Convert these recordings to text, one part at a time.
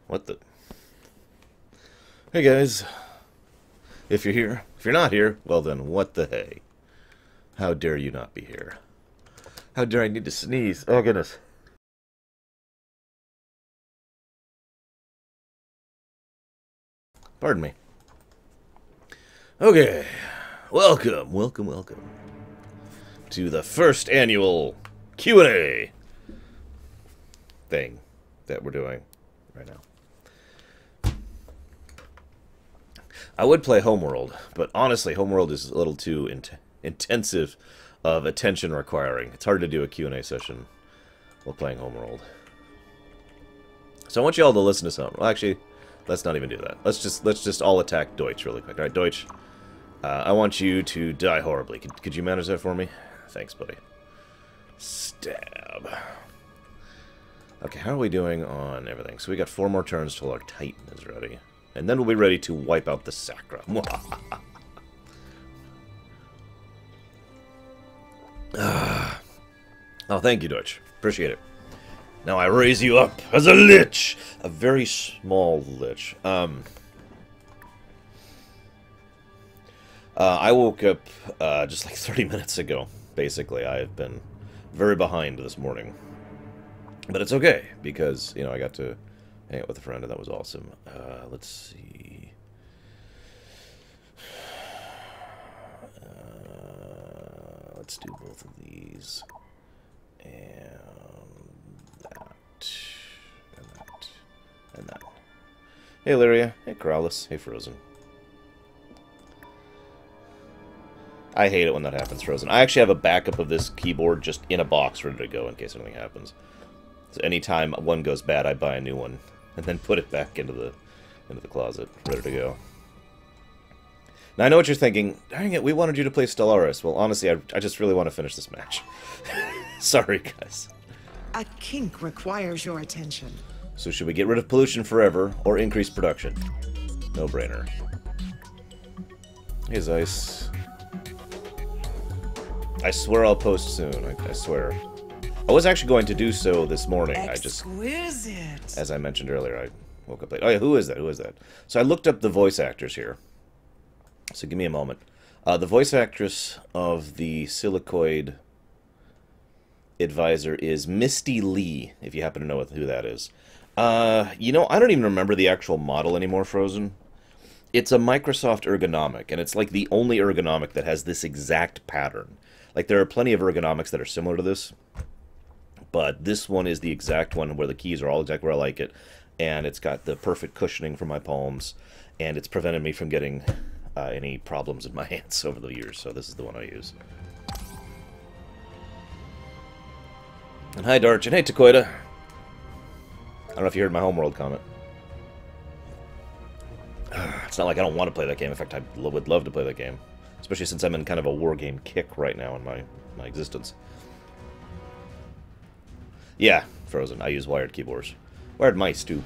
What the? Hey guys, if you're here. If you're not here, well then, what the hey? How dare you not be here? How dare I need to sneeze? Oh goodness. Pardon me. Okay. Welcome to the first annual Q&A thing that we're doing right now. I would play Homeworld, but honestly, Homeworld is a little too intensive of attention requiring. It's hard to do a Q&A session while playing Homeworld. So I want you all to listen to something. Well, actually, let's not even do that. Let's just all attack Deutsch really quick. All right, Deutsch. I want you to die horribly. Could you manage that for me? Thanks, buddy. Stab. Okay, how are we doing on everything? So we got 4 more turns till our Titan is ready. And then we'll be ready to wipe out the Sacra. Oh, thank you, Deutsch. Appreciate it. Now I raise you up as a lich! A very small lich. I woke up just like 30 minutes ago, basically. I've been very behind this morning. But it's okay, because, you know, I got to hang out with a friend, and that was awesome. Let's see. Let's do both of these. And that. And that. And that. Hey, Lyria. Hey, Corrales. Hey, Frozen. I hate it when that happens, Frozen. I actually have a backup of this keyboard just in a box ready to go in case anything happens. So anytime one goes bad, I buy a new one and then put it back into the closet, ready to go. Now I know what you're thinking. Dang it, we wanted you to play Stellaris. Well, honestly, I just really want to finish this match. Sorry, guys. A kink requires your attention. So should we get rid of pollution forever or increase production? No brainer. Hey, Zeiss. I swear I'll post soon. I swear. I was actually going to do so this morning. Exquisite. As I mentioned earlier, I woke up late. Oh yeah, who is that? Who is that? So I looked up the voice actors here. So give me a moment. The voice actress of the Silicoid advisor is Misty Lee, if you happen to know who that is. You know, I don't even remember the actual model anymore, Frozen. It's a Microsoft ergonomic, and it's like the only ergonomic that has this exact pattern. Like, there are plenty of ergonomics that are similar to this, but this one is the exact one where the keys are all exactly where I like it, and it's got the perfect cushioning for my palms, and it's prevented me from getting any problems in my hands over the years, so this is the one I use. And hi, Darch, and hey, Takoida. I don't know if you heard my Homeworld comment. It's not like I don't want to play that game. In fact, I would love to play that game. Especially since I'm in kind of a war game kick right now in my existence. Yeah, Frozen. I use wired keyboards. Wired mice, too.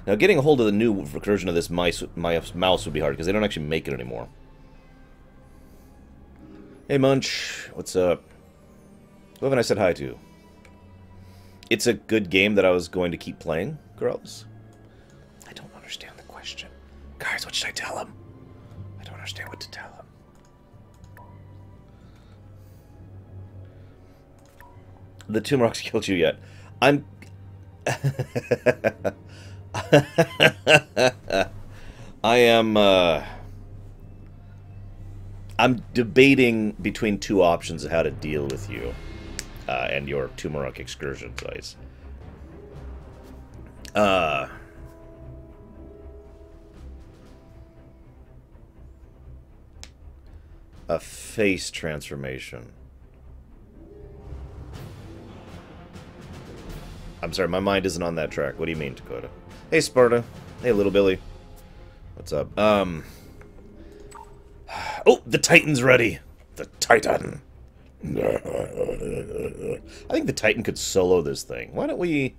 Now, getting a hold of the new version of this mouse would be hard, because they don't actually make it anymore. Hey, Munch. What's up? Who haven't I said hi to? It's a good game that I was going to keep playing, girls. I don't understand the question. Guys, what should I tell him? I don't understand what to tell him. The Tumorox killed you yet? I'm... I am, I'm debating between 2 options of how to deal with you and your Tumorox excursions, Ice. A face transformation. I'm sorry, my mind isn't on that track. What do you mean, Dakota? Hey, Sparta. Hey, little Billy. What's up? Oh, the Titan's ready. The Titan. I think the Titan could solo this thing. Why don't we...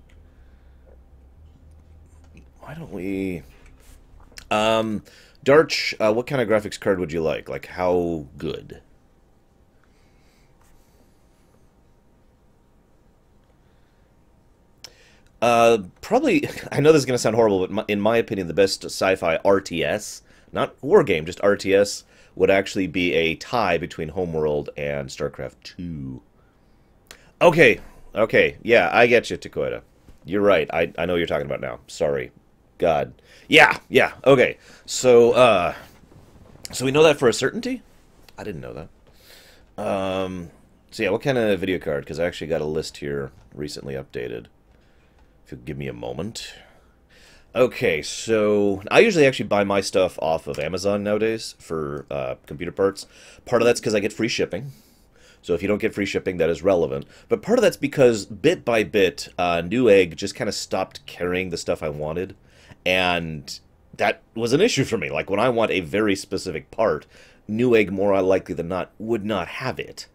Darch, what kind of graphics card would you like? Like, how good? Probably, I know this is going to sound horrible, but in my opinion, the best sci-fi RTS, not war game, just RTS, would actually be a tie between Homeworld and StarCraft 2. Okay, okay, yeah, I get you, Takoida. You're right. I know what you're talking about now. Sorry. God. Yeah, yeah, okay. So we know that for a certainty? I didn't know that. So yeah, what kind of video card? Because I actually got a list here recently updated. If you'll give me a moment. Okay, so I usually actually buy my stuff off of Amazon nowadays for computer parts. Part of that's because I get free shipping. So if you don't get free shipping, that is relevant. But part of that's because bit by bit, Newegg just kind of stopped carrying the stuff I wanted. And that was an issue for me. Like when I want a very specific part, Newegg more likely than not would not have it.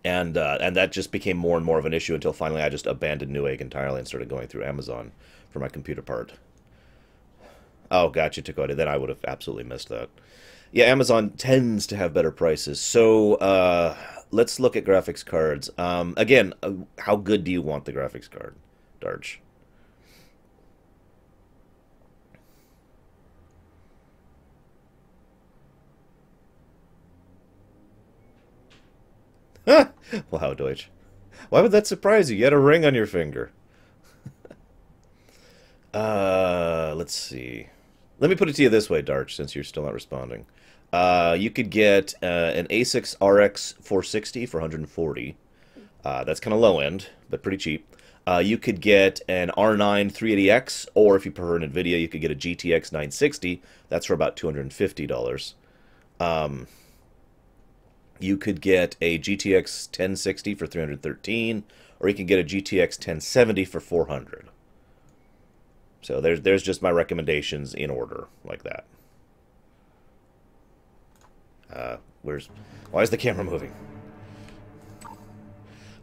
And that just became more and more of an issue until finally I just abandoned Newegg entirely and started going through Amazon for my computer part. Oh, gotcha, Dakota. Then I would have absolutely missed that. Yeah, Amazon tends to have better prices. So let's look at graphics cards. Again, how good do you want the graphics card, Darch? Wow, Deutsch. Why would that surprise you? You had a ring on your finger. Let's see. Let me put it to you this way, Darch, since you're still not responding. You could get an ASICS RX 460 for 140. That's kind of low end, but pretty cheap. You could get an R9 380X, or if you prefer an NVIDIA, you could get a GTX 960. That's for about $250. You could get a GTX 1060 for 313, or you can get a GTX 1070 for 400. So there's just my recommendations in order, like that. Why is the camera moving?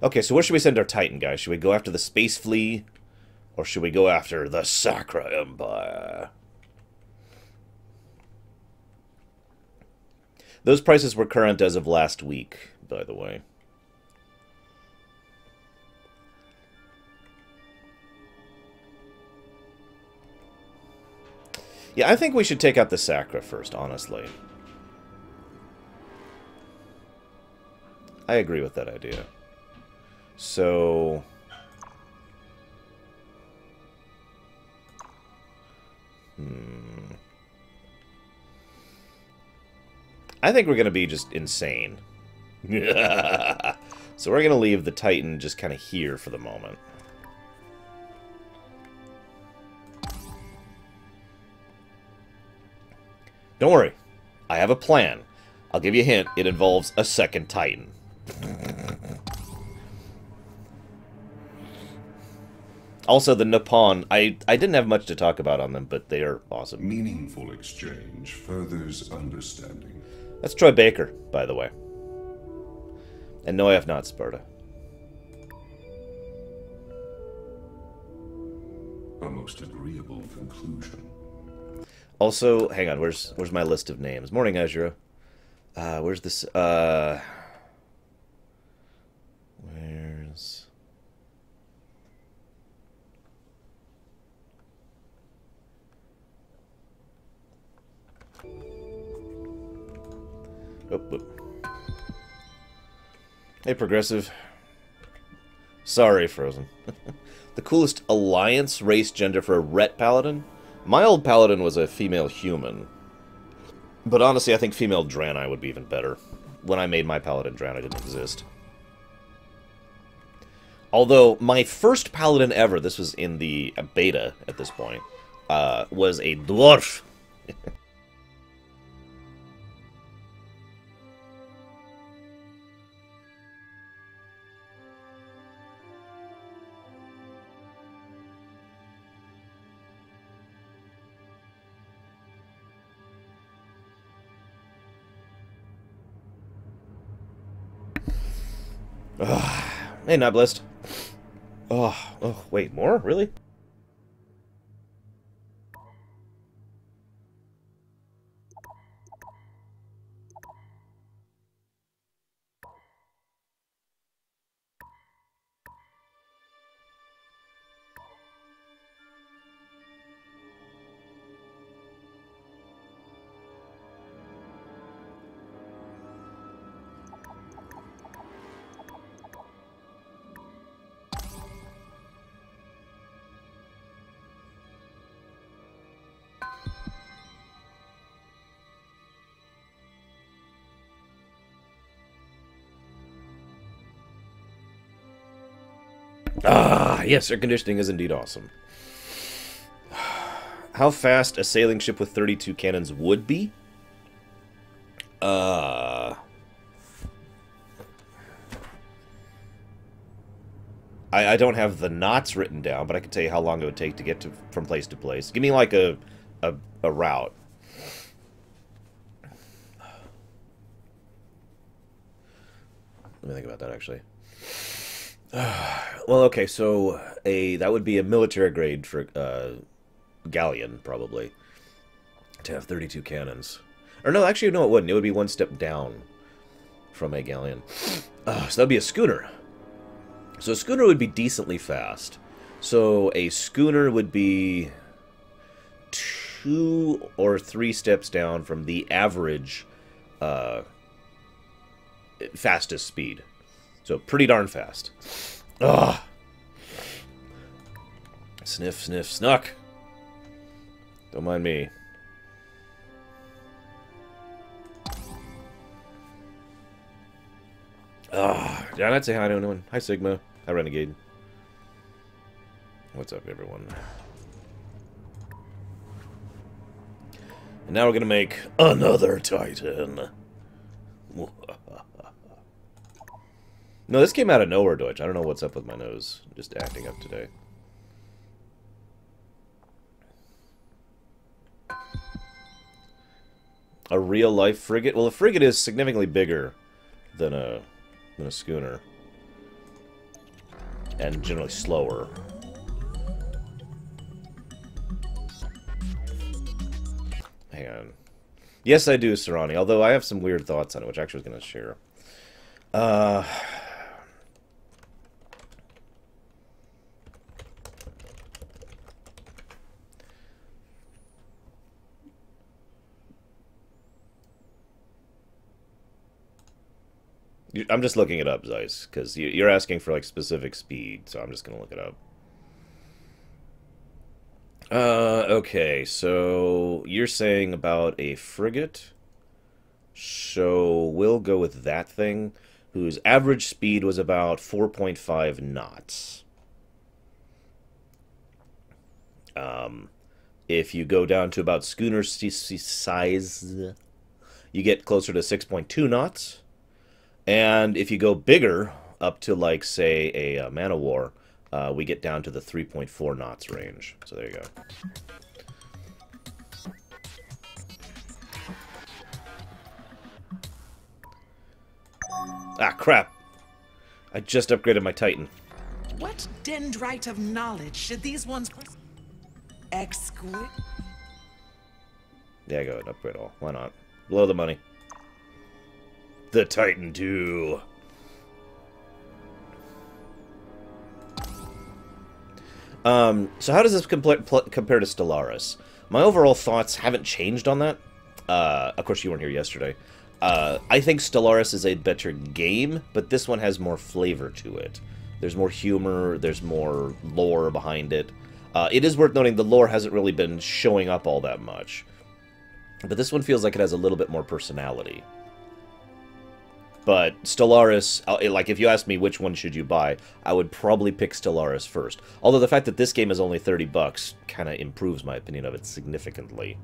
Okay, so where should we send our Titan, guys? Should we go after the Space Flea, or should we go after the Sacra Empire? Those prices were current as of last week, by the way. Yeah, I think we should take out the Sacra first, honestly. I agree with that idea. So... I think we're going to be just insane. So we're going to leave the Titan just kind of here for the moment. Don't worry. I have a plan. I'll give you a hint. It involves a second Titan. Also, the Nippon, I didn't have much to talk about on them, but they are awesome. Meaningful exchange furthers understanding. That's Troy Baker, by the way. And no, I have not, Sparta. A most agreeable conclusion. Also, hang on, where's my list of names? Morning, Azura. Where's this, where's... Oh, whoop. Hey, Progressive. Sorry, Frozen. The coolest alliance, race, gender for a Ret Paladin? My old Paladin was a female human. But honestly, I think female Draenei would be even better. When I made my Paladin, Draenei didn't exist. Although, my first Paladin ever, this was in the beta at this point, was a Dwarf. Hey, Noblest. Oh, wait, more? Really? Ah, yes, air conditioning is indeed awesome. How fast a sailing ship with 32 cannons would be? I don't have the knots written down, but I can tell you how long it would take to get from place to place. Give me like a route. Let me think about that, actually. Well, okay, so that would be a military grade for galleon, probably, to have 32 cannons. Or no, actually, no, it wouldn't. It would be one step down from a galleon. So that would be a schooner. So a schooner would be decently fast. So a schooner would be 2 or 3 steps down from the average fastest speed. So pretty darn fast. Ugh. Sniff, sniff, snuck. Don't mind me. Yeah, I'd say hi to anyone. Hi, Sigma. Hi, Renegade. What's up, everyone? And now we're gonna make another Titan. No, this came out of nowhere, Deutsch. I don't know what's up with my nose. I'm just acting up today. A real-life frigate? Well, a frigate is significantly bigger than a schooner. And generally slower. Hang on. Yes, I do, Sarani. Although I have some weird thoughts on it, which I actually was going to share. I'm just looking it up, Zeiss, because you're asking for, like, specific speed, so I'm just going to look it up. Okay, so you're saying about a frigate. So we'll go with that thing, whose average speed was about 4.5 knots. If you go down to about schooner size, you get closer to 6.2 knots. And if you go bigger, up to, like, say, a Man of War, we get down to the 3.4 knots range. So there you go. Ah, crap. I just upgraded my Titan. What dendrite of knowledge should these ones... Exquisite? Yeah, go ahead and upgrade all. Why not? Blow the money. The Titan 2. So how does this compare to Stellaris? My overall thoughts haven't changed on that. Of course, you weren't here yesterday. I think Stellaris is a better game, but this one has more flavor to it. There's more humor, there's more lore behind it. It is worth noting the lore hasn't really been showing up all that much. But this one feels like it has a little bit more personality. But Stellaris, like, if you ask me which one should you buy, I would probably pick Stellaris first. Although the fact that this game is only $30 kind of improves my opinion of it significantly.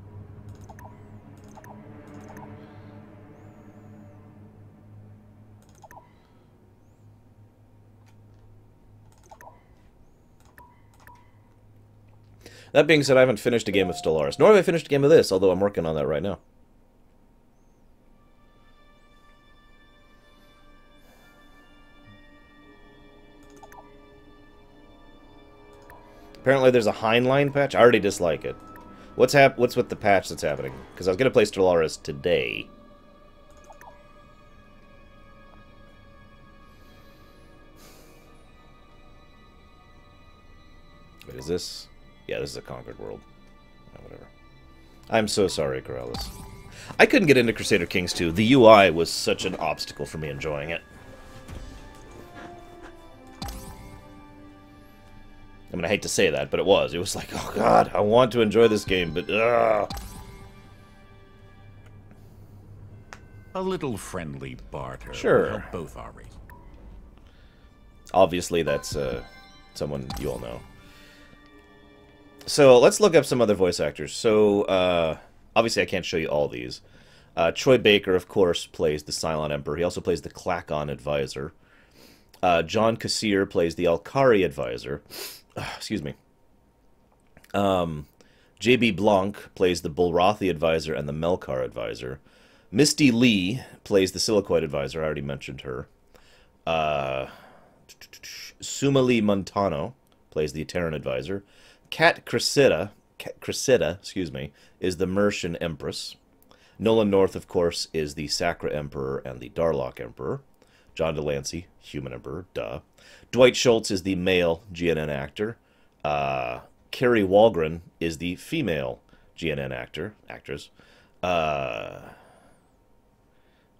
That being said, I haven't finished a game of Stellaris, nor have I finished a game of this, although I'm working on that right now. Apparently there's a Heinlein patch. I already dislike it. What's with the patch that's happening? Because I was going to play Stellaris today. Wait, is this... Yeah, this is a Conquered World. Oh, whatever. I'm so sorry, Corellis. I couldn't get into Crusader Kings 2. The UI was such an obstacle for me enjoying it. I mean, I hate to say that, but it was. It was like, oh god, I want to enjoy this game, but ugh. A little friendly barter Sure. will help both our races. Obviously, that's someone you all know. So let's look up some other voice actors. So obviously I can't show you all these. Troy Baker, of course, plays the Cylon Emperor. He also plays the Klakon Advisor. John Kassir plays the Alkari Advisor. Excuse me. J.B. Blanc plays the Bulrathi Advisor and the Melkar Advisor. Misty Lee plays the Silicoid Advisor. I already mentioned her. Sumali Montano plays the Terran Advisor. Kat Cressida, excuse me, is the Mercian Empress. Nolan North, of course, is the Sacra Emperor and the Darlock Emperor. John Delancey, Human Emperor, duh. Dwight Schultz is the male GNN actor. Carrie Walgren is the female GNN actress. What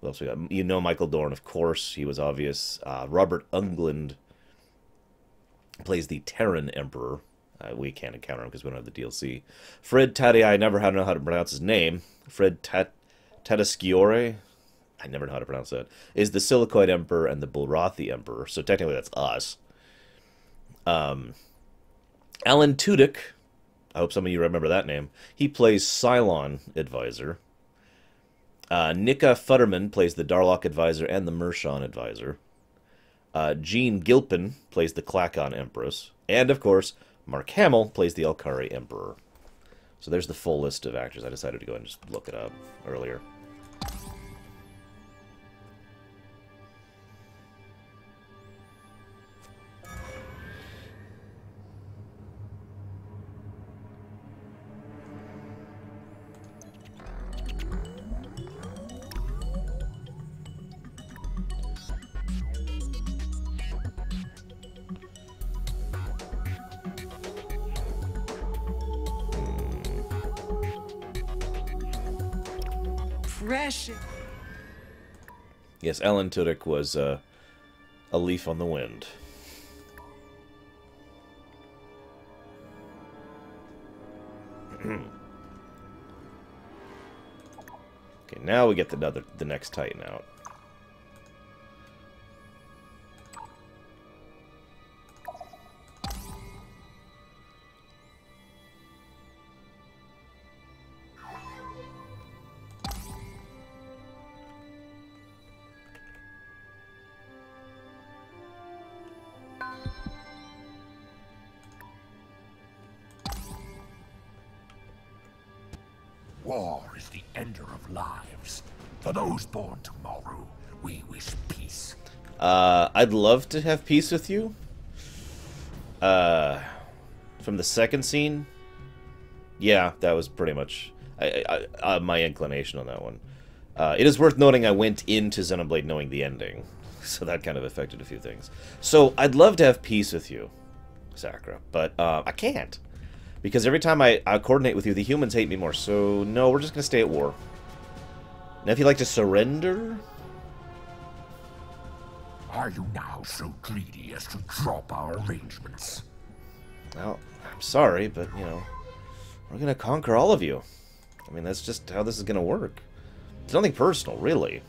else we got? You know Michael Dorn, of course. He was obvious. Robert Englund plays the Terran Emperor. We can't encounter him because we don't have the DLC. Fred Tadei, I never know how to pronounce his name. Fred Tadasciore, I never know how to pronounce that, is the Silicoid Emperor and the Bulrathi Emperor. So technically that's us. Alan Tudyk, I hope some of you remember that name. He plays Cylon Advisor. Nika Futterman plays the Darlock Advisor and the Mershon Advisor. Jean Gilpin plays the Klakon Empress. And, of course, Mark Hamill plays the Alkari Emperor. So there's the full list of actors. I decided to go and just look it up earlier. Precious. Yes, Alan Tudyk was a leaf on the wind. Okay, now we get the next Titan out. War is the ender of lives. For those born tomorrow, we wish peace. I'd love to have peace with you. From the second scene, yeah, that was pretty much my inclination on that one. It is worth noting I went into Xenoblade knowing the ending, so that kind of affected a few things. So I'd love to have peace with you, Sakura, but I can't. Because every time I coordinate with you, the humans hate me more. So, no, we're just going to stay at war. Now, if you'd like to surrender... Are you now so greedy as to drop our arrangements? Well, I'm sorry, but, you know, we're going to conquer all of you. I mean, that's just how this is going to work. It's nothing personal, really.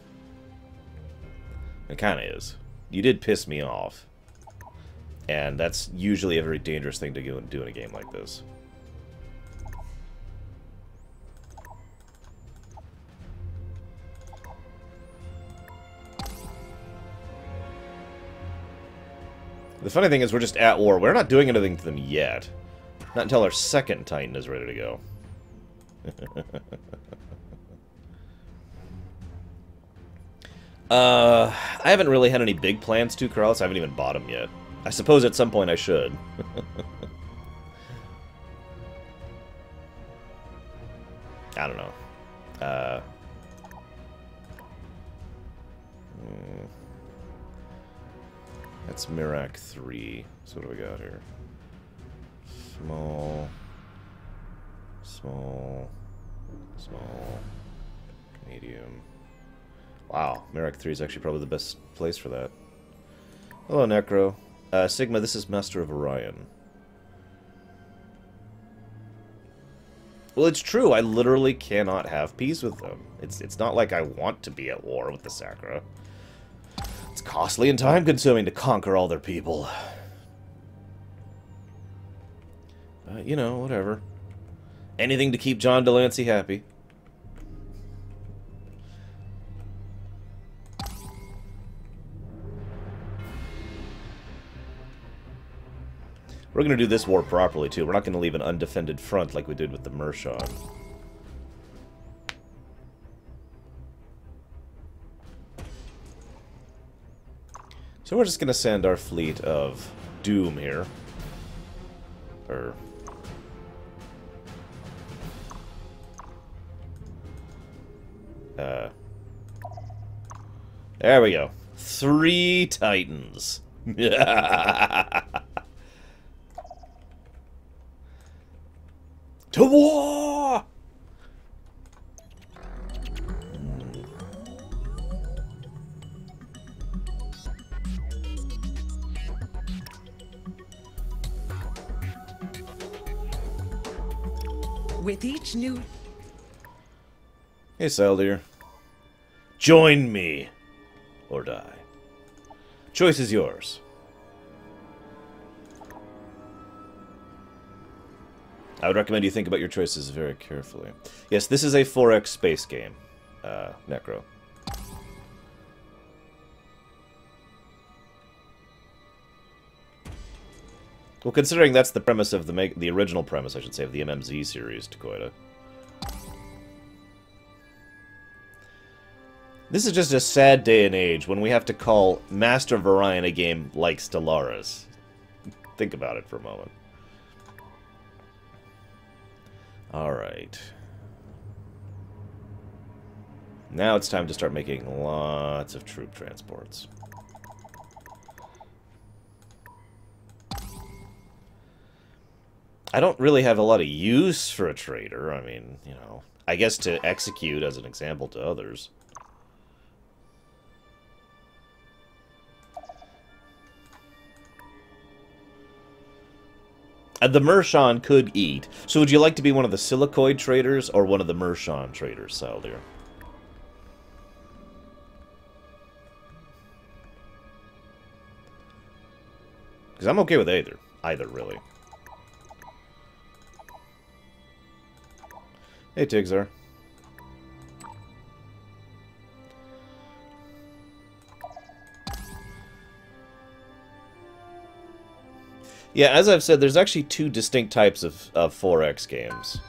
It kind of is. You did piss me off. And that's usually a very dangerous thing to go and do in a game like this. The funny thing is we're just at war. We're not doing anything to them yet. Not until our second Titan is ready to go. I haven't really had any big plans to, Kralis. I haven't even bought them yet. I suppose at some point I should. I don't know. That's Mirak 3. So what do we got here? Small. Small. Small. Medium. Wow, Mirak 3 is actually probably the best place for that. Hello, Necro. Sigma, this is Master of Orion. Well, it's true. I literally cannot have peace with them. It's not like I want to be at war with the Sakura. It's costly and time-consuming to conquer all their people. You know, whatever. Anything to keep John Delancey happy. We're going to do this war properly, too. We're not going to leave an undefended front like we did with the Mershon. So we're just going to send our fleet of Doom here. There we go. 3 Titans. To war! With each new... Hey, Saldir. Join me, or die. Choice is yours. I would recommend you think about your choices very carefully. Yes, this is a 4X space game, Necro. Well, considering that's the premise of the original premise, I should say, of the MMZ series, Takoida. This is just a sad day and age when we have to call Master of Orion a game like Stellaris. Think about it for a moment. Alright. Now it's time to start making lots of troop transports. I don't really have a lot of use for a trader. I mean, you know, I guess to execute as an example to others. The Mershon could eat. So would you like to be one of the Silicoid traders or one of the Mershon traders, Saldir? Because I'm okay with either. Either, really. Hey, Tigzar. Yeah, as I've said, there's actually 2 distinct types of 4X games.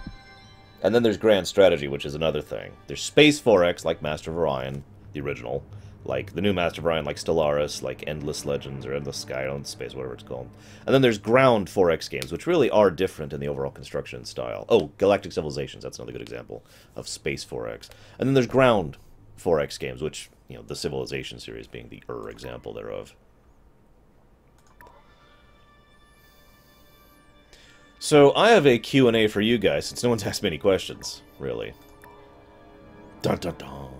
And then there's Grand Strategy, which is another thing. There's Space 4X, like Master of Orion, the original. Like the new Master of Orion, like Stellaris, like Endless Legends, or Endless Sky, or Space, whatever it's called. And then there's Ground 4X games, which really are different in the overall construction style. Oh, Galactic Civilizations, that's another good example of Space 4X. And then there's Ground 4X games, which, you know, the Civilization series being the example thereof. So, I have a Q&A for you guys, since no one's asked me any questions, really. Dun dun dun.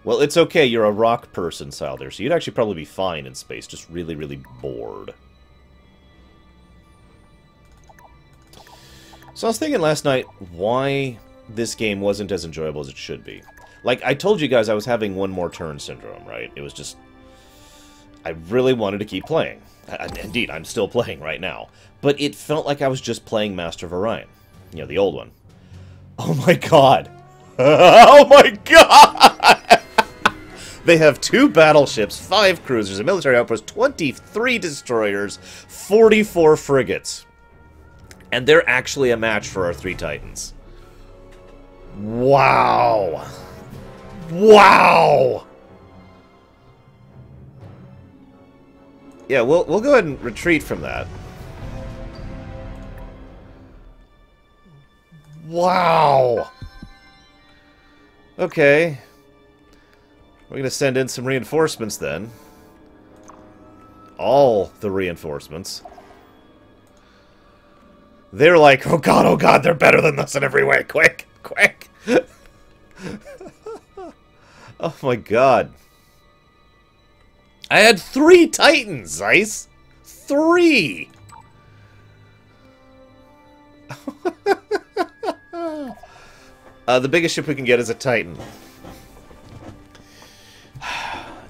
Well, it's okay, you're a rock person, Saldir, so you'd actually probably be fine in space, just really, really bored. So I was thinking last night why this game wasn't as enjoyable as it should be. Like, I told you guys I was having one more turn syndrome, right? It was just... I really wanted to keep playing. Indeed, I'm still playing right now. But it felt like I was just playing Master of Orion. You know, the old one. Oh my god! Oh my god! They have 2 battleships, 5 cruisers, a military outpost, 23 destroyers, 44 frigates. And they're actually a match for our 3 Titans. Wow! Wow! Yeah, we'll go ahead and retreat from that. Wow! Okay. We're gonna send in some reinforcements then. All the reinforcements. They're like, oh god, they're better than us in every way. Quick, quick! Oh my god. I had 3 Titans, Zeiss! 3! The biggest ship we can get is a Titan.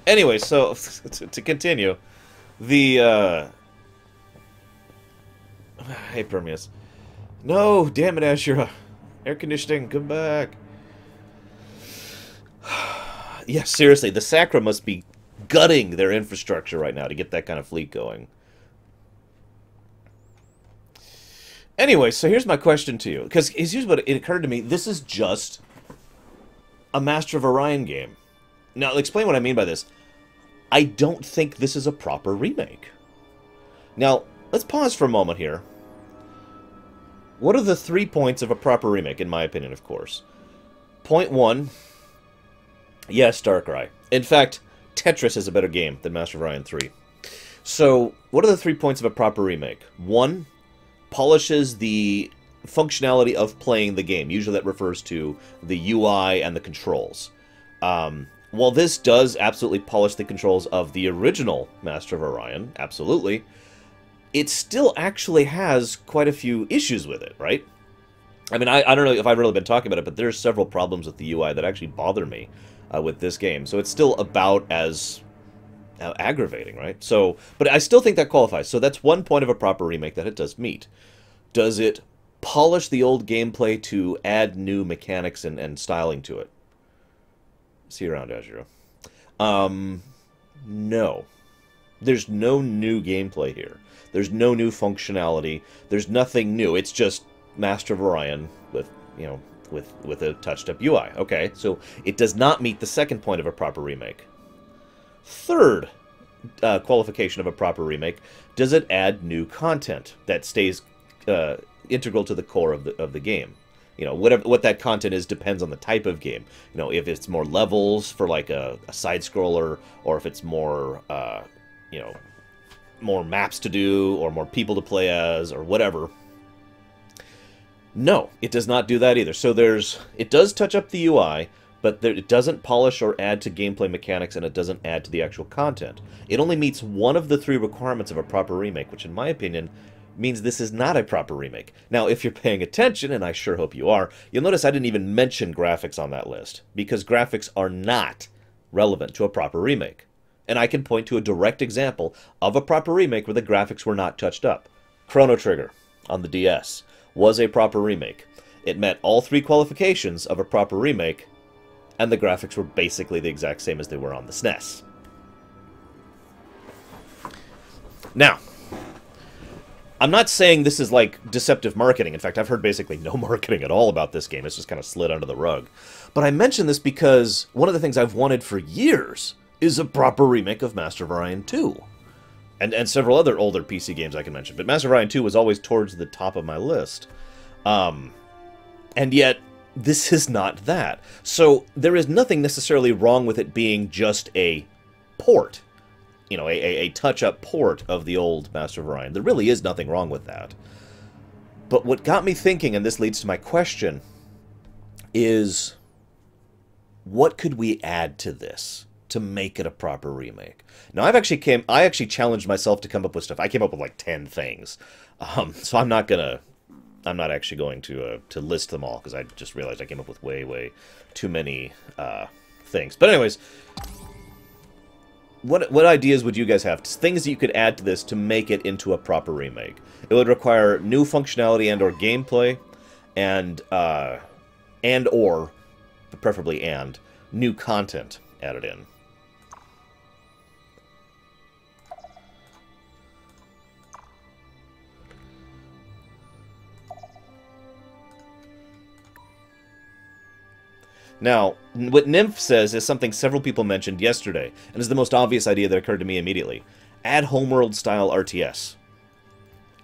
Anyway, so to continue, the hey Permeus, no, damn it, Ashura, air conditioning, come back. Yeah, seriously, the Sacra must be gutting their infrastructure right now to get that kind of fleet going. Anyway, so here's my question to you, because here's what it occurred to me: this is just a Master of Orion game. Now, I'll explain what I mean by this. I don't think this is a proper remake. Now, let's pause for a moment here. What are the 3 points of a proper remake, in my opinion, of course? Point 1, yes, Darkrai. In fact, Tetris is a better game than Master of Orion 3. So, what are the 3 points of a proper remake? 1, polishes the functionality of playing the game. Usually that refers to the UI and the controls. While this does absolutely polish the controls of the original Master of Orion, absolutely, it still actually has quite a few issues with it, right? I mean, I don't know if I've really been talking about it, but there's several problems with the UI that actually bother me with this game. So it's still about as aggravating, right? So, but I still think that qualifies. So that's 1 point of a proper remake that it does meet. Does it polish the old gameplay to add new mechanics and styling to it? See you around, Azure. No. There's no new gameplay here. There's no new functionality. There's nothing new. It's just Master of Orion with, you know, with a touched-up UI. Okay, so it does not meet the second point of a proper remake. Third qualification of a proper remake: does it add new content that stays integral to the core of the game? You know, what that content is depends on the type of game. You know, if it's more levels for like a side scroller, or if it's more you know, more maps to do, or more people to play as, or whatever. No, it does not do that either. So it does touch up the UI, but it doesn't polish or add to gameplay mechanics, and it doesn't add to the actual content. It only meets one of the 3 requirements of a proper remake, which in my opinion means this is not a proper remake. Now, if you're paying attention, and I sure hope you are, you'll notice I didn't even mention graphics on that list, because graphics are not relevant to a proper remake. And I can point to a direct example of a proper remake where the graphics were not touched up. Chrono Trigger on the DS was a proper remake. It met all 3 qualifications of a proper remake, and the graphics were basically the exact same as they were on the SNES. Now, I'm not saying this is like deceptive marketing. In fact, I've heard basically no marketing at all about this game. It's just kind of slid under the rug. But I mention this because one of the things I've wanted for years is a proper remake of Master of Orion 2. And several other older PC games I can mention. But Master of Orion 2 was always towards the top of my list. And yet, this is not that. So, there is nothing necessarily wrong with it being just a port. You know, a touch-up port of the old Master of Orion. There really is nothing wrong with that. But what got me thinking, and this leads to my question, is what could we add to this to make it a proper remake? Now, I actually challenged myself to come up with stuff. I came up with like 10 things. So I'm not actually going to list them all, because I just realized I came up with way too many things. But anyways, what ideas would you guys have? Things that you could add to this to make it into a proper remake. It would require new functionality and/or gameplay, and/or, preferably new content added in. Now, what Nymph says is something several people mentioned yesterday, and is the most obvious idea that occurred to me immediately. Add Homeworld-style RTS.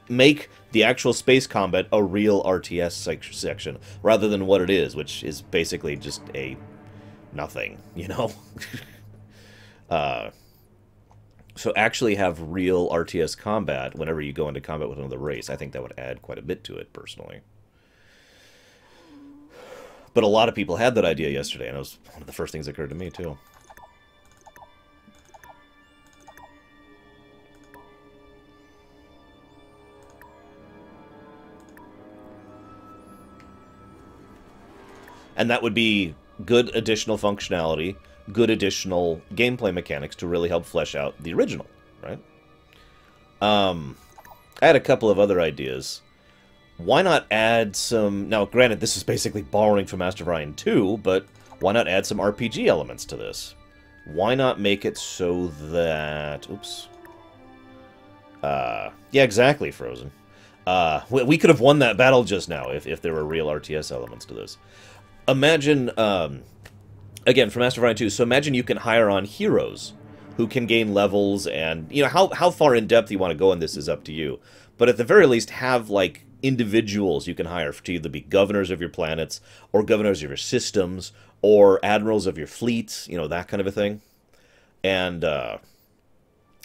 Make the actual space combat a real RTS section, rather than what it is, which is basically just a nothing, you know? So actually have real RTS combat whenever you go into combat with another race. I think that would add quite a bit to it, personally. But a lot of people had that idea yesterday, and it was one of the first things that occurred to me, too. And that would be good additional functionality, good additional gameplay mechanics to really help flesh out the original, right? I had a couple of other ideas. Why not add some... Now, granted, this is basically borrowing from Master of Orion 2, but why not add some RPG elements to this? Why not make it so that... Oops. Yeah, exactly, Frozen. We could have won that battle just now if there were real RTS elements to this. Imagine, again, from Master of Orion 2, so imagine you can hire on heroes who can gain levels, and, you know, how far in depth you want to go in this is up to you. But at the very least, have, like, individuals you can hire to either be governors of your planets, or governors of your systems, or admirals of your fleets, you know, that kind of a thing. And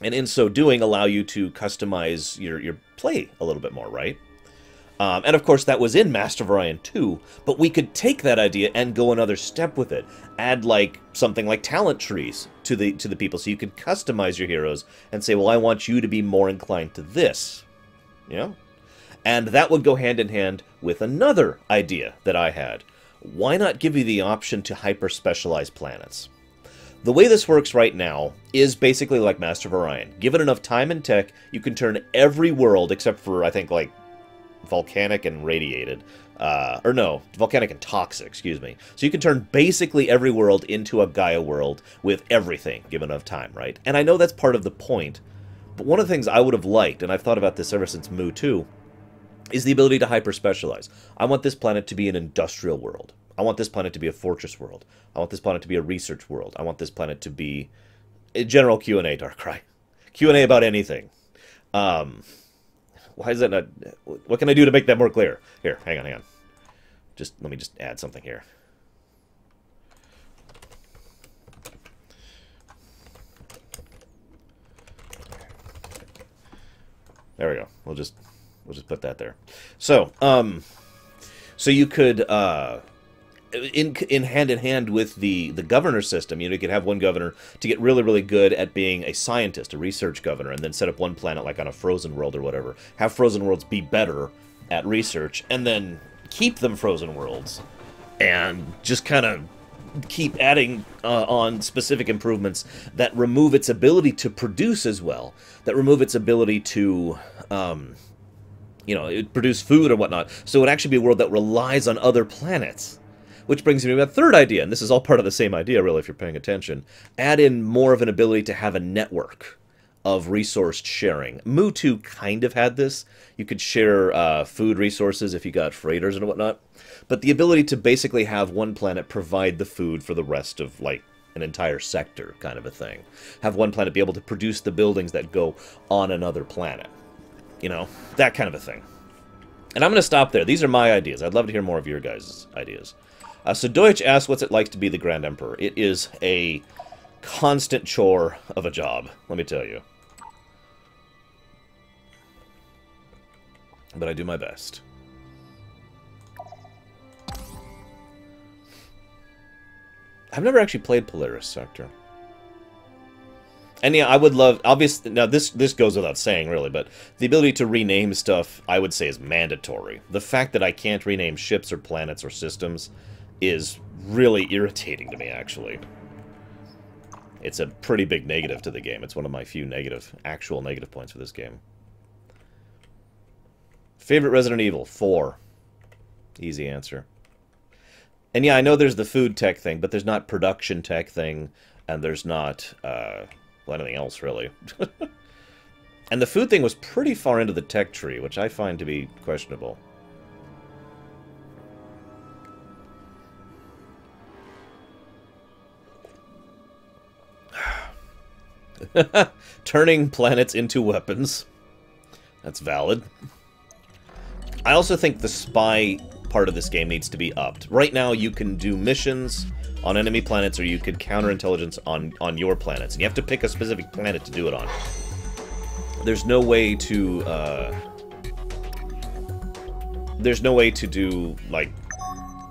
in so doing, allow you to customize your play a little bit more, right? And of course, that was in Master of Orion 2, but we could take that idea and go another step with it. Add, like, something like talent trees to the people, so you could customize your heroes and say, well, I want you to be more inclined to this, you know? And that would go hand in hand with another idea that I had. Why not give you the option to hyper-specialize planets? The way this works right now is basically like Master of Orion. Given enough time and tech, you can turn every world, except for, I think, like, volcanic and radiated. Or no, volcanic and toxic, excuse me. So you can turn basically every world into a Gaia world with everything, given enough time, right? And I know that's part of the point, but one of the things I would have liked, and I've thought about this ever since Mu 2, is the ability to hyper-specialize. I want this planet to be an industrial world. I want this planet to be a fortress world. I want this planet to be a research world. I want this planet to be a general Q&A, Darkrai. Q&A about anything. Why is that not... What can I do to make that more clear? Here, hang on. Let me just add something here. There we go. We'll just put that there. So, so you could, in hand in hand with the governor system, you know, you could have one governor to get really, really good at being a scientist, a research governor, and then set up one planet like on a frozen world or whatever. Have frozen worlds be better at research, and then keep them frozen worlds, and just kind of keep adding on specific improvements that remove its ability to produce as well, that remove its ability to, you know, produce food or whatnot. So it would actually be a world that relies on other planets. Which brings me to a third idea, and this is all part of the same idea, really, if you're paying attention. Add in more of an ability to have a network of resource sharing. Mu 2 kind of had this. You could share food resources if you got freighters and whatnot. But the ability to basically have one planet provide the food for the rest of, like, an entire sector kind of a thing. Have one planet be able to produce the buildings that go on another planet. You know, that kind of a thing. And I'm going to stop there. These are my ideas. I'd love to hear more of your guys' ideas. So Deutsch asks, what's it like to be the Grand Emperor? It is a constant chore of a job, let me tell you. But I do my best. I've never actually played Polaris Sector. And yeah, I would love, obviously, now this goes without saying, really, but the ability to rename stuff, I would say, is mandatory. The fact that I can't rename ships or planets or systems is really irritating to me, actually. It's a pretty big negative to the game. It's one of my few actual negative points for this game. Favorite Resident Evil? 4. Easy answer. And yeah, I know there's the food tech thing, but there's not production tech thing, and there's not, well, anything else, really. And the food thing was pretty far into the tech tree, which I find to be questionable. Turning planets into weapons. That's valid. I also think the spy part of this game needs to be upped. Right now, you can do missions on enemy planets, or you could counterintelligence on your planets. And you have to pick a specific planet to do it on. There's no way to, there's no way to do, like,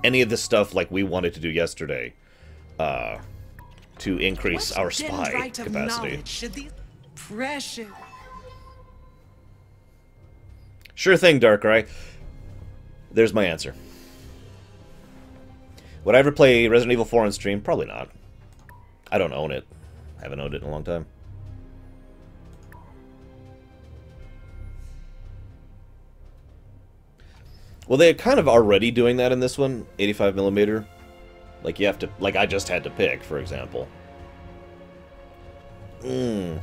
any of the stuff like we wanted to do yesterday, to increase our spy capacity. Precious. Sure thing, Darkrai. There's my answer. Would I ever play Resident Evil 4 on stream? Probably not. I don't own it. I haven't owned it in a long time. Well, they're kind of already doing that in this one, 85mm. Like, you have to... Like, I just had to pick, for example. I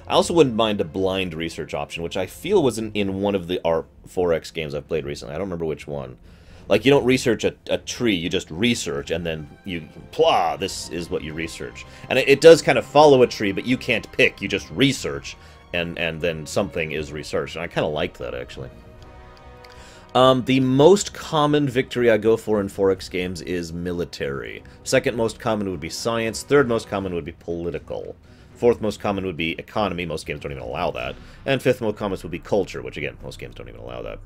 also wouldn't mind a blind research option, which I feel was in one of the R4X games I've played recently. I don't remember which one. Like, you don't research a tree, you just research, and then you... Plah! This is what you research. And it does kind of follow a tree, but you can't pick. You just research, and then something is researched. And I kind of liked that, actually. The most common victory I go for in 4X games is military. Second most common would be science. Third most common would be political. Fourth most common would be economy. Most games don't even allow that. And fifth most common would be culture, which, again, most games don't even allow that.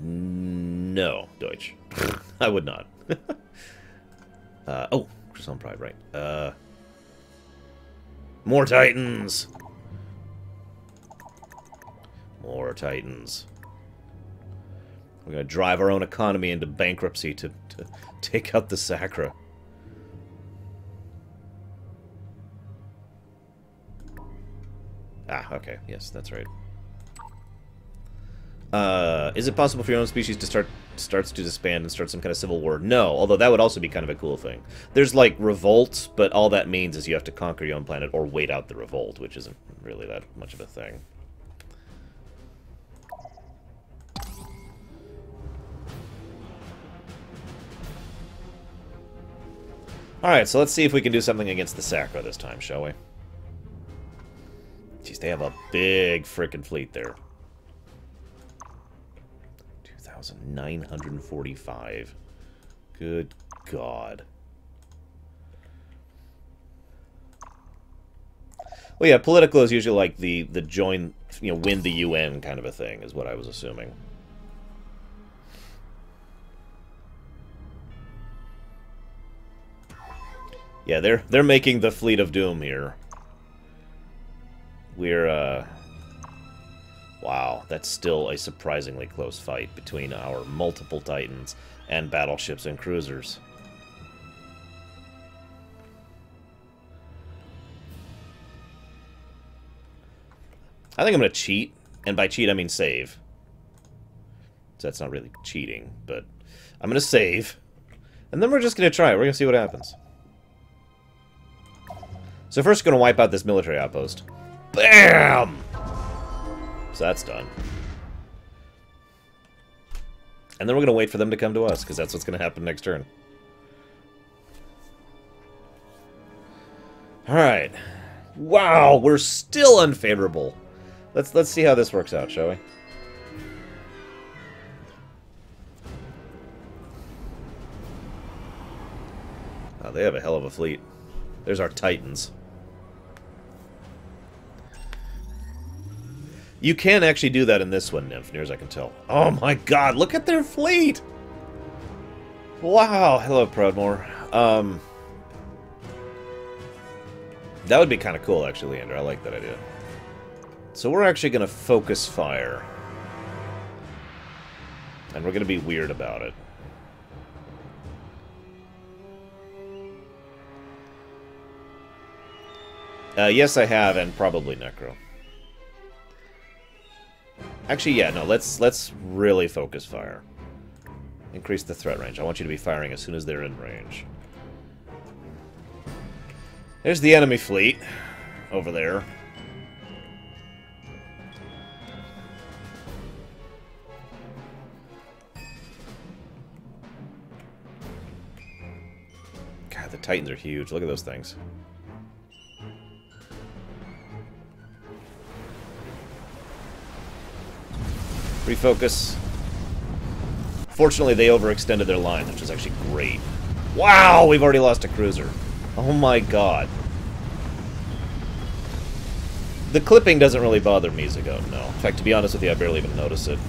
No, Deutsch. I would not. Oh, Croissant Pride, right. More Titans! More Titans. We're gonna drive our own economy into bankruptcy to take out the Sacra. Ah, okay. Yes, that's right. Is it possible for your own species to starts to disband and start some kind of civil war? No, although that would also be kind of a cool thing. There's, like, revolts, but all that means is you have to conquer your own planet or wait out the revolt, which isn't really that much of a thing. Alright, so let's see if we can do something against the Sacra this time, shall we? Jeez, they have a big frickin' fleet there. 2,945. Good God. Well, yeah, political is usually like the join, you know, win the UN kind of a thing, is what I was assuming. Yeah, they're making the Fleet of Doom here. We're, wow, that's still a surprisingly close fight between our multiple Titans and battleships and cruisers. I think I'm going to cheat, and by cheat I mean save. So that's not really cheating, but I'm going to save. And then we're just going to try it. We're going to see what happens. So first we're going to wipe out this military outpost. BAM! So that's done. And then we're going to wait for them to come to us, because that's what's going to happen next turn. Alright. Wow, we're still unfavorable. Let's see how this works out, shall we? Oh, they have a hell of a fleet. There's our Titans. You can actually do that in this one, Nymph, near as I can tell. Oh my god, look at their fleet! Wow, hello, Proudmoore. That would be kind of cool, actually, Leander. I like that idea. So we're actually going to focus fire. And we're going to be weird about it. Yes, I have, and probably Necro. Actually, yeah, no, let's really focus fire. Increase the threat range. I want you to be firing as soon as they're in range. There's the enemy fleet over there. God, the Titans are huge. Look at those things. Refocus. Fortunately, they overextended their line, which is actually great. Wow, we've already lost a cruiser. Oh my god. The clipping doesn't really bother me, Zago, no. In fact, to be honest with you, I barely even notice it.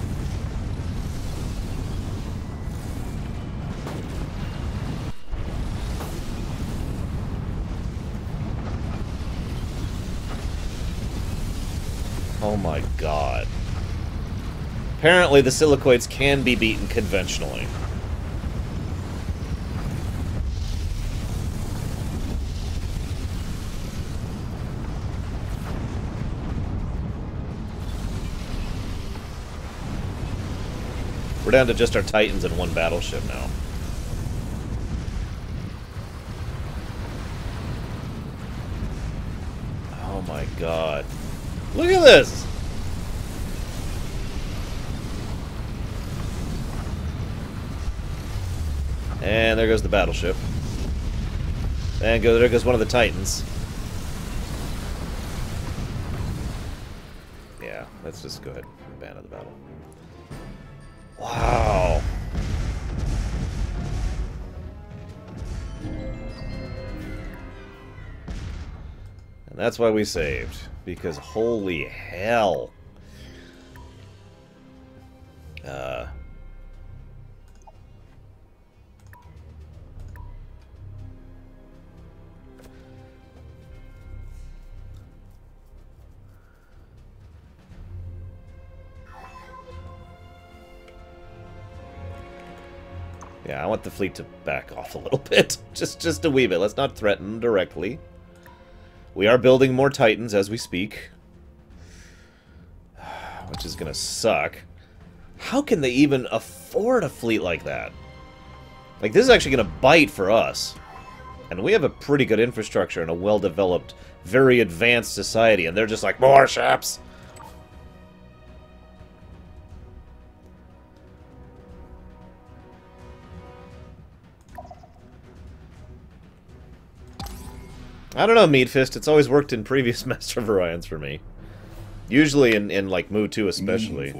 Oh my god. Apparently, the Silicoids can be beaten conventionally. We're down to just our Titans and one battleship now. Oh my god. Look at this! And there goes the battleship. And there goes one of the Titans. Yeah, let's just go ahead and abandon the battle. Wow. And that's why we saved. Because holy hell. Yeah, I want the fleet to back off a little bit. Just a wee bit. Let's not threaten directly. We are building more Titans as we speak. Which is gonna suck. How can they even afford a fleet like that? Like, this is actually gonna bite for us. And we have a pretty good infrastructure and a well-developed, very advanced society, and they're just like, more ships! I don't know, Meatfist. It's always worked in previous Master of Orions for me. Usually in like, Mu 2 especially.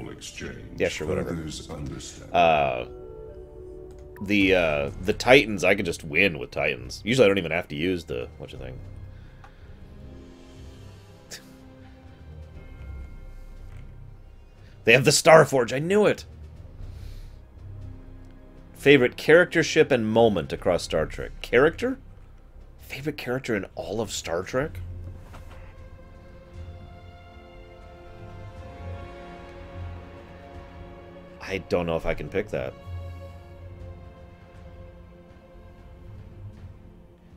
Yeah, sure, whatever. The Titans, I can just win with Titans. Usually I don't even have to use the... what you think? They have the Starforge, I knew it! Favorite character, ship, and moment across Star Trek. Character? Favorite character in all of Star Trek? I don't know if I can pick that.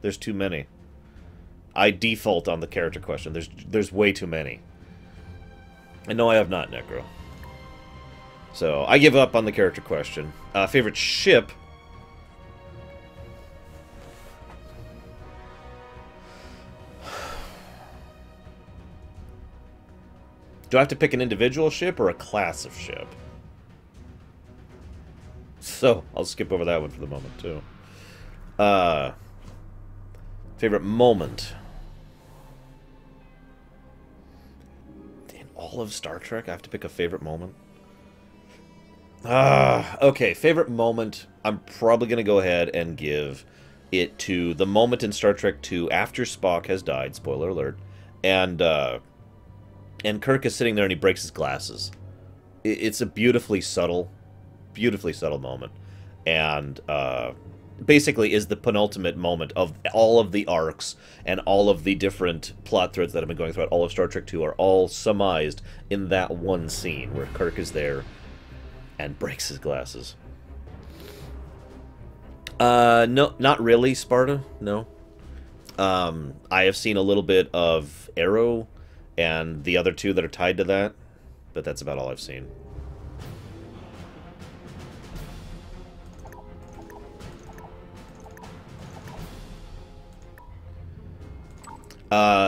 There's too many. I default on the character question. There's way too many. And no, I have not, Necro. So, I give up on the character question. Favorite ship? Do I have to pick an individual ship or a class of ship? So, I'll skip over that one for the moment, too. Favorite moment? In all of Star Trek, I have to pick a favorite moment? Okay, favorite moment, I'm probably going to go ahead and give it to the moment in Star Trek II after Spock has died, spoiler alert, and Kirk is sitting there and he breaks his glasses. It's a beautifully subtle moment. And basically is the penultimate moment of all of the arcs and all of the different plot threads that have been going throughout all of Star Trek II are all surmised in that one scene where Kirk is there and breaks his glasses. No, not really, Sparta. No. I have seen a little bit of Arrow and the other two that are tied to that, but that's about all I've seen.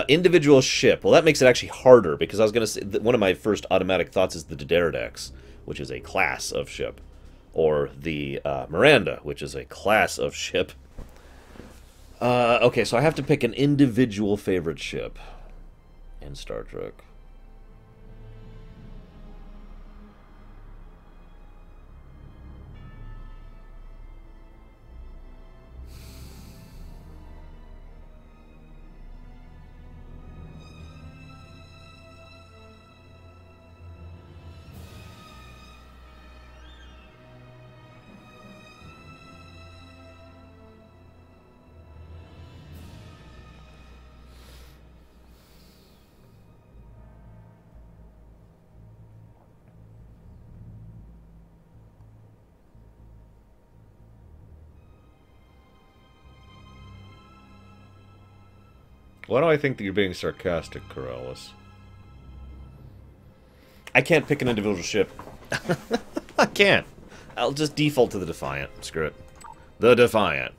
Individual ship. Well, that makes it actually harder, because I was going to say that one of my first automatic thoughts is the D'Deridex, which is a class of ship. Or the Miranda, which is a class of ship. Okay, so I have to pick an individual favorite ship in Star Trek. Why do I think that you're being sarcastic, Corellis? I can't pick an individual ship. I can't. I'll just default to the Defiant. Screw it. The Defiant.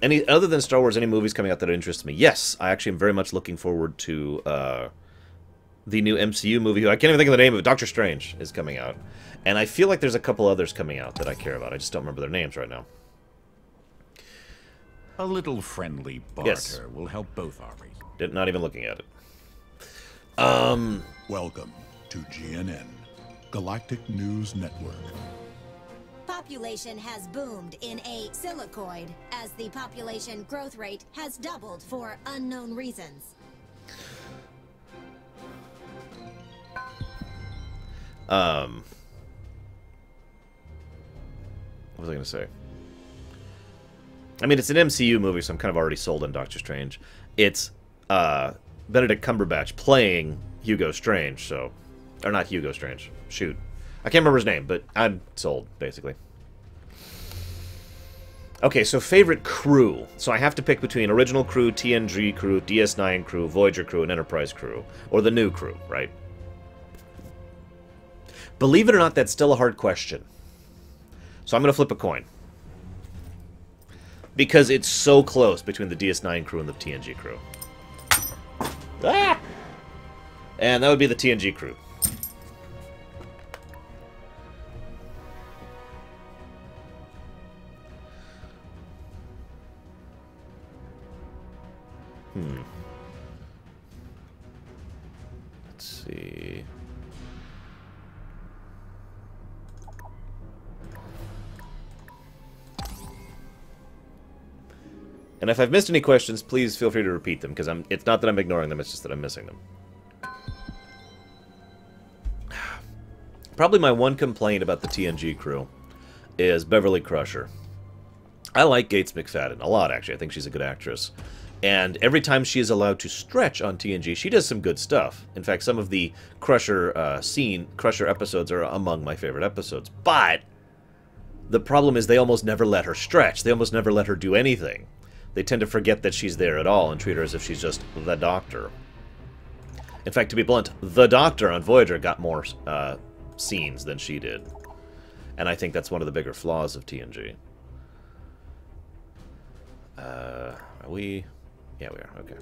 Any other than Star Wars, any movies coming out that interest me? Yes, I actually am very much looking forward to the new MCU movie. I can't even think of the name of it. Doctor Strange is coming out. And I feel like there's a couple others coming out that I care about. I just don't remember their names right now. A little friendly barter will help both armies. Not even looking at it. Welcome to GNN, Galactic News Network. Population has boomed in a silicoid as the population growth rate has doubled for unknown reasons. What was I going to say? I mean, it's an MCU movie, so I'm kind of already sold on Doctor Strange. It's Benedict Cumberbatch playing Hugo Strange, so... Or not Hugo Strange. Shoot. I can't remember his name, but I'm sold, basically. Okay, so favorite crew. So I have to pick between original crew, TNG crew, DS9 crew, Voyager crew, and Enterprise crew. Or the new crew, right? Believe it or not, that's still a hard question. So I'm going to flip a coin. Because it's so close between the DS9 crew and the TNG crew. Ah! And that would be the TNG crew. Let's see. And if I've missed any questions, please feel free to repeat them, because it's not that I'm ignoring them, it's just that I'm missing them. Probably my one complaint about the TNG crew is Beverly Crusher. I like Gates McFadden a lot, actually. I think she's a good actress. And every time she is allowed to stretch on TNG, she does some good stuff. In fact, some of the Crusher Crusher episodes are among my favorite episodes. But the problem is they almost never let her stretch. They almost never let her do anything. They tend to forget that she's there at all and treat her as if she's just the Doctor. In fact, to be blunt, the Doctor on Voyager got more scenes than she did. And I think that's one of the bigger flaws of TNG. Are we... Yeah, we are. Okay.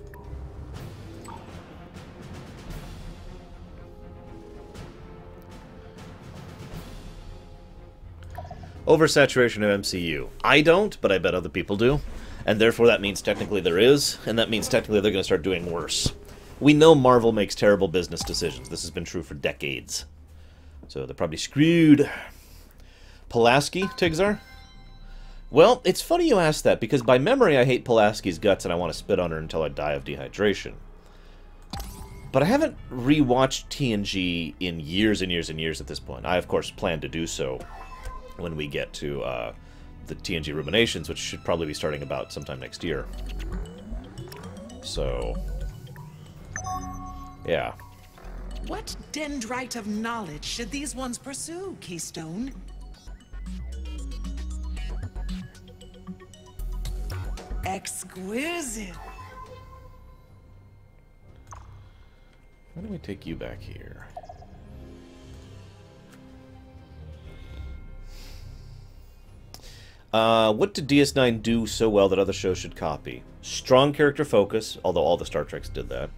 Oversaturation of MCU. I don't, but I bet other people do. And therefore that means technically there is, and that means technically they're going to start doing worse. We know Marvel makes terrible business decisions. This has been true for decades. So they're probably screwed. Pulaski, Tigzar? Well, it's funny you ask that, because by memory I hate Pulaski's guts and I want to spit on her until I die of dehydration. But I haven't rewatched TNG in years and years and years at this point. I, of course, plan to do so when we get to the TNG Ruminations, which should probably be starting about sometime next year. So, yeah. What dendrite of knowledge should these ones pursue, Keystone? Exquisite. Why don't we take you back here? What did DS9 do so well that other shows should copy? Strong character focus, although all the Star Treks did that.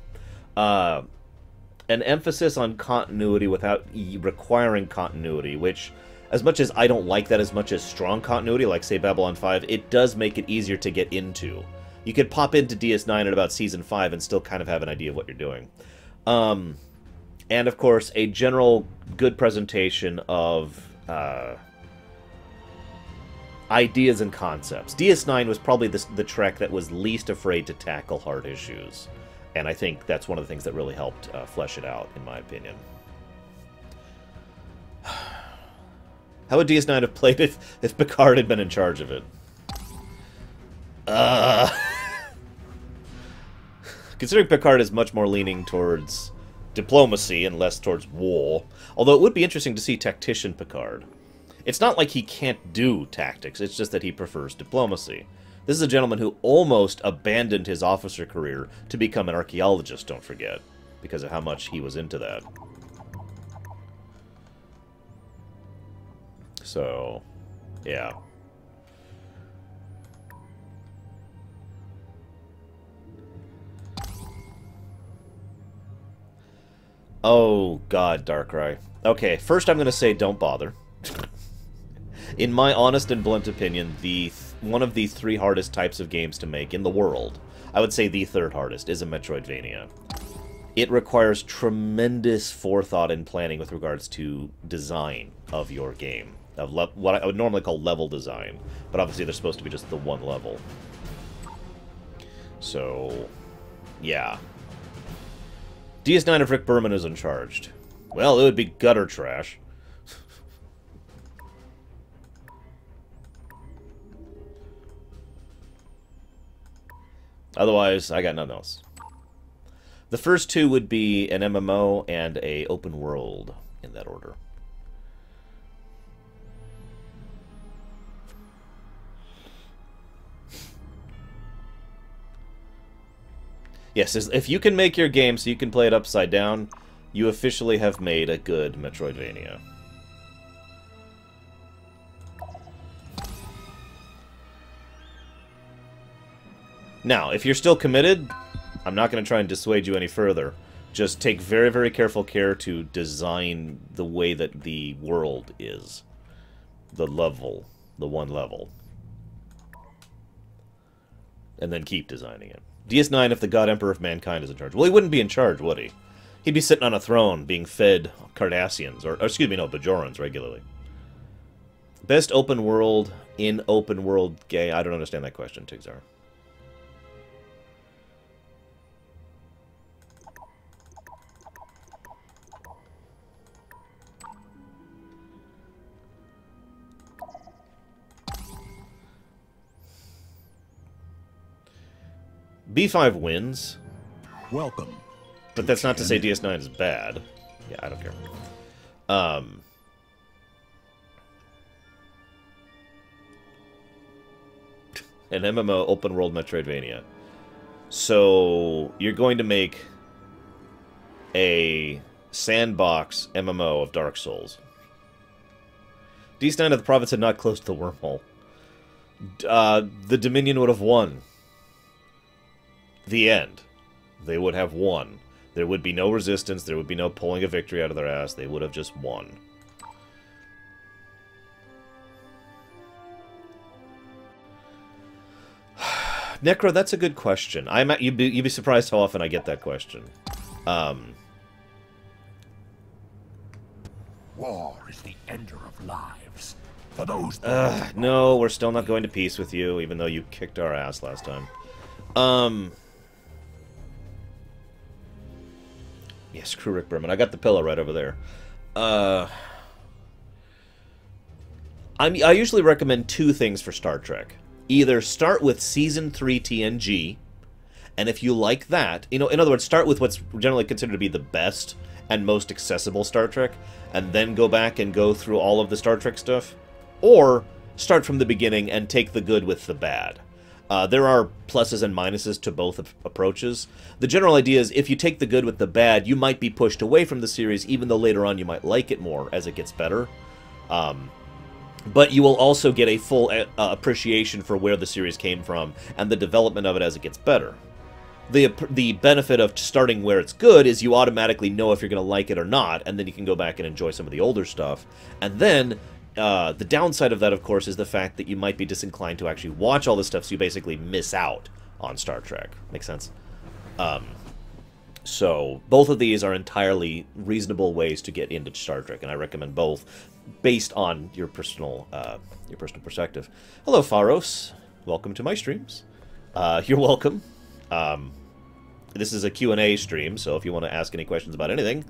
An emphasis on continuity without requiring continuity, which, as much as I don't like that as much as strong continuity, like, say, Babylon 5, it does make it easier to get into. You could pop into DS9 at about Season 5 and still kind of have an idea of what you're doing. And, of course, a general good presentation of ideas and concepts. DS9 was probably the Trek that was least afraid to tackle hard issues. And I think that's one of the things that really helped flesh it out, in my opinion. How would DS9 have played if Picard had been in charge of it? Considering Picard is much more leaning towards diplomacy and less towards war. Although it would be interesting to see Tactician Picard. It's not like he can't do tactics, it's just that he prefers diplomacy. This is a gentleman who almost abandoned his officer career to become an archaeologist, don't forget, because of how much he was into that. So, yeah. Oh, God, Darkrai. Okay, first I'm going to say don't bother. In my honest and blunt opinion, one of the 3 hardest types of games to make in the world, I would say the 3rd hardest, is a Metroidvania. It requires tremendous forethought and planning with regards to design of your game. Of what I would normally call level design. But obviously they're supposed to be just the one level. So, yeah. DS9 if Rick Berman is in charge. Well, it would be gutter trash. Otherwise, I got nothing else. The first 2 would be an MMO and a open world, in that order. Yes, if you can make your game so you can play it upside down, you officially have made a good Metroidvania. Now, if you're still committed, I'm not going to try and dissuade you any further. Just take very, very careful care to design the way that the world is. The level. The one level. And then keep designing it. DS9 if the God Emperor of Mankind is in charge. Well, he wouldn't be in charge, would he? He'd be sitting on a throne being fed Cardassians, or excuse me, no, Bajorans regularly. Best open world in open world game. I don't understand that question, Tigzar. B5 wins. Welcome. But that's not to say DS9 is bad. Yeah, I don't care. An MMO open world Metroidvania. So you're going to make a sandbox MMO of Dark Souls. DS9 of the Province had not closed the wormhole. The Dominion would have won. The end. They would have won. There would be no resistance. There would be no pulling a victory out of their ass. They would have just won. Necro, that's a good question. You'd be surprised how often I get that question. War is the ender of lives. For those... No, we're still not going to peace with you, even though you kicked our ass last time. Yeah, screw Rick Berman. I got the pillow right over there. I usually recommend 2 things for Star Trek. Either start with Season 3 TNG, and if you like that, in other words, start with what's generally considered to be the best and most accessible Star Trek, and then go back and go through all of the Star Trek stuff, or start from the beginning and take the good with the bad. There are pluses and minuses to both approaches. The general idea is if you take the good with the bad, you might be pushed away from the series, even though later on you might like it more as it gets better. But you will also get a full appreciation for where the series came from and the development of it as it gets better. The benefit of starting where it's good is you automatically know if you're going to like it or not, and then you can go back and enjoy some of the older stuff. And then... the downside of that, of course, is the fact that you might be disinclined to actually watch all this stuff, so you basically miss out on Star Trek. Make sense? So, both of these are entirely reasonable ways to get into Star Trek, and I recommend both, based on your personal perspective. Hello, Pharos. Welcome to my streams. You're welcome. This is a Q&A stream, so if you want to ask any questions about anything,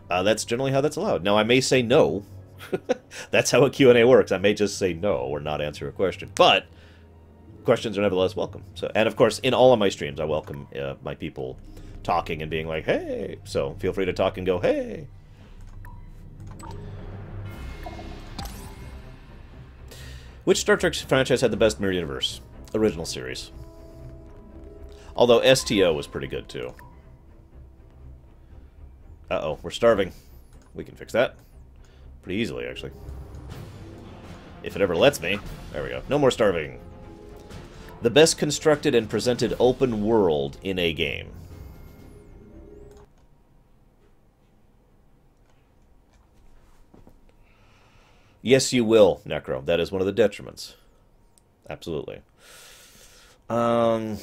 that's generally how that's allowed. Now, I may say no. That's how a Q&A works. I may just say no or not answer a question, but questions are nevertheless welcome. So, and of course, in all of my streams, I welcome my people talking and being like, hey. So feel free to talk and go, hey. Which Star Trek franchise had the best mirror universe? Original series. Although STO was pretty good, too. Uh-oh, we're starving. We can fix that. Pretty easily, actually. If it ever lets me. There we go. No more starving. The best constructed and presented open world in a game. Yes, you will, Necro. That is one of the detriments. Absolutely. To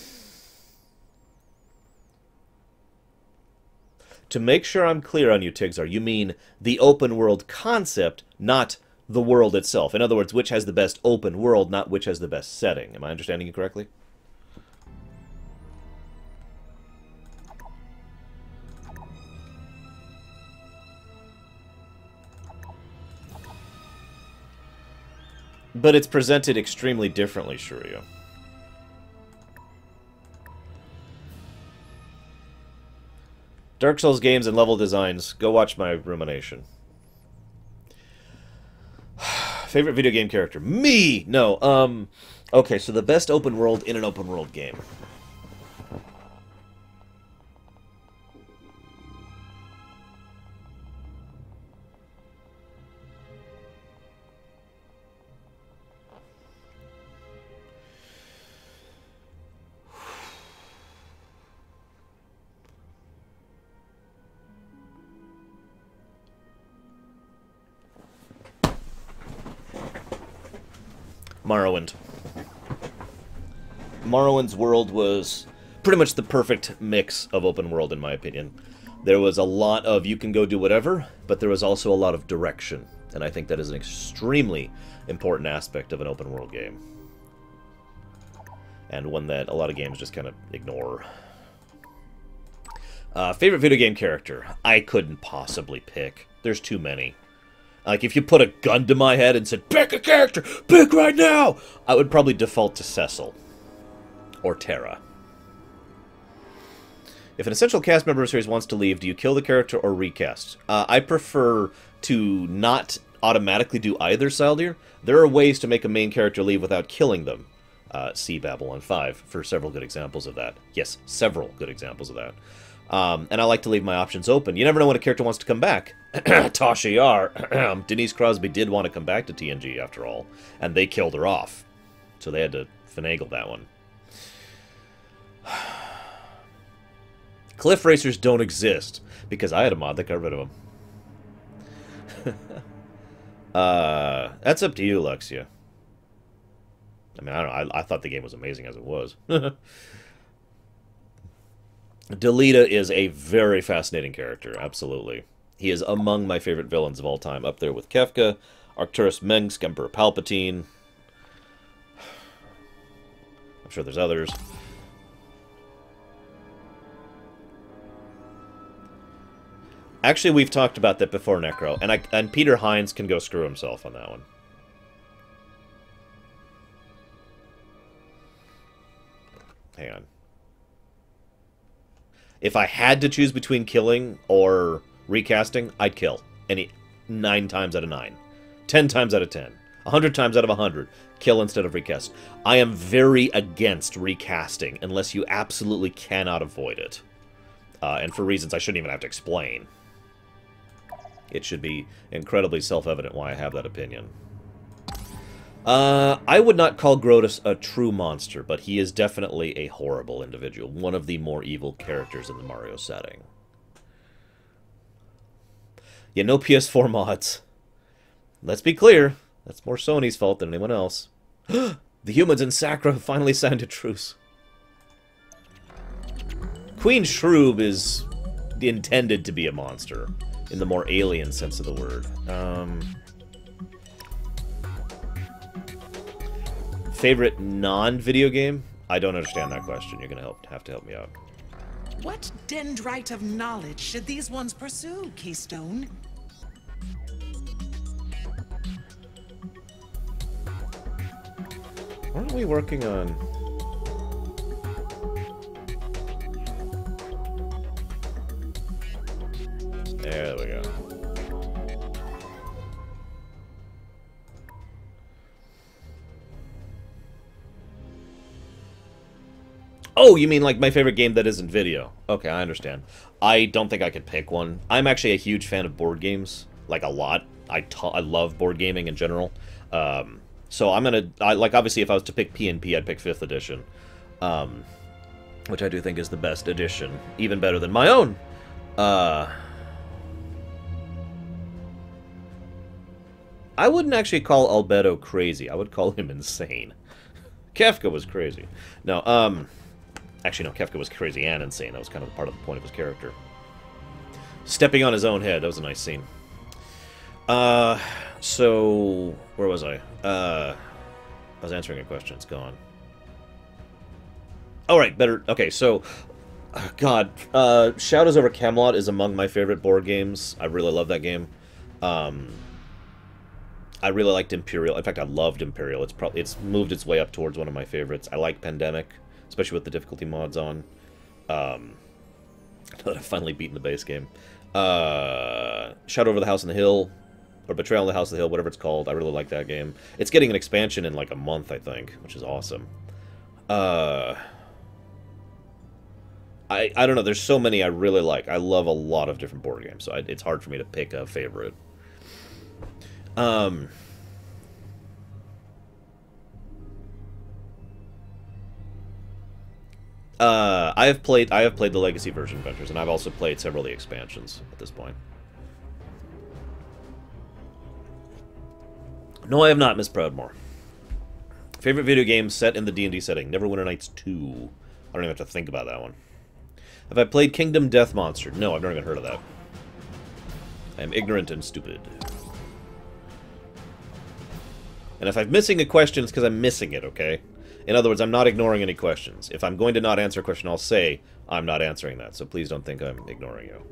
make sure I'm clear on you, Tigzar, you mean the open world concept, not the world itself. In other words, which has the best open world, not which has the best setting. Am I understanding you correctly? But it's presented extremely differently, Shuryu. Dark Souls games and level designs. Go watch my rumination. Favorite video game character? Me! No, okay, so the best open world in an open world game. Morrowind. Morrowind's world was pretty much the perfect mix of open world, in my opinion. There was a lot of you can go do whatever, but there was also a lot of direction. And I think that is an extremely important aspect of an open world game. And one that a lot of games just kind of ignore. Favorite video game character? I couldn't possibly pick. There's too many. Like, if you put a gun to my head and said, pick a character! Pick right now! I would probably default to Cecil. Or Terra. If an essential cast member of a series wants to leave, do you kill the character or recast? I prefer to not automatically do either, Saldir. There are ways to make a main character leave without killing them. See Babylon 5 for several good examples of that. Yes, several good examples of that. And I like to leave my options open. You never know when a character wants to come back. Tasha Yar. Denise Crosby did want to come back to TNG, after all. And they killed her off. So they had to finagle that one. Cliff Racers don't exist. Because I had a mod that got rid of them. That's up to you, Luxia. I mean, I don't know. I thought the game was amazing as it was. Delita is a very fascinating character, absolutely. He is among my favorite villains of all time, up there with Kefka, Arcturus Mengsk, Emperor Palpatine. I'm sure there's others. Actually, we've talked about that before, Necro, and Peter Hines can go screw himself on that one. Hang on. If I had to choose between killing or recasting, I'd kill. 9 times out of 9. 10 times out of 10. 100 times out of 100. Kill instead of recast. I am very against recasting unless you absolutely cannot avoid it. And for reasons I shouldn't even have to explain. It should be incredibly self-evident why I have that opinion. I would not call Grotus a true monster, but he is definitely a horrible individual. One of the more evil characters in the Mario setting. Yeah, no PS4 mods. Let's be clear, that's more Sony's fault than anyone else. The humans in Sacra have finally signed a truce. Queen Shroob is intended to be a monster, in the more alien sense of the word. Favorite non-video game? I don't understand that question. You're gonna have to help me out. What dendrite of knowledge should these ones pursue, Keystone? Aren't we working on... There we go. Oh, you mean like my favorite game that isn't video? Okay, I understand. I don't think I could pick one. I'm actually a huge fan of board games, like a lot. I love board gaming in general. So I'm gonna like obviously if I was to pick PNP, I'd pick 5th edition, which I do think is the best edition, even better than my own. I wouldn't actually call Albedo crazy. I would call him insane. Kefka was crazy. No, actually, no, Kefka was crazy and insane. That was kind of part of the point of his character. Stepping on his own head. That was a nice scene. So... Where was I? I was answering a question. It's gone. Alright, better... Okay, so... God. Shadows over Camelot is among my favorite board games. I really love that game. I really liked Imperial. In fact, I loved Imperial. It's moved its way up towards one of my favorites. I like Pandemic, especially with the difficulty mods on. Now that I've finally beaten the base game. Shadow over the House on the Hill, or Betrayal on the House on the Hill, whatever it's called. I really like that game. It's getting an expansion in like a month, I think, which is awesome. I don't know. There's so many I really like. I love a lot of different board games, so it's hard for me to pick a favorite. I have played the Legacy version adventures, and I've also played several of the expansions at this point. No, I have not, Miss Proudmore. Favorite video game set in the D&D setting? Neverwinter Nights 2. I don't even have to think about that one. Have I played Kingdom Death Monster? No, I've never even heard of that. I am ignorant and stupid. And if I'm missing a question, it's because I'm missing it, okay? In other words, I'm not ignoring any questions. If I'm going to not answer a question, I'll say I'm not answering that. So please don't think I'm ignoring you.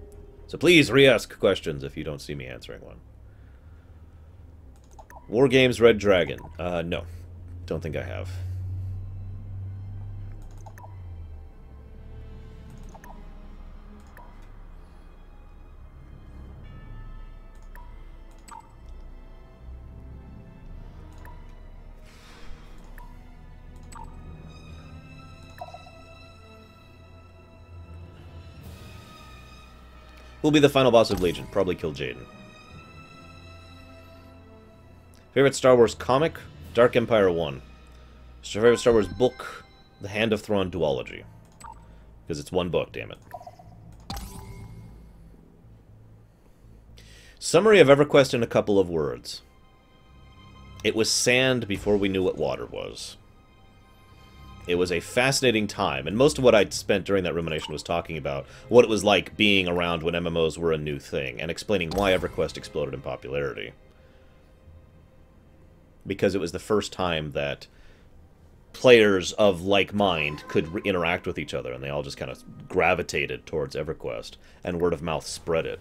So please re-ask questions if you don't see me answering one. War Games Red Dragon. No. Don't think I have. Who'll be the final boss of Legion? Probably kill Jaden. Favorite Star Wars comic? Dark Empire 1. Favorite Star Wars book? The Hand of Thrawn duology. Because it's one book, damn it. Summary of EverQuest in a couple of words. It was sand before we knew what water was. It was a fascinating time, and most of what I'd spent during that rumination was talking about what it was like being around when MMOs were a new thing, and explaining why EverQuest exploded in popularity. Because it was the first time that players of like mind could interact with each other, and they all just kind of gravitated towards EverQuest, and word of mouth spread it.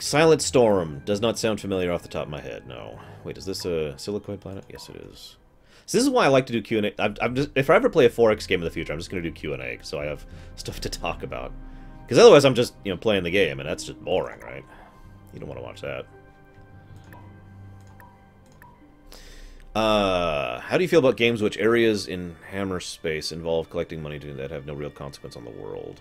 Silent Storm does not sound familiar off the top of my head, no. Wait, is this a Silicoid planet? Yes, it is. So this is why I like to do Q&A. If I ever play a 4X game in the future, I'm just going to do Q&A, so I have stuff to talk about. Because otherwise I'm just, you know, playing the game, and that's just boring, right? You don't want to watch that. How do you feel about games which areas in Hammer space involve collecting money that have no real consequence on the world?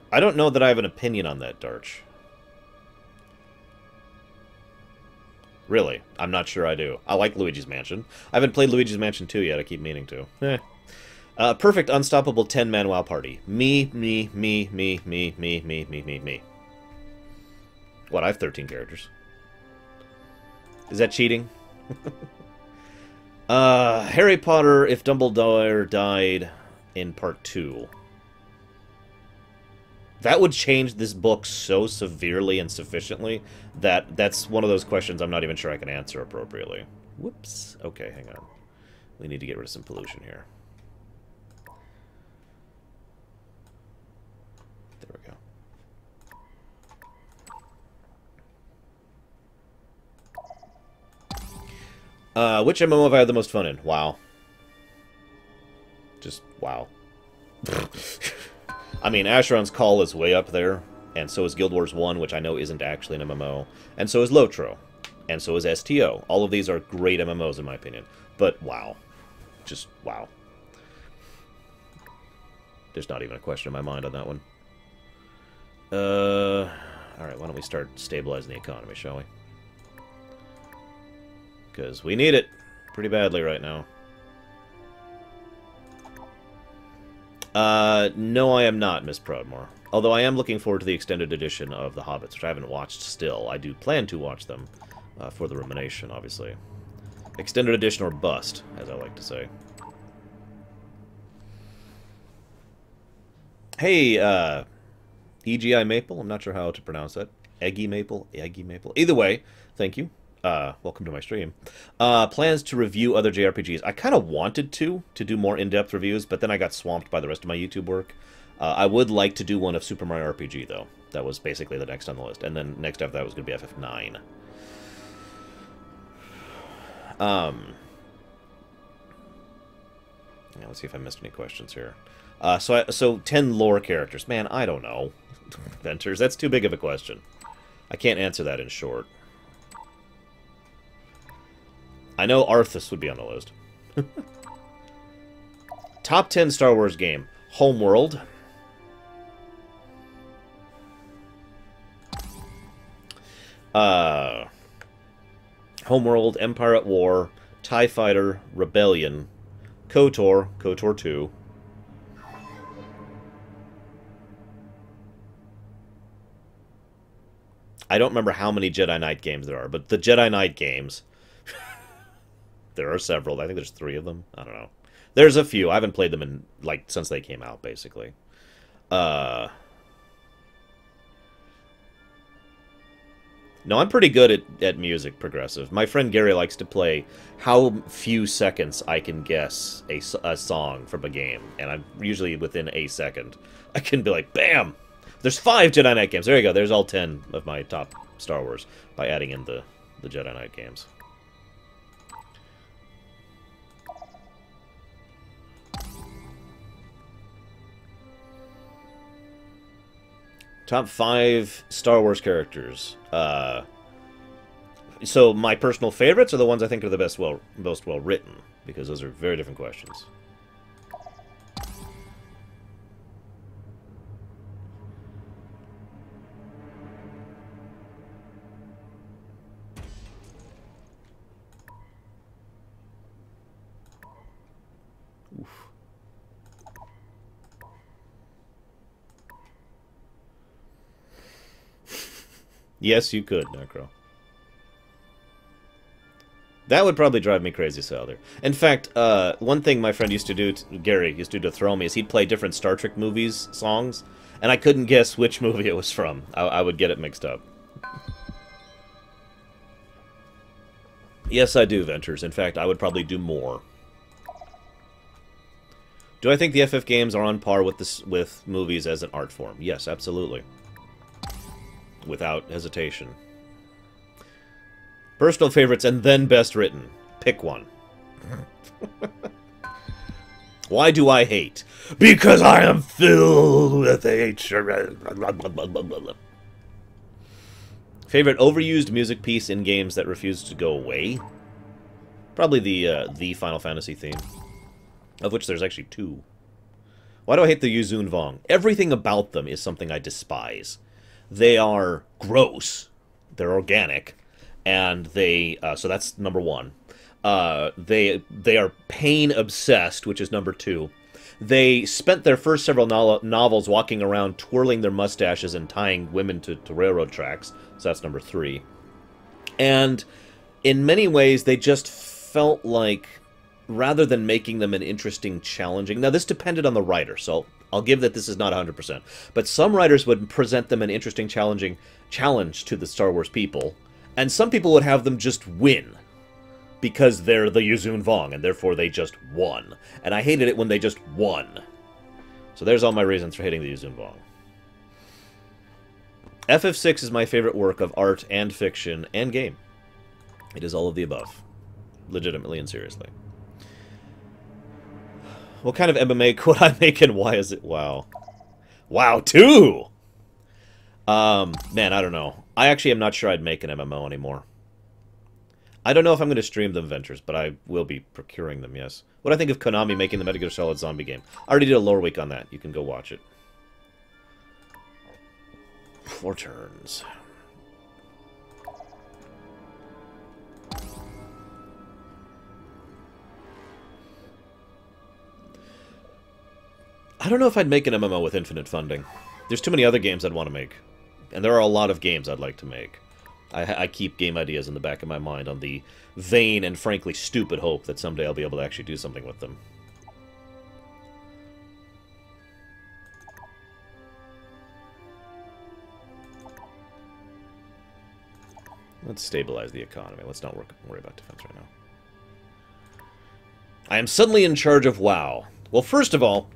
I don't know that I have an opinion on that, Darch. Really, I'm not sure I do. I like Luigi's Mansion. I haven't played Luigi's Mansion 2 yet, I keep meaning to. Perfect unstoppable 10-man WoW party. Me. What, I have 13 characters. Is that cheating? Harry Potter, if Dumbledore died in part 2. That would change this book so severely and sufficiently that that's one of those questions I'm not even sure I can answer appropriately. Whoops. Okay, hang on. We need to get rid of some pollution here. There we go. Which MMO have I had the most fun in? WoW. Just WoW. I mean, Asheron's Call is way up there, and so is Guild Wars 1, which I know isn't actually an MMO, and so is Lotro, and so is STO. All of these are great MMOs in my opinion, but wow. Just wow. There's not even a question in my mind on that one. Alright, why don't we start stabilizing the economy, shall we? Because we need it pretty badly right now. No, I am not, Miss Proudmore. Although I am looking forward to the extended edition of The Hobbits, which I haven't watched still. I do plan to watch them for the Rumination, obviously. Extended edition or bust, as I like to say. Hey, EGI Maple? I'm not sure how to pronounce that. Eggy Maple? Eggy Maple? Either way, thank you. Welcome to my stream. Plans to review other JRPGs. I kind of wanted to do more in-depth reviews, but then I got swamped by the rest of my YouTube work. I would like to do one of Super Mario RPG, though. That was basically the next on the list. And then next after that was going to be FF9. Yeah, let's see if I missed any questions here. So 10 lore characters. Man, I don't know. Venters, that's too big of a question. I can't answer that in short. I know Arthas would be on the list. Top 10 Star Wars game. Homeworld. Homeworld, Empire at War, TIE Fighter, Rebellion, KOTOR, KOTOR 2. I don't remember how many Jedi Knight games there are, but the Jedi Knight games, there are several. I think there's 3 of them. I don't know. There's a few. I haven't played them in, like, since they came out, basically. No, I'm pretty good at music, Progressive. My friend Gary likes to play how few seconds I can guess a song from a game, and I'm usually within a second. I can be like, bam! There's 5 Jedi Knight games. There you go. There's all 10 of my top Star Wars by adding in the Jedi Knight games. Top 5 Star Wars characters. So my personal favorites are the ones I think are the most well written, because those are very different questions. Oof. Yes, you could, Necro. That would probably drive me crazy, Salder. In fact, one thing my friend used to do, Gary used to do to throw me, is he'd play different Star Trek movies songs, and I couldn't guess which movie it was from. I would get it mixed up. Yes, I do, Ventures. In fact, I would probably do more. Do I think the FF games are on par with movies as an art form? Yes, absolutely. Without hesitation. Personal favorites and then best written. Pick one. Why do I hate? Because I am filled with hate. Favorite overused music piece in games that refuse to go away? Probably the Final Fantasy theme. Of which there's actually 2. Why do I hate the Yuzun Vong? Everything about them is something I despise. They are gross. They're organic. And they... so that's number 1. They are pain-obsessed, which is number 2. They spent their first several novels walking around twirling their mustaches and tying women to railroad tracks. So that's number 3. And in many ways, they just felt like, rather than making them an interesting, challenging... Now, this depended on the writer, so I'll give that this is not 100%. But some writers would present them an interesting, challenging challenge to the Star Wars people, and some people would have them just win. Because they're the Yuzun Vong, and therefore they just won. And I hated it when they just won. So there's all my reasons for hating the Yuzun Vong. FF6 is my favorite work of art and fiction and game. It is all of the above. Legitimately and seriously. What kind of MMA could I make and why is it WoW? WoW 2! Man, I don't know. I actually am not sure I'd make an MMO anymore. I don't know if I'm going to stream them Ventures, but I will be procuring them, yes. What do I think of Konami making the Metal Gear Solid Zombie game? I already did a lore week on that. You can go watch it. 4 turns. I don't know if I'd make an MMO with infinite funding. There's too many other games I'd want to make. And there are a lot of games I'd like to make. I keep game ideas in the back of my mind on the vain and frankly stupid hope that someday I'll be able to actually do something with them. Let's stabilize the economy. Let's not worry about defense right now. I am suddenly in charge of WoW. Well, first of all,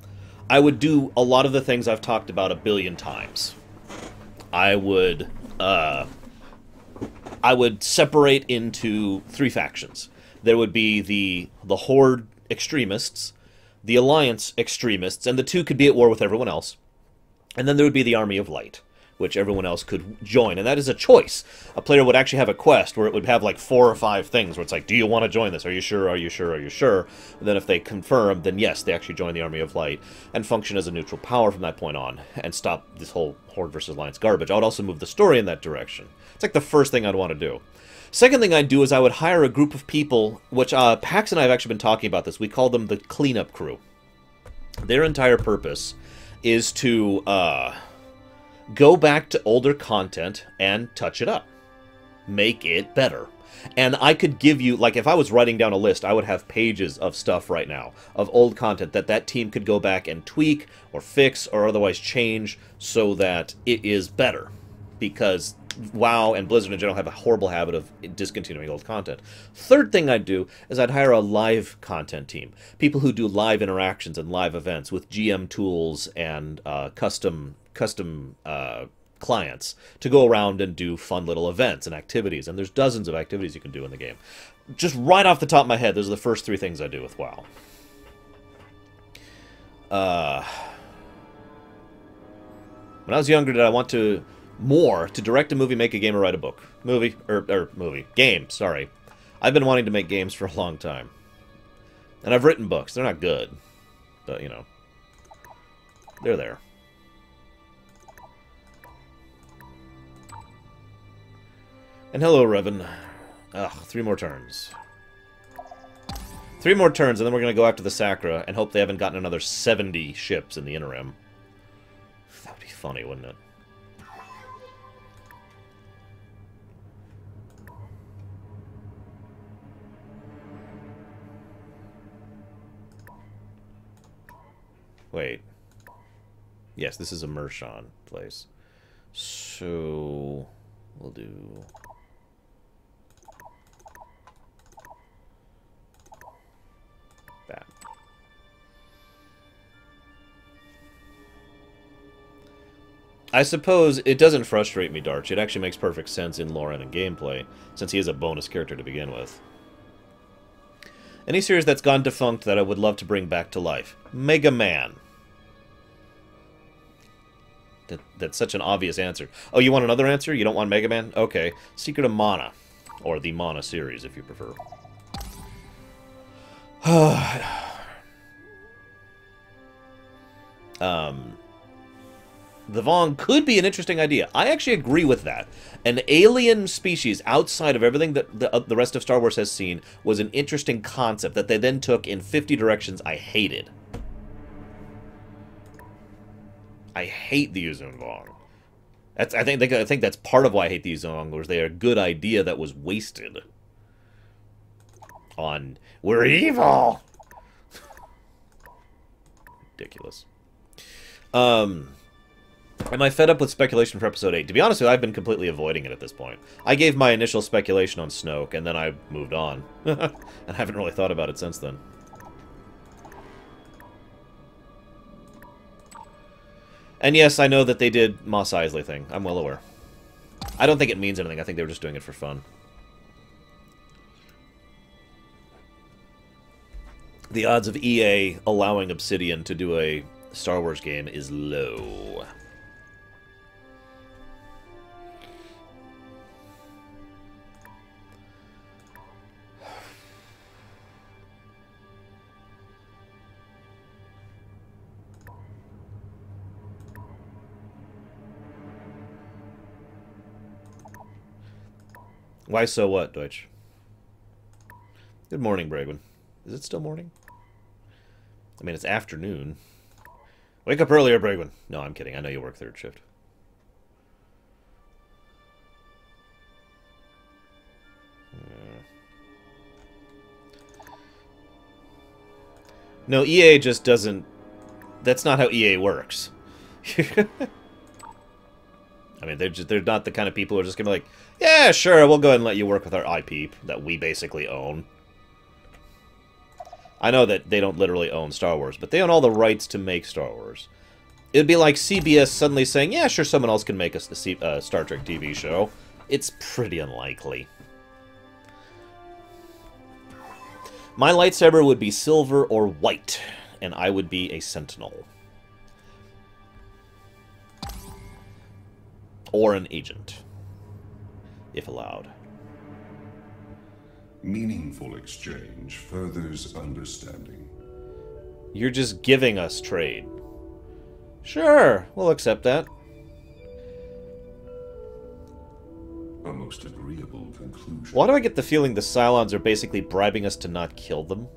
I would do a lot of the things I've talked about a billion times. I would separate into 3 factions. There would be the Horde extremists, the Alliance extremists, and the 2 could be at war with everyone else. And then there would be the Army of Light, which everyone else could join, and that is a choice. A player would actually have a quest where it would have like 4 or 5 things where it's like, do you want to join this? Are you sure? Are you sure? Are you sure? And then if they confirm, then yes, they actually join the Army of Light and function as a neutral power from that point on and stop this whole Horde versus Alliance garbage. I would also move the story in that direction. It's like the first thing I'd want to do. Second thing I'd do is I would hire a group of people, which Pax and I have actually been talking about this. We call them the cleanup crew. Their entire purpose is to go back to older content and touch it up. Make it better. And I could give you, like, if I was writing down a list, I would have pages of stuff right now, of old content that team could go back and tweak or fix or otherwise change so that it is better. Because WoW and Blizzard in general have a horrible habit of discontinuing old content. Third thing I'd do is I'd hire a live content team. People who do live interactions and live events with GM tools and custom clients to go around and do fun little events and activities. And there's dozens of activities you can do in the game. Just right off the top of my head, those are the first 3 things I do with WoW. When I was younger, did I want to direct a movie, make a game, or write a book? Game, sorry. I've been wanting to make games for a long time. And I've written books. They're not good. But, you know, they're there. And hello, Revan. Ugh, 3 more turns. 3 more turns, and then we're going to go after the Sacra and hope they haven't gotten another 70 ships in the interim. That would be funny, wouldn't it? Wait. Yes, this is a Mershon place. So we'll do that. I suppose it doesn't frustrate me, Darch. It actually makes perfect sense in lore and in gameplay, since he is a bonus character to begin with. Any series that's gone defunct that I would love to bring back to life? Mega Man. That's such an obvious answer. Oh, you want another answer? You don't want Mega Man? Okay. Secret of Mana. Or the Mana series, if you prefer. The Vong could be an interesting idea. I actually agree with that. An alien species outside of everything that the rest of Star Wars has seen was an interesting concept that they then took in 50 directions I hated. I hate the Yuuzhan Vong. I think that's part of why I hate the Yuuzhan Vong, was they are a good idea that was wasted on we're evil. Ridiculous. Am I fed up with speculation for Episode 8? To be honest with you, I've been completely avoiding it at this point. I gave my initial speculation on Snoke, and then I moved on. And I haven't really thought about it since then. And yes, I know that they did Mos Eisley thing. I'm well aware. I don't think it means anything. I think they were just doing it for fun. The odds of EA allowing Obsidian to do a Star Wars game is low. Why so what, Deutsch? Good morning, Bragwin. Is it still morning? I mean, it's afternoon. Wake up earlier, Bragwin. No, I'm kidding. I know you work third shift. No, EA just doesn't... That's not how EA works. I mean, they're not the kind of people who are just going to be like, yeah, sure, we'll go ahead and let you work with our IP that we basically own. I know that they don't literally own Star Wars, but they own all the rights to make Star Wars. It'd be like CBS suddenly saying, yeah, sure, someone else can make a Star Trek TV show. It's pretty unlikely. My lightsaber would be silver or white, and I would be a Sentinel. Or an agent, if allowed. Meaningful exchange furthers understanding. You're just giving us trade. Sure, we'll accept that. A most agreeable conclusion. Why do I get the feeling the Cylons are basically bribing us to not kill them?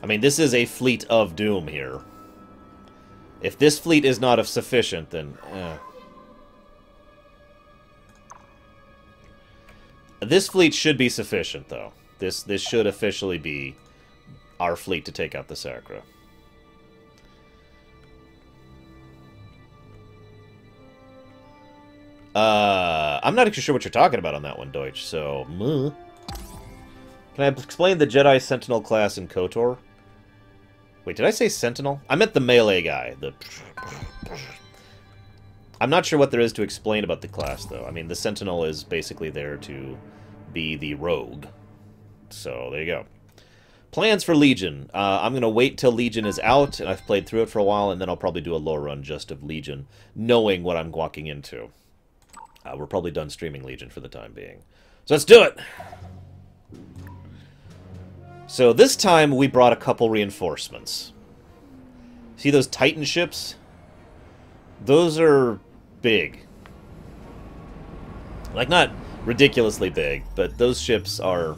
I mean, this is a fleet of doom here. If this fleet is not of sufficient, then... This fleet should be sufficient, though. This should officially be our fleet to take out the Sacra. I'm not actually sure what you're talking about on that one, Deutsch, so... Can I explain the Jedi Sentinel class in KOTOR? Wait, did I say Sentinel? I meant the melee guy. I'm not sure what there is to explain about the class, though. I mean, the Sentinel is basically there to be the rogue. So, there you go. Plans for Legion. I'm going to wait till Legion is out, and I've played through it for a while, and then I'll probably do a low run just of Legion, knowing what I'm walking into. We're probably done streaming Legion for the time being. So let's do it! So this time we brought a couple reinforcements. See those Titan ships? Those are big. Like, not ridiculously big, but those ships are...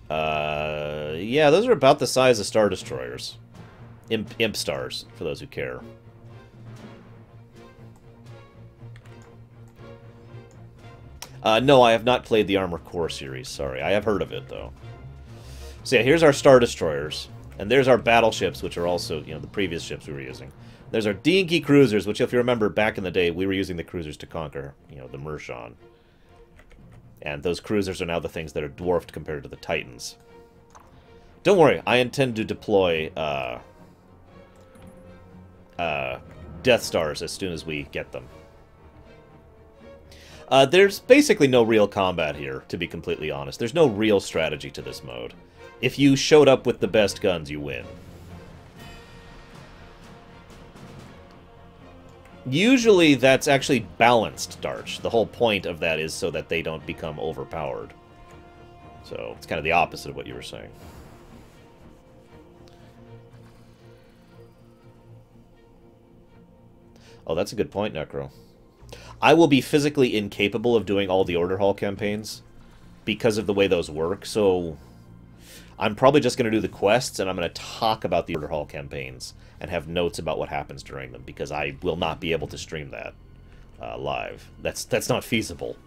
yeah, those are about the size of Star Destroyers. Imp Stars, for those who care. No, I have not played the Armored Core series, sorry. I have heard of it, though. So yeah, here's our Star Destroyers. And there's our battleships, which are also, you know, the previous ships we were using. There's our dinky cruisers, which, if you remember, back in the day, we were using the cruisers to conquer, you know, the Mershon. And those cruisers are now the things that are dwarfed compared to the Titans. Don't worry, I intend to deploy Death Stars as soon as we get them. There's basically no real combat here, to be completely honest. There's no real strategy to this mode. If you showed up with the best guns, you win. Usually that's actually balanced, Darch. The whole point of that is so that they don't become overpowered. So it's kind of the opposite of what you were saying. Oh, that's a good point, Necro. I will be physically incapable of doing all the Order Hall campaigns because of the way those work, so I'm probably just going to do the quests, and I'm going to talk about the Order Hall campaigns and have notes about what happens during them, because I will not be able to stream that live. That's not feasible.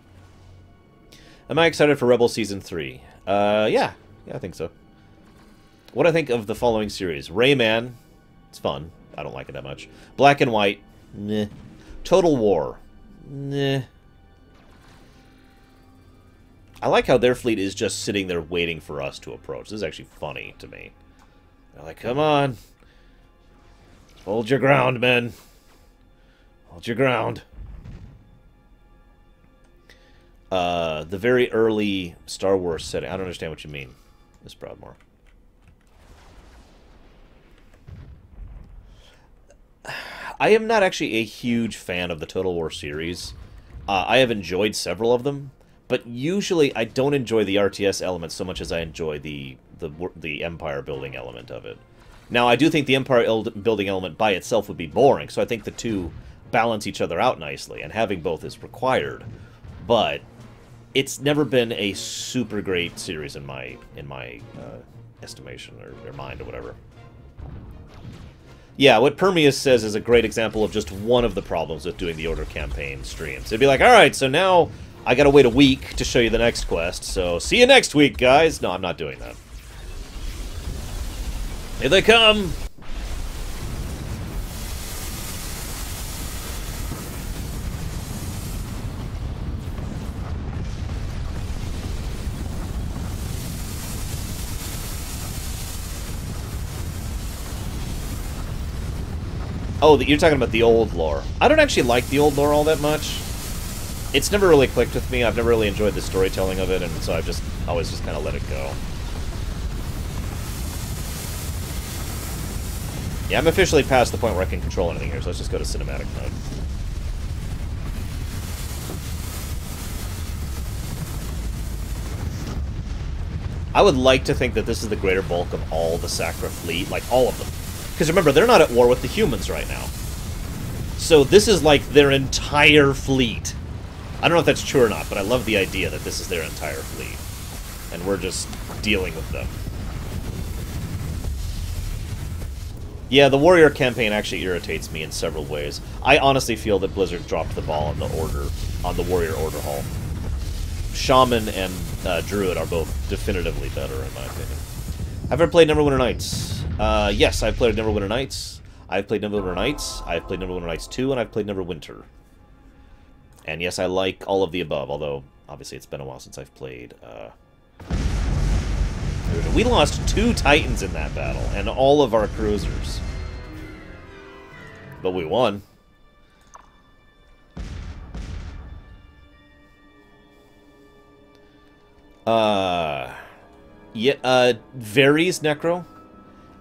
Am I excited for Rebel Season 3? Yeah, I think so. What do I think of the following series? Rayman, it's fun. I don't like it that much. Black and White, meh. Total War, meh. I like how their fleet is just sitting there waiting for us to approach. This is actually funny to me. They're like, come on. Hold your ground, men. Hold your ground. The very early Star Wars setting. I don't understand what you mean, Miss Broadmoor. I am not actually a huge fan of the Total War series. I have enjoyed several of them. But usually, I don't enjoy the RTS element so much as I enjoy the empire building element of it. Now, I do think the empire building element by itself would be boring, so I think the two balance each other out nicely, and having both is required. But it's never been a super great series in my estimation, or mind, or whatever. Yeah, what Permeus says is a great example of just one of the problems with doing the Order campaign streams. It'd be like, alright, so now I gotta wait a week to show you the next quest, so see you next week, guys! No, I'm not doing that. Here they come! Oh, you're talking about the old lore. I don't actually like the old lore all that much. It's never really clicked with me. I've never really enjoyed the storytelling of it, and so I've just always just kind of let it go. Yeah, I'm officially past the point where I can control anything here, so let's just go to cinematic mode. I would like to think that this is the greater bulk of all the Sacra fleet, like all of them. Because remember, they're not at war with the humans right now. So this is like their entire fleet. I don't know if that's true or not, but I love the idea that this is their entire fleet. And we're just dealing with them. Yeah, the Warrior campaign actually irritates me in several ways. I honestly feel that Blizzard dropped the ball on the Warrior Order Hall. Shaman and Druid are both definitively better, in my opinion. Have I ever played Neverwinter Nights? Yes, I've played Neverwinter Nights. I've played Neverwinter Nights. I've played Neverwinter Nights 2, and I've played Neverwinter. And yes, I like all of the above, although, obviously, it's been a while since I've played, We lost 2 Titans in that battle, and all of our cruisers. But we won. Yeah, varies, Necro.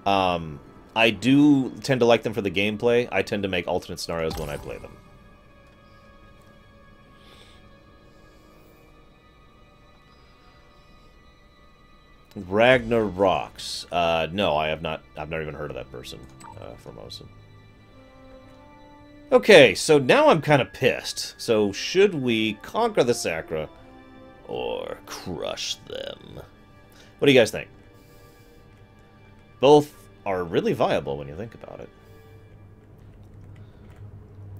I do tend to like them for the gameplay. I tend to make alternate scenarios when I play them. Ragnar Rocks. No, I have not. I've never even heard of that person, Formosa. Okay, so now I'm kind of pissed. So should we conquer the Sacra or crush them? What do you guys think? Both are really viable when you think about it.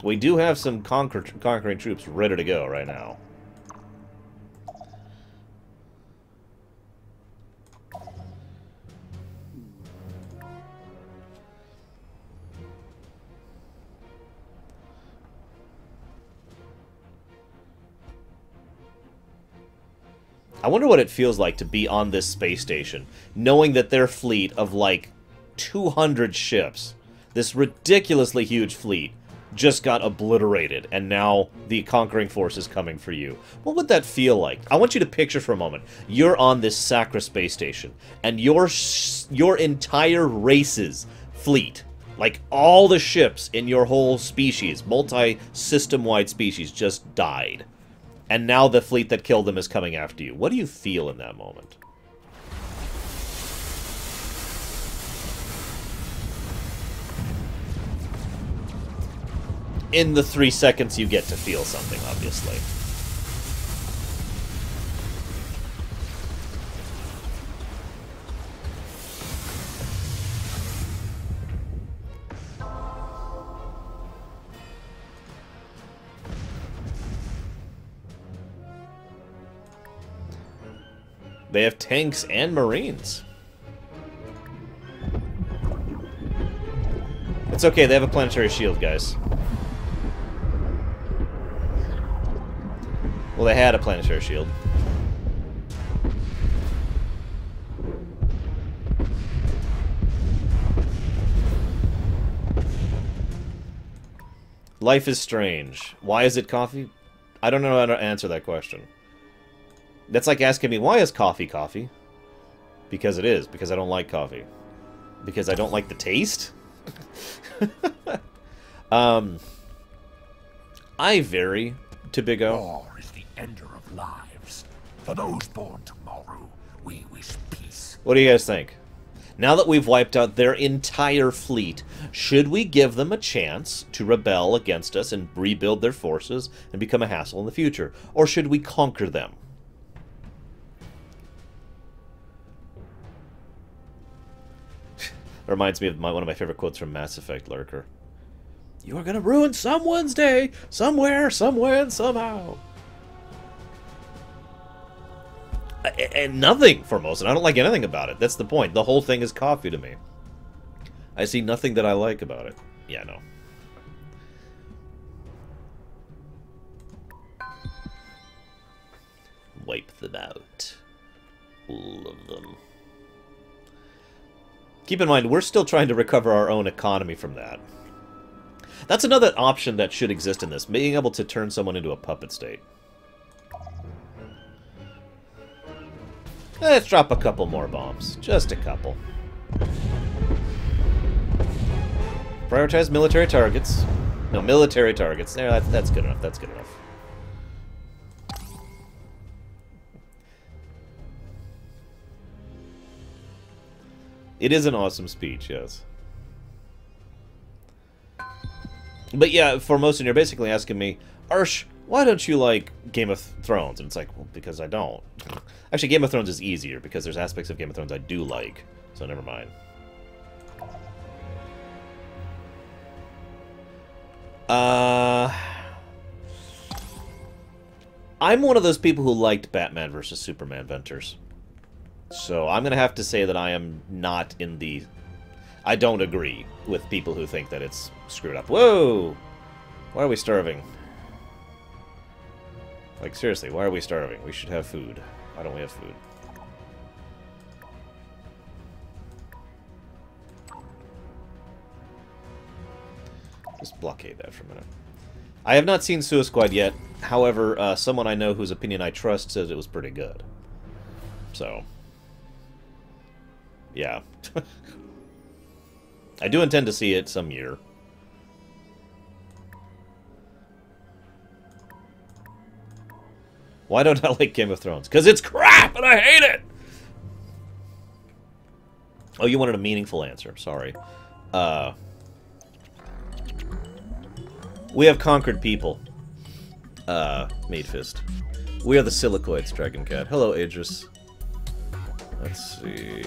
We do have some conquering troops ready to go right now. I wonder what it feels like to be on this space station, knowing that their fleet of, like, 200 ships, this ridiculously huge fleet, just got obliterated, and now the conquering force is coming for you. What would that feel like? I want you to picture for a moment. You're on this Sacra space station, and your entire race's fleet, like all the ships in your whole species, multi-system-wide species, just died. And now the fleet that killed them is coming after you. What do you feel in that moment? In the 3 seconds you get to feel something, obviously. They have tanks and marines. It's okay, they have a planetary shield, guys. Well, they had a planetary shield. Life is strange. Why is it coffee? I don't know how to answer that question. That's like asking me, why is coffee coffee? Because it is. Because I don't like coffee. Because I don't like the taste? I vary to Big O. War is the ender of lives. For those born tomorrow, we wish peace. What do you guys think? Now that we've wiped out their entire fleet, should we give them a chance to rebel against us and rebuild their forces and become a hassle in the future? Or should we conquer them? Reminds me of one of my favorite quotes from Mass Effect Lurker. You are gonna ruin someone's day, somewhere, somewhen, somehow. And nothing Formosan. I don't like anything about it. That's the point. The whole thing is coffee to me. I see nothing that I like about it. Yeah, no. Wipe them out. All of them. Keep in mind, we're still trying to recover our own economy from that. That's another option that should exist in this, being able to turn someone into a puppet state. Let's drop a couple more bombs. Just a couple. Prioritize military targets. No, military targets. There, that's good enough. That's good enough. It is an awesome speech, yes. But yeah, Formosan, you're basically asking me, Arsh, why don't you like Game of Thrones? And it's like, well, because I don't. Actually, Game of Thrones is easier, because there's aspects of Game of Thrones I do like. So never mind. I'm one of those people who liked Batman versus Superman Venters. So I'm going to have to say that I am not in the... I don't agree with people who think that it's screwed up. Whoa! Why are we starving? Like, seriously, why are we starving? We should have food. Why don't we have food? Just blockade that for a minute. I have not seen Suicide Squad yet. However, someone I know whose opinion I trust says it was pretty good. So... yeah. I do intend to see it some year. Why don't I like Game of Thrones? Because it's crap and I hate it! Oh, you wanted a meaningful answer. Sorry. We have conquered people. Maidfist. We are the Silicoids, Dragon Cat. Hello, Aegis. Let's see...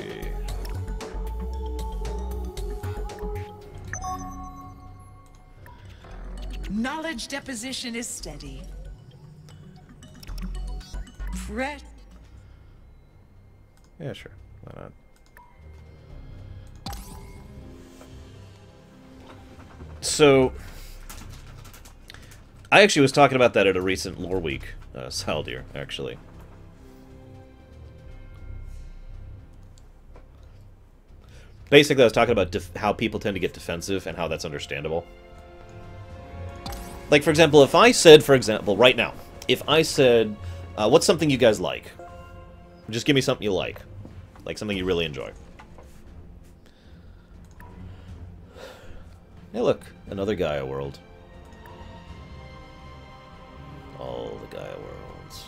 Knowledge deposition is steady. Yeah, sure. Why not? So, I actually was talking about that at a recent Lore Week, Saldir, actually. Basically, I was talking about how people tend to get defensive and how that's understandable. Like, for example, if I said, for example, right now, if I said, what's something you guys like? Just give me something you like something you really enjoy. Hey, look, another Gaia world. All the Gaia worlds.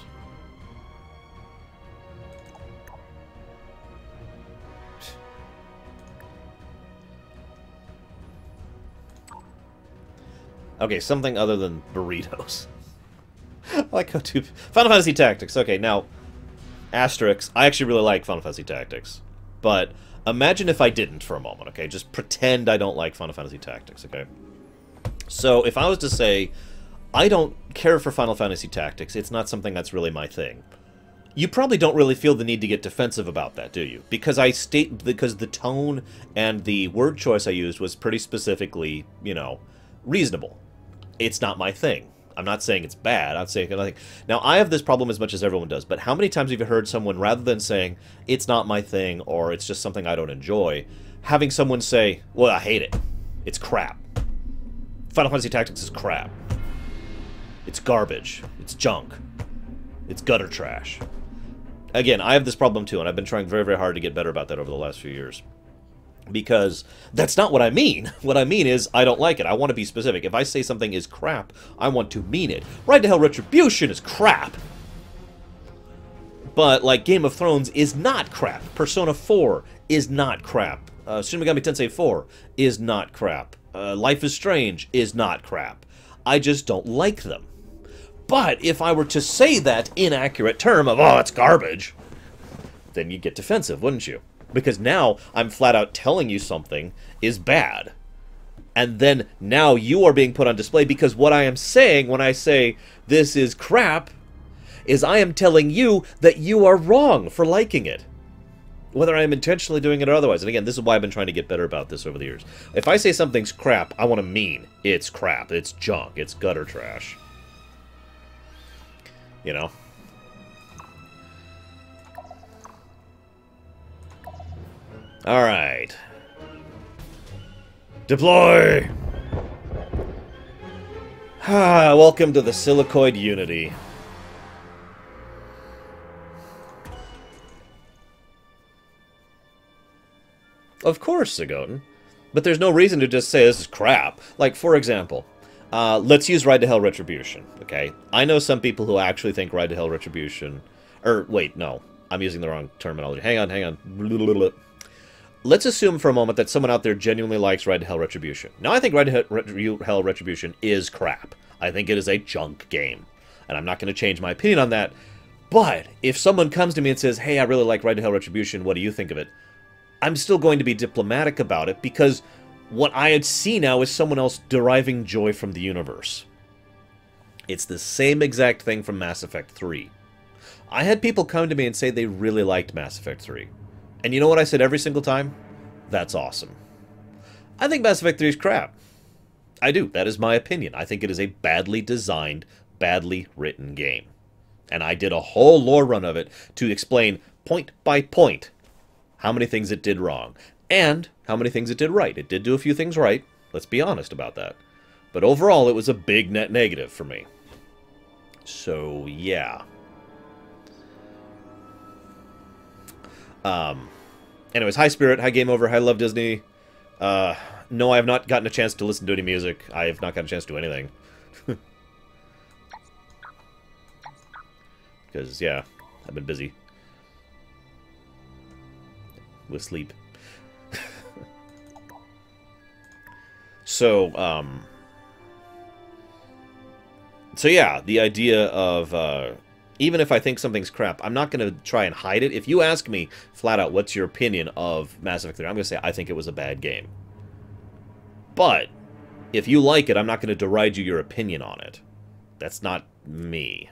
Okay, something other than burritos. I like how to... Final Fantasy Tactics. Okay, now, asterisk. I actually really like Final Fantasy Tactics. But imagine if I didn't for a moment, okay? Just pretend I don't like Final Fantasy Tactics, okay? So, if I was to say, I don't care for Final Fantasy Tactics, it's not something that's really my thing. You probably don't really feel the need to get defensive about that, do you? Because because the tone and the word choice I used was pretty specifically, you know, reasonable. It's not my thing. I'm not saying it's bad. I'm saying nothing. Now, I have this problem as much as everyone does, but how many times have you heard someone, rather than saying, it's not my thing, or it's just something I don't enjoy, having someone say, well, I hate it. It's crap. Final Fantasy Tactics is crap. It's garbage. It's junk. It's gutter trash. Again, I have this problem too, and I've been trying very, very hard to get better about that over the last few years. Because that's not what I mean. What I mean is, I don't like it. I want to be specific. If I say something is crap, I want to mean it. Right to Hell Retribution is crap. But, like, Game of Thrones is not crap. Persona 4 is not crap. Shin Megami Tensei 4 is not crap. Life is Strange is not crap. I just don't like them. But if I were to say that inaccurate term of, oh, it's garbage, then you'd get defensive, wouldn't you? Because now I'm flat out telling you something is bad. And then now you are being put on display because what I am saying when I say this is crap is I am telling you that you are wrong for liking it. Whether I am intentionally doing it or otherwise. And again, this is why I've been trying to get better about this over the years. If I say something's crap, I want to mean it's crap. It's junk. It's gutter trash. You know? Alright. Deploy! Welcome to the Silicoid Unity. Of course, Sigoten. But there's no reason to just say this is crap. Like, for example, let's use Ride to Hell Retribution, okay? I know some people who actually think Ride to Hell Retribution... wait, no. I'm using the wrong terminology. Hang on. Let's assume for a moment that someone out there genuinely likes Ride to Hell Retribution. Now, I think Ride to Hell Retribution is crap. I think it is a junk game. And I'm not going to change my opinion on that. But if someone comes to me and says, hey, I really like Ride to Hell Retribution, what do you think of it? I'm still going to be diplomatic about it because what I see now is someone else deriving joy from the universe. It's the same exact thing from Mass Effect 3. I had people come to me and say they really liked Mass Effect 3. And you know what I said every single time? That's awesome. I think Mass Effect 3 is crap. I do. That is my opinion. I think it is a badly designed, badly written game. And I did a whole lore run of it to explain point by point how many things it did wrong, and how many things it did right. It did do a few things right, let's be honest about that. But overall, it was a big net negative for me. So, yeah. Anyways, hi Spirit, hi Game Over, hi Love Disney. No, I have not gotten a chance to listen to any music. I have not gotten a chance to do anything. Because, yeah, I've been busy. With sleep. So yeah, the idea of, even if I think something's crap, I'm not going to try and hide it. If you ask me, flat out, what's your opinion of Mass Effect 3, I'm going to say, I think it was a bad game. But, if you like it, I'm not going to deride you your opinion on it. That's not me.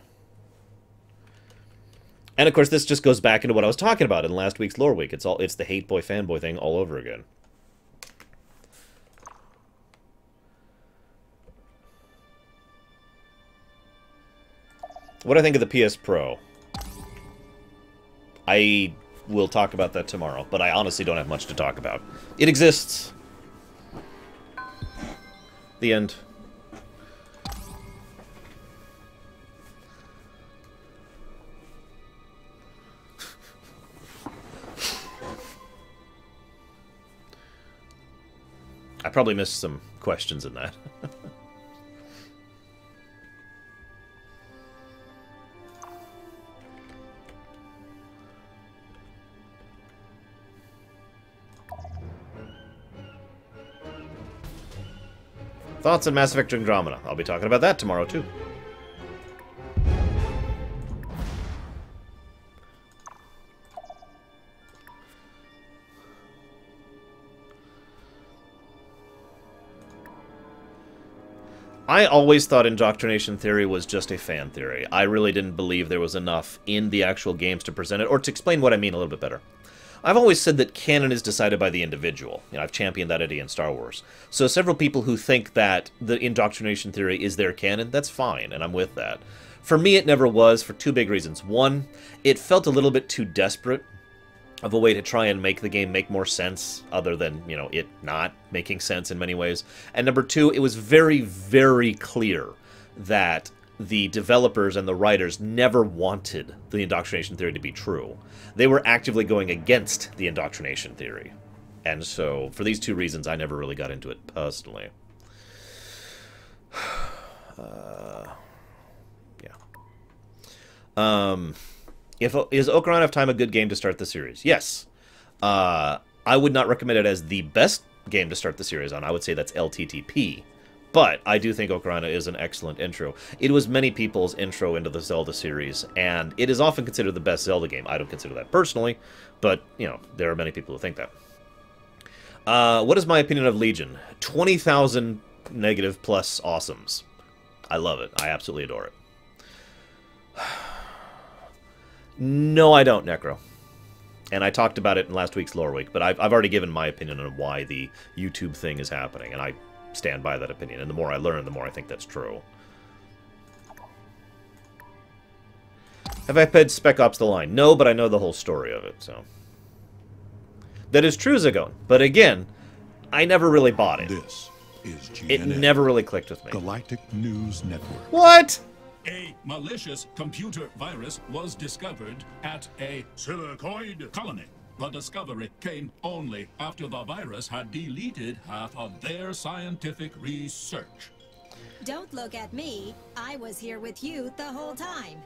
And of course, this just goes back into what I was talking about in last week's Lore Week. It's the hate boy fanboy thing all over again. What do I think of the PS Pro? I will talk about that tomorrow, but I honestly don't have much to talk about. It exists. The end. I probably missed some questions in that. Thoughts on Mass Effect Andromeda? I'll be talking about that tomorrow, too. I always thought indoctrination theory was just a fan theory. I really didn't believe there was enough in the actual games to present it, or to explain what I mean a little bit better. I've always said that canon is decided by the individual. You know, I've championed that idea in Star Wars. So several people who think that the indoctrination theory is their canon, that's fine, and I'm with that. For me, it never was, for two big reasons. One, it felt a little bit too desperate of a way to try and make the game make more sense, other than, you know, it not making sense in many ways. And number two, it was very, very clear that the developers and the writers never wanted the indoctrination theory to be true. They were actively going against the indoctrination theory. And so, for these two reasons, I never really got into it personally. Yeah. Is Ocarina of Time a good game to start the series? Yes. I would not recommend it as the best game to start the series on. I would say that's LTTP. But I do think Ocarina is an excellent intro. It was many people's intro into the Zelda series, and it is often considered the best Zelda game. I don't consider that personally, but, you know, there are many people who think that. What is my opinion of Legion? 20,000 negative plus awesomes. I love it. I absolutely adore it. No, I don't, Necro. And I talked about it in last week's Lore Week, but I've already given my opinion on why the YouTube thing is happening, and I stand by that opinion. And the more I learn, the more I think that's true. Have I played Spec Ops The Line? No, but I know the whole story of it, so... That is true, Zagon. But again, I never really bought it. This is GNN, it never really clicked with me. Galactic News Network. What? A malicious computer virus was discovered at a Silicoid colony. The discovery came only after the virus had deleted half of their scientific research. Don't look at me. I was here with you the whole time.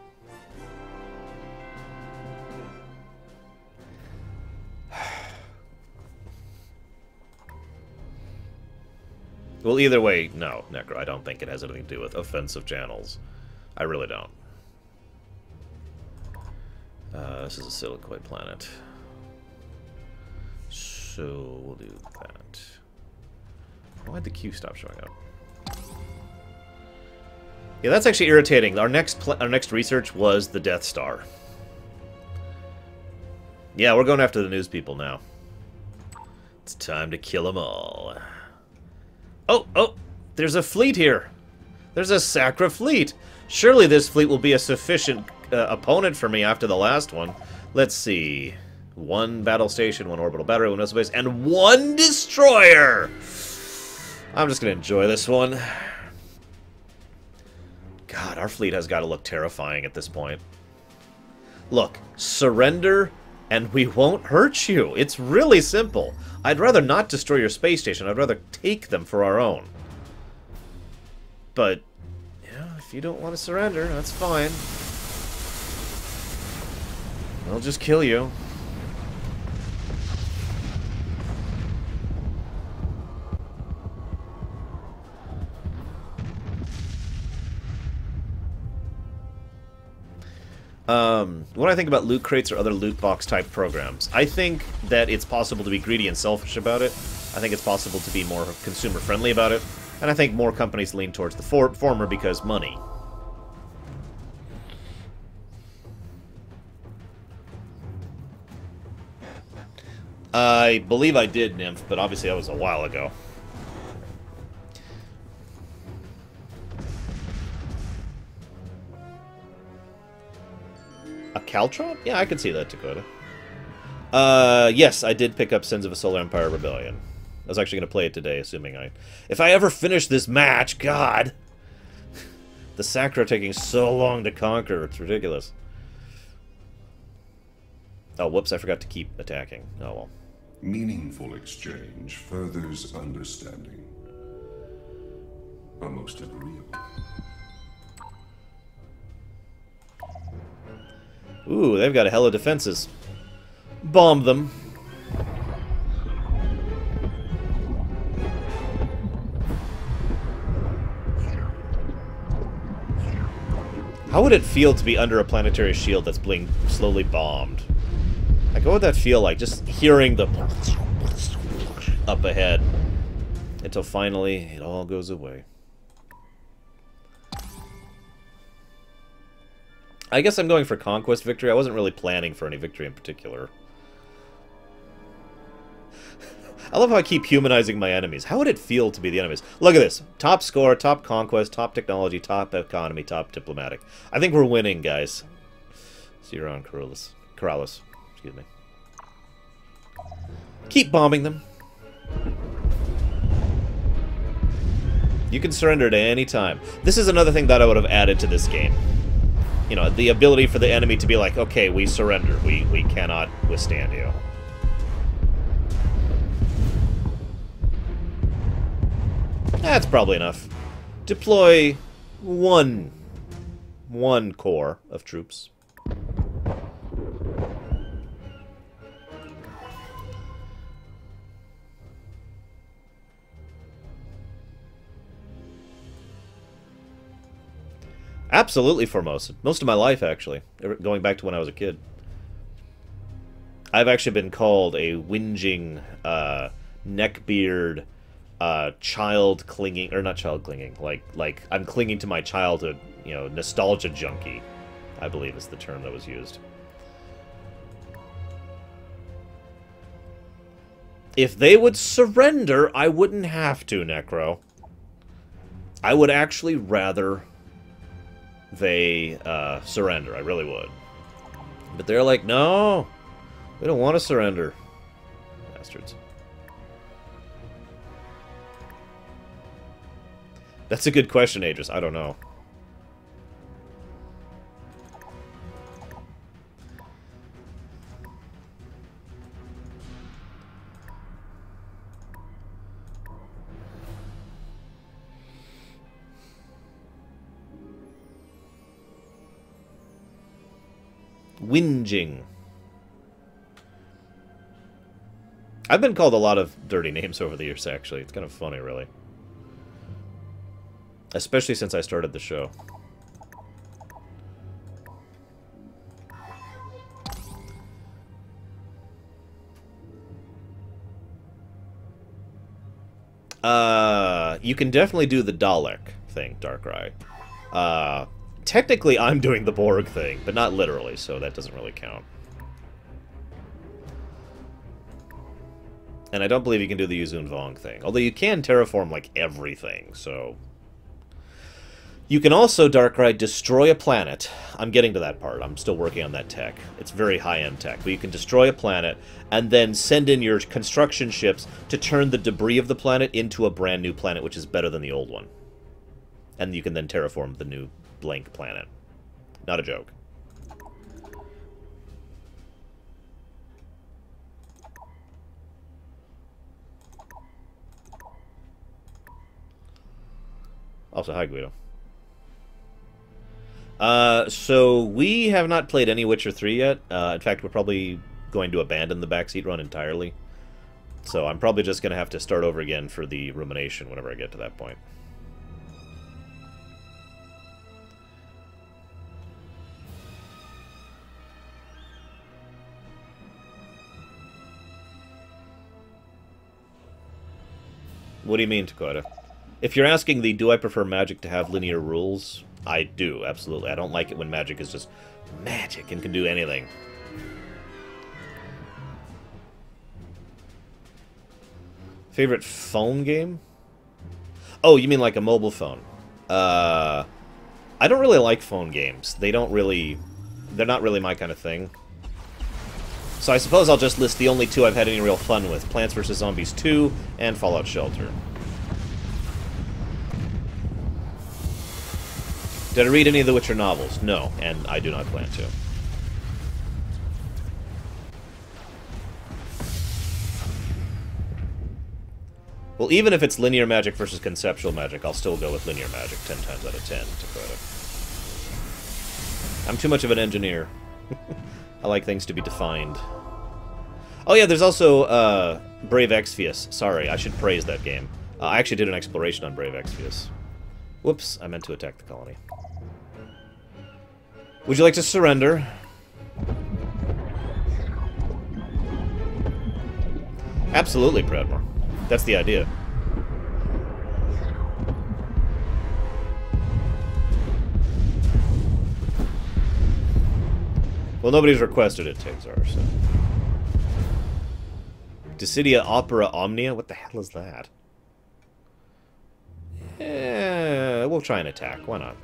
Well, either way, no, Necro, I don't think it has anything to do with offensive channels. I really don't. This is a silicoid planet. So, we'll do that. Why'd the Q stop showing up? Yeah, that's actually irritating. Our next research was the Death Star. Yeah, we're going after the news people now. It's time to kill them all. Oh, there's a fleet here. There's a Sacra fleet. Surely this fleet will be a sufficient opponent for me after the last one. Let's see. 1 battle station, 1 orbital battery, 1 missile base, and 1 destroyer! I'm just going to enjoy this one. God, our fleet has got to look terrifying at this point. Look, surrender and we won't hurt you. It's really simple. I'd rather not destroy your space station. I'd rather take them for our own. But, yeah, if you don't want to surrender, that's fine. I'll just kill you. What do I think about loot crates or other loot box type programs? I think that it's possible to be greedy and selfish about it. I think it's possible to be more consumer friendly about it. And I think more companies lean towards the former because money. I believe I did, Nymph, but obviously that was a while ago. A Caltron? Yeah, I could see that, Dakota. Yes, I did pick up Sins of a Solar Empire Rebellion. I was actually going to play it today, assuming if I ever finish this match, God! The Sacra are taking so long to conquer, it's ridiculous. Oh, whoops, I forgot to keep attacking. Oh, well. Meaningful exchange furthers understanding. A most agreeable. Ooh, they've got a hell of defenses. Bomb them. How would it feel to be under a planetary shield that's being slowly bombed? Like, what would that feel like? Just hearing the up ahead. Until finally, it all goes away. I guess I'm going for Conquest victory. I wasn't really planning for any victory in particular. I love how I keep humanizing my enemies. How would it feel to be the enemies? Look at this. Top score, top conquest, top technology, top economy, top diplomatic. I think we're winning, guys. See you around, Corrales. Excuse me. Keep bombing them. You can surrender at any time. This is another thing that I would have added to this game. You know, the ability for the enemy to be like, okay, we surrender. We cannot withstand you. That's probably enough. Deploy one corps of troops. Absolutely Formosan. Most of my life, actually. Going back to when I was a kid. I've actually been called a whinging, neckbeard, child clinging... Or not child clinging. Like, I'm clinging to my childhood, you know, nostalgia junkie, I believe is the term that was used. If they would surrender, I wouldn't have to, Necro. I would actually rather they surrender. I really would. But they're like, no, we don't want to surrender. Bastards. That's a good question, Aegis. I don't know. Whinging. I've been called a lot of dirty names over the years, actually. It's kind of funny, really. Especially since I started the show. You can definitely do the Dalek thing, Darkrai. Technically, I'm doing the Borg thing, but not literally, so that doesn't really count. And I don't believe you can do the Yuzun Vong thing. Although you can terraform, like, everything, so... You can also, Darkrai, destroy a planet. I'm getting to that part. I'm still working on that tech. It's very high-end tech. But you can destroy a planet and then send in your construction ships to turn the debris of the planet into a brand new planet, which is better than the old one. And you can then terraform the new blank planet. Not a joke. Also, hi, Guido. So we have not played any Witcher 3 yet. In fact, we're probably going to abandon the backseat run entirely. So I'm probably just going to have to start over again for the rumination whenever I get to that point. What do you mean, Dakota? If you're asking the do I prefer Magic to have linear rules, I do, absolutely. I don't like it when Magic is just magic and can do anything. Favorite phone game? Oh, you mean like a mobile phone? I don't really like phone games. They're not really my kind of thing. So I suppose I'll just list the only two I've had any real fun with. Plants vs. Zombies 2 and Fallout Shelter. Did I read any of the Witcher novels? No, and I do not plan to. Well, even if it's linear magic versus conceptual magic, I'll still go with linear magic 10 times out of 10, Dakota. I'm too much of an engineer. I like things to be defined. Oh yeah, there's also Brave Exvius. Sorry, I should praise that game. I actually did an exploration on Brave Exvius. Whoops, I meant to attack the colony. Would you like to surrender? Absolutely, Pradmore. That's the idea. Well, nobody's requested it, Tegzar, so... Dissidia Opera Omnia? What the hell is that? Yeah, we'll try and attack. Why not?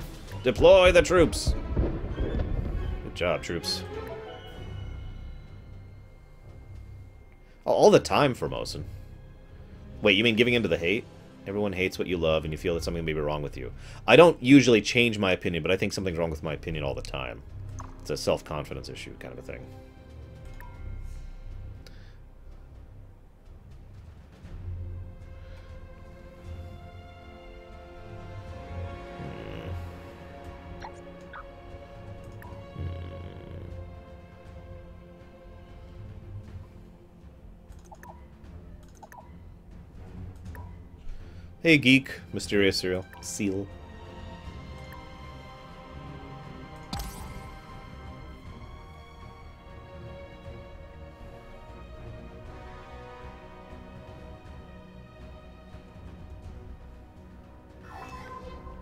Deploy the troops! Good job, troops. All the time, Formosan. Wait, you mean giving in to the hate? Everyone hates what you love, and you feel that something may be wrong with you. I don't usually change my opinion, but I think something's wrong with my opinion all the time. It's a self-confidence issue kind of a thing. Hey, Geek. Mysterious Seal.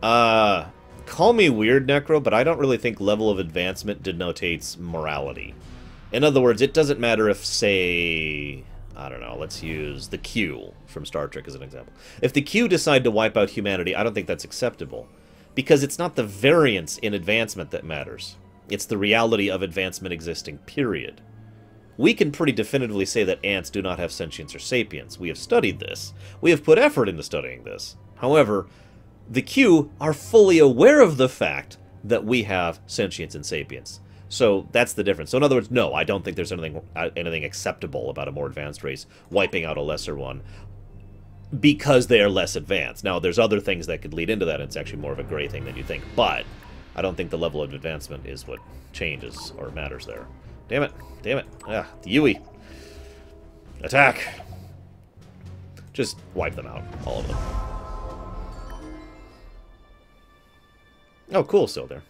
Call me weird, Necro, but I don't really think level of advancement denotates morality. In other words, it doesn't matter if, say, I don't know, let's use the Q from Star Trek as an example. If the Q decide to wipe out humanity, I don't think that's acceptable. Because it's not the variance in advancement that matters. It's the reality of advancement existing, period. We can pretty definitively say that ants do not have sentience or sapience. We have studied this. We have put effort into studying this. However, the Q are fully aware of the fact that we have sentience and sapience. So that's the difference. So in other words, no, I don't think there's anything acceptable about a more advanced race wiping out a lesser one because they are less advanced. Now, there's other things that could lead into that, and it's actually more of a gray thing than you think. But I don't think the level of advancement is what changes or matters there. Damn it. Damn it. Ah, the Yui. Attack. Just wipe them out. All of them. Oh, cool. Still there.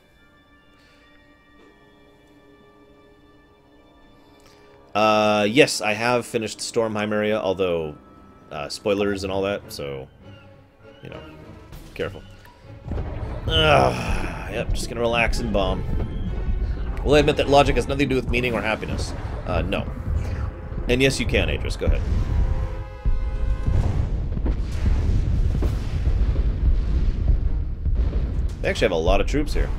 Yes, I have finished Stormheim area, although, spoilers and all that, so, you know, careful. Yep, just gonna relax and bomb. Will I admit that logic has nothing to do with meaning or happiness? No. And yes, you can, Adris, go ahead. They actually have a lot of troops here.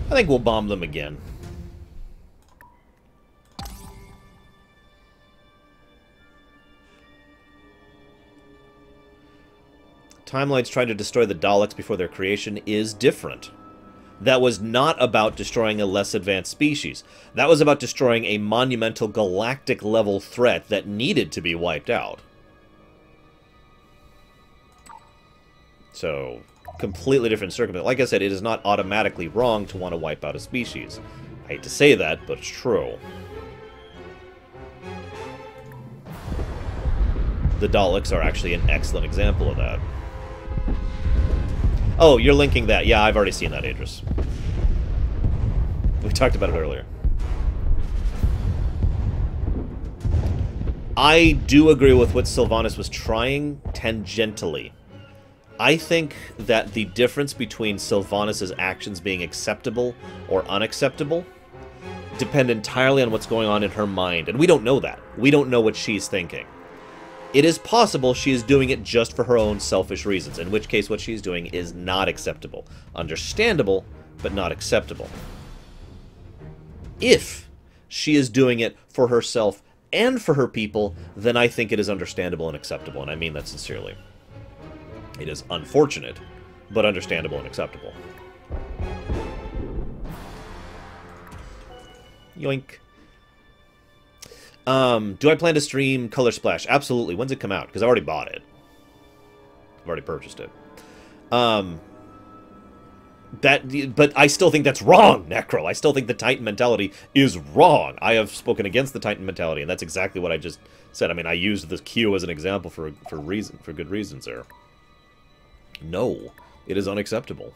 I think we'll bomb them again. Timeline's trying to destroy the Daleks before their creation is different. That was not about destroying a less advanced species. That was about destroying a monumental galactic-level threat that needed to be wiped out. So, completely different circumstance. Like I said, it is not automatically wrong to want to wipe out a species. I hate to say that, but it's true. The Daleks are actually an excellent example of that. Oh, you're linking that. Yeah, I've already seen that, Adris. We talked about it earlier. I do agree with what Sylvanas was trying tangentially. I think that the difference between Sylvanas' actions being acceptable or unacceptable depend entirely on what's going on in her mind. And we don't know that. We don't know what she's thinking. It is possible she is doing it just for her own selfish reasons, in which case what she's doing is not acceptable. Understandable, but not acceptable. If she is doing it for herself and for her people, then I think it is understandable and acceptable, and I mean that sincerely. It is unfortunate, but understandable and acceptable. Yoink. Do I plan to stream Color Splash? Absolutely. When's it come out? Because I already bought it. I've already purchased it. But I still think that's wrong, Necro. I still think the Titan mentality is wrong. I have spoken against the Titan mentality, and that's exactly what I just said. I mean, I used this Q as an example for good reasons there. No, it is unacceptable.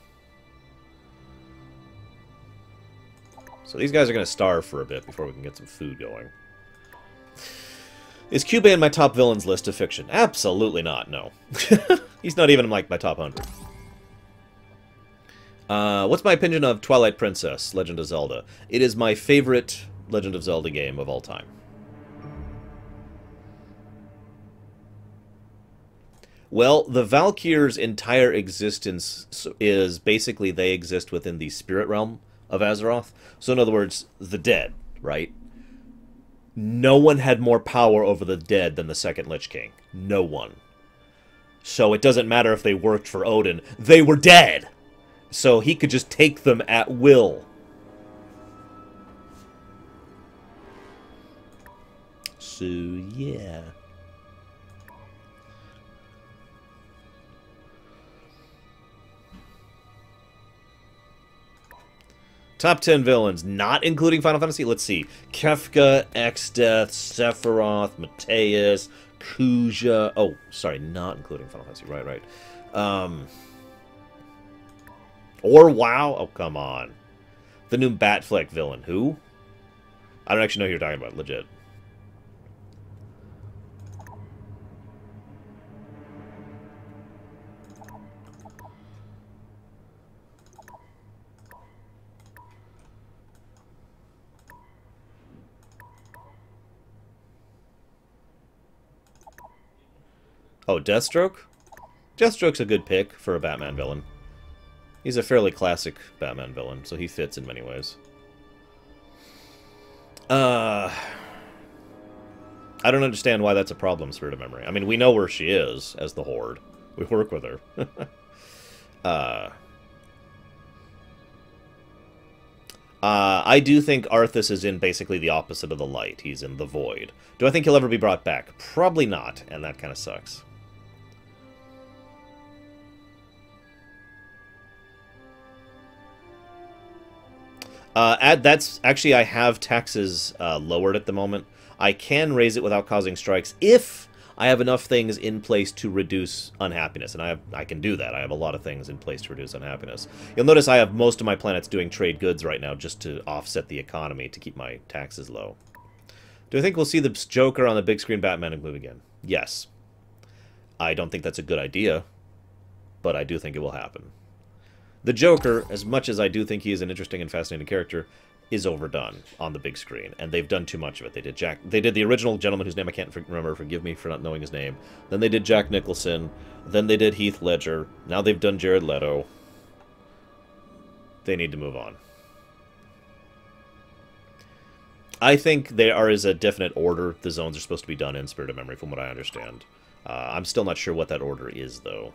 So these guys are going to starve for a bit before we can get some food going. Is Cuba in my top villains list of fiction? Absolutely not, no. He's not even in like my top 100. What's my opinion of Twilight Princess, Legend of Zelda? It is my favorite Legend of Zelda game of all time. Well, the Valkyr's entire existence is basically they exist within the spirit realm of Azeroth. So in other words, the dead, right? No one had more power over the dead than the second Lich King. No one. So it doesn't matter if they worked for Odin. They were dead! So he could just take them at will. So, yeah. Top 10 villains, not including Final Fantasy. Let's see. Kefka, Exdeath, Sephiroth, Mateus, Kuja. Oh, sorry, not including Final Fantasy. Right. Or WoW. Oh, come on. The new Batfleck villain. Who? I don't actually know who you're talking about. Legit. Oh, Deathstroke? Deathstroke's a good pick for a Batman villain. He's a fairly classic Batman villain, so he fits in many ways. I don't understand why that's a problem, Spirit of Memory. I mean, we know where she is as the Horde. We work with her. I do think Arthas is in basically the opposite of the light. He's in the void. Do I think he'll ever be brought back? Probably not, and that kind of sucks. That's actually, I have taxes lowered at the moment. I can raise it without causing strikes if I have enough things in place to reduce unhappiness, and I can do that. I have a lot of things in place to reduce unhappiness. You'll notice I have most of my planets doing trade goods right now just to offset the economy to keep my taxes low. Do I think we'll see the Joker on the big screen Batman movie again? Yes. I don't think that's a good idea, but I do think it will happen. The Joker, as much as I do think he is an interesting and fascinating character, is overdone on the big screen, and they've done too much of it. They did the original gentleman whose name I can't remember, forgive me for not knowing his name. Then they did Jack Nicholson. Then they did Heath Ledger. Now they've done Jared Leto. They need to move on. I think there is a definite order the zones are supposed to be done in, Spirit of Memory, from what I understand. I'm still not sure what that order is, though.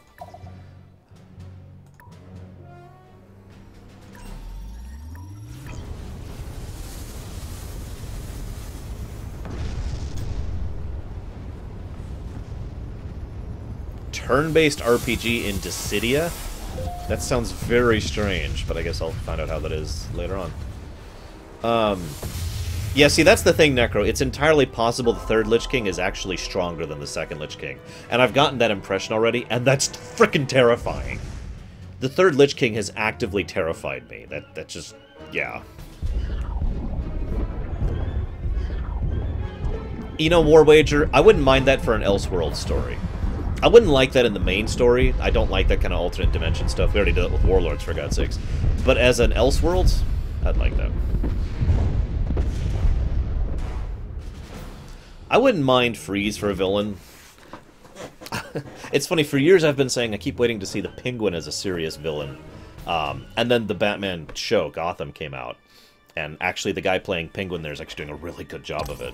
Turn-based RPG in Dissidia? That sounds very strange, but I guess I'll find out how that is later on. Yeah, see, that's the thing, Necro. It's entirely possible the third Lich King is actually stronger than the second Lich King. And I've gotten that impression already, and that's frickin' terrifying. The third Lich King has actively terrified me. That just... yeah. You know, War Wager, I wouldn't mind that for an Elseworld story. I wouldn't like that in the main story. I don't like that kind of alternate dimension stuff. We already did it with Warlords, for God's sakes. But as an Elseworlds, I'd like that. I wouldn't mind Freeze for a villain. It's funny, for years I've been saying I keep waiting to see the Penguin as a serious villain. And then the Batman show, Gotham, came out. And actually the guy playing Penguin there is actually doing a really good job of it.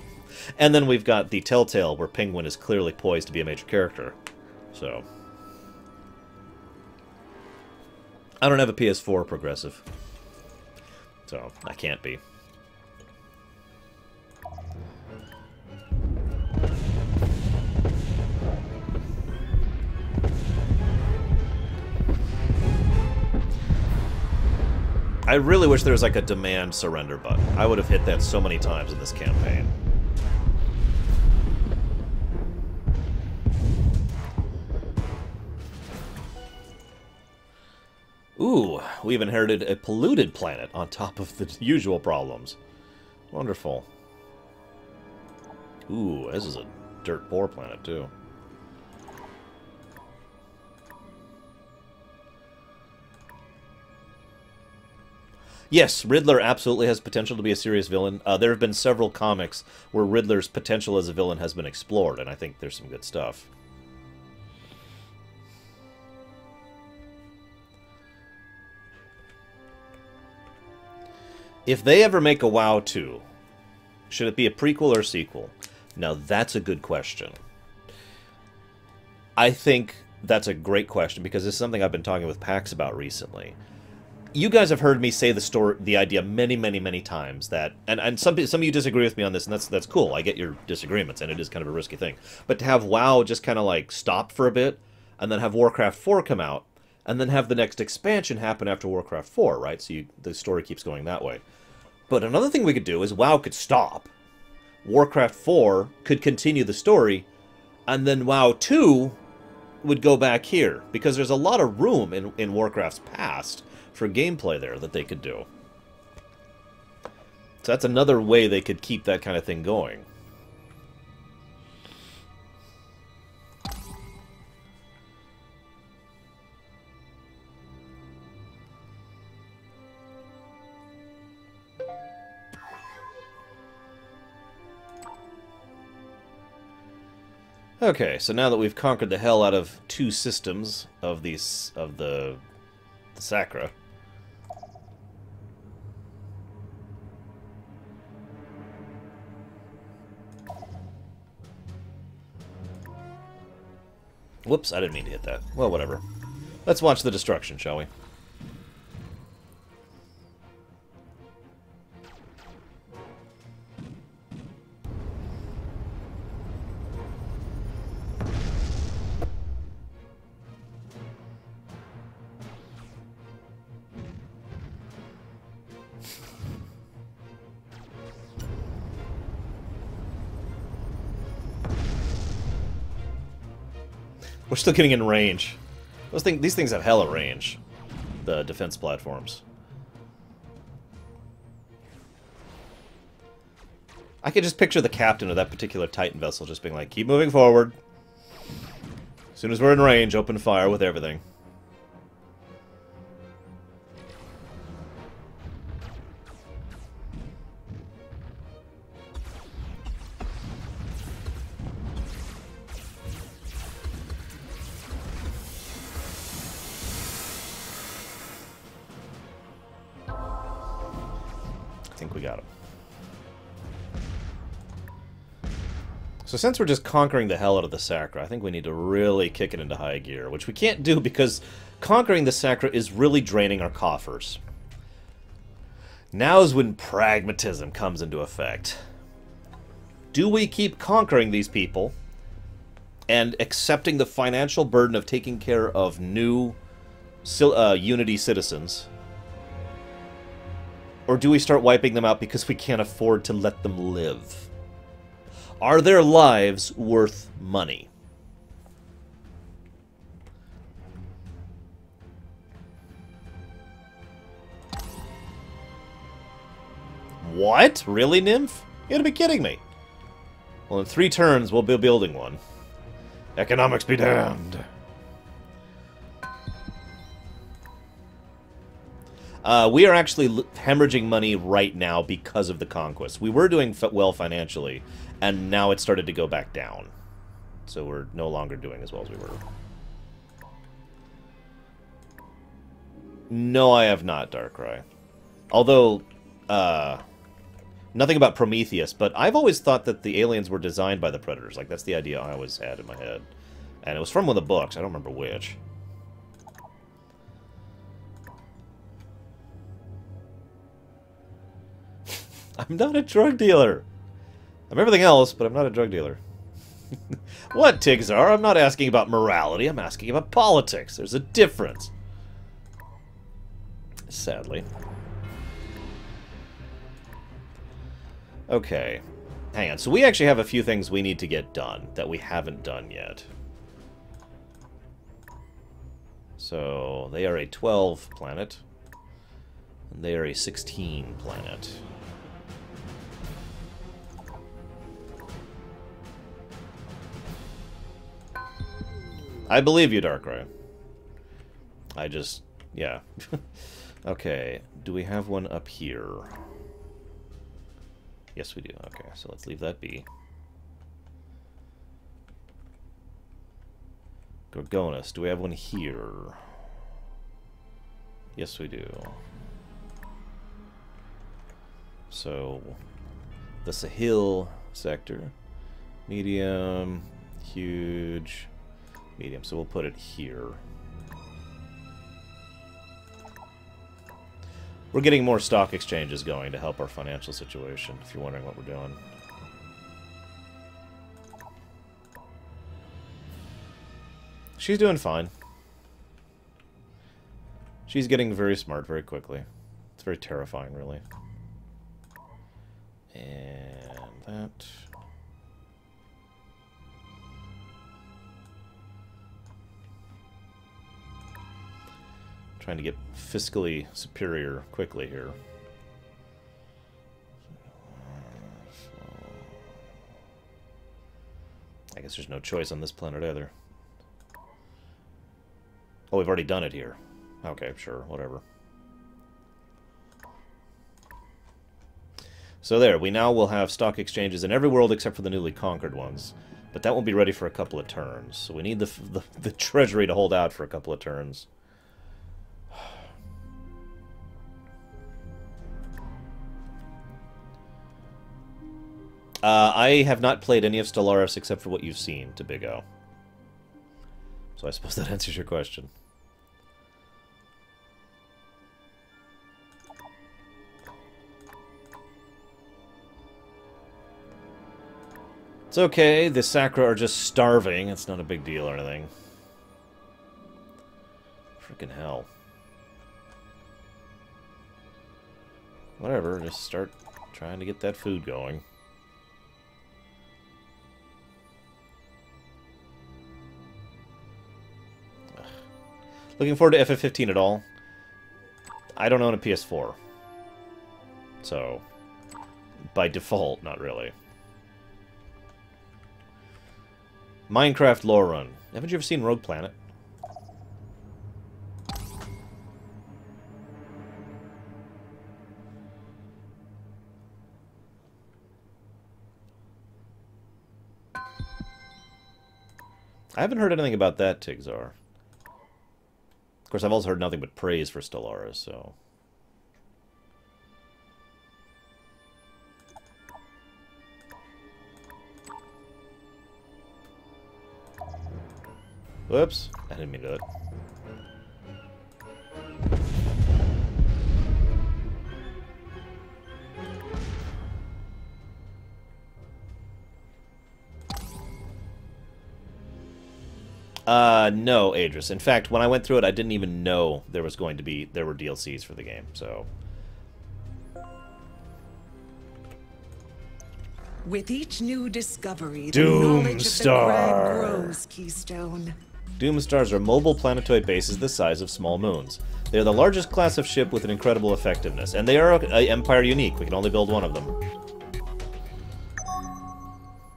And then we've got the Telltale, where Penguin is clearly poised to be a major character. So, I don't have a PS4 progressive, so I can't be. I really wish there was like a demand surrender button. I would have hit that so many times in this campaign. Ooh, we've inherited a polluted planet on top of the usual problems. Wonderful. Ooh, this is a dirt poor planet, too. Yes, Riddler absolutely has potential to be a serious villain. There have been several comics where Riddler's potential as a villain has been explored, and I think there's some good stuff. If they ever make a WoW 2, should it be a prequel or a sequel? Now, that's a good question. I think that's a great question, because it's something I've been talking with PAX about recently. You guys have heard me say the idea many times that, and some of you disagree with me on this, and that's cool. I get your disagreements, and it is kind of a risky thing. But to have WoW just kind of like stop for a bit, and then have Warcraft 4 come out, and then have the next expansion happen after Warcraft 4, right? So the story keeps going that way. But another thing we could do is WoW could stop, Warcraft 4 could continue the story, and then WoW 2 would go back here, because there's a lot of room in Warcraft's past for gameplay there that they could do. So that's another way they could keep that kind of thing going. Okay, so now that we've conquered the hell out of 2 systems of these of the Sacra. Whoops, I didn't mean to hit that. Well, whatever. Let's watch the destruction, shall we? We're still getting in range. These things have hella range. The defense platforms. I could just picture the captain of that particular Titan vessel just being like, keep moving forward. As soon as we're in range, open fire with everything. I think we got him. So since we're just conquering the hell out of the Sacra, I think we need to really kick it into high gear, which we can't do because conquering the Sacra is really draining our coffers. Now is when pragmatism comes into effect. Do we keep conquering these people and accepting the financial burden of taking care of new Unity citizens? Or do we start wiping them out because we can't afford to let them live? Are their lives worth money? What? Really, Nymph? You gotta be kidding me. Well, in 3 turns, we'll be building one. Economics be damned. We are actually hemorrhaging money right now because of the conquest. We were doing well financially, and now it started to go back down. So we're no longer doing as well as we were. No, I have not, Darkrai. Although, nothing about Prometheus, but I've always thought that the aliens were designed by the Predators. Like, that's the idea I always had in my head. And it was from one of the books. I don't remember which. I'm not a drug dealer. I'm everything else, but I'm not a drug dealer. What, Tigzar? I'm not asking about morality. I'm asking about politics. There's a difference. Sadly. Okay. Hang on. So we actually have a few things we need to get done that we haven't done yet. So they are a 12 planet. And they are a 16 planet. I believe you, Darkrai. I just... yeah. Okay, do we have one up here? Yes, we do. Okay, so let's leave that be. Gorgonus, do we have one here? Yes, we do. So, the Sahil sector. Medium, huge... medium, so we'll put it here. We're getting more stock exchanges going to help our financial situation, if you're wondering what we're doing. She's doing fine. She's getting very smart very quickly. It's very terrifying, really. And that... trying to get fiscally superior quickly here. I guess there's no choice on this planet either. Oh, we've already done it here. Okay, sure, whatever. So there, we now will have stock exchanges in every world except for the newly conquered ones. But that won't be ready for a couple of turns. So we need the treasury to hold out for a couple of turns. I have not played any of Stellaris except for what you've seen to Big O. So I suppose that answers your question. It's okay, the Sacra are just starving. It's not a big deal or anything. Frickin' hell. Whatever, just start trying to get that food going. Looking forward to FF15 at all? I don't own a PS4. So, by default, not really. Minecraft lore run. Haven't you ever seen Rogue Planet? I haven't heard anything about that, Tigzar. Of course, I've also heard nothing but praise for Stellaris, so... Whoops. I didn't mean to do it. No, Adris. In fact, when I went through it, I didn't even know there were DLCs for the game, so... With each new discovery, the knowledge of the crag grows, Keystone. Doomstars are mobile planetoid bases the size of small moons. They are the largest class of ship with an incredible effectiveness, and they are Empire unique. We can only build one of them.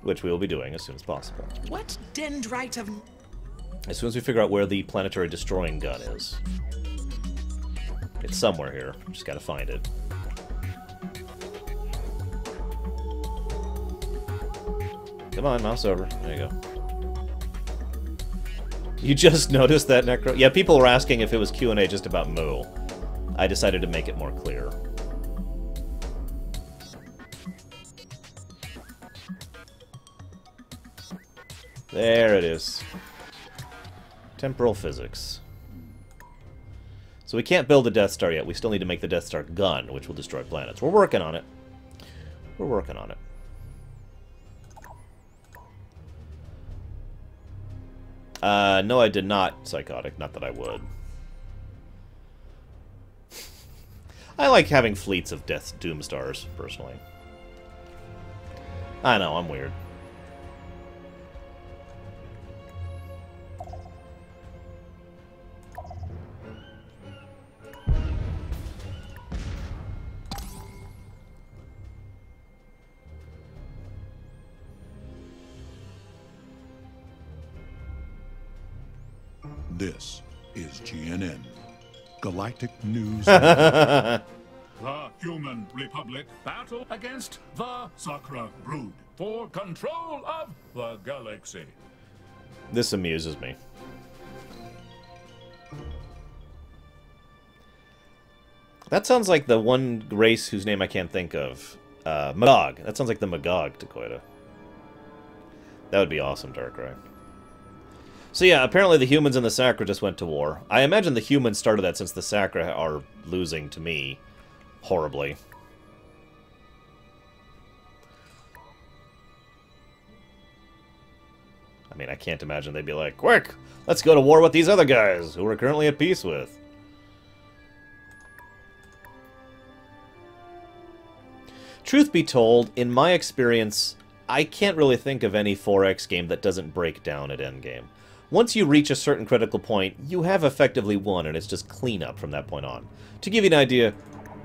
Which we will be doing as soon as possible. What dendrite of... As soon as we figure out where the planetary destroying gun is. It's somewhere here. Just gotta find it. Come on, mouse over. There you go. You just noticed that, Necro? Yeah, people were asking if it was Q&A just about Moo. I decided to make it more clear. There it is. Temporal physics. So we can't build a Death Star yet. We still need to make the Death Star gun, which will destroy planets. We're working on it. We're working on it. No, I did not, Psychotic. Not that I would. I like having fleets of Doomstars, personally. I know, I'm weird. This is GNN, Galactic News. The Human Republic battle against the Sacra Brood for control of the galaxy. This amuses me. That sounds like the one race whose name I can't think of. Magog. That sounds like the Magog, Dakoita. That would be awesome, Darkrai. So yeah, apparently the humans and the Sacra just went to war. I imagine the humans started that since the Sacra are losing to me horribly. I mean, I can't imagine they'd be like, quick, let's go to war with these other guys who we're currently at peace with. Truth be told, in my experience, I can't really think of any 4X game that doesn't break down at endgame. Once you reach a certain critical point, you have effectively won, and it's just cleanup from that point on. To give you an idea,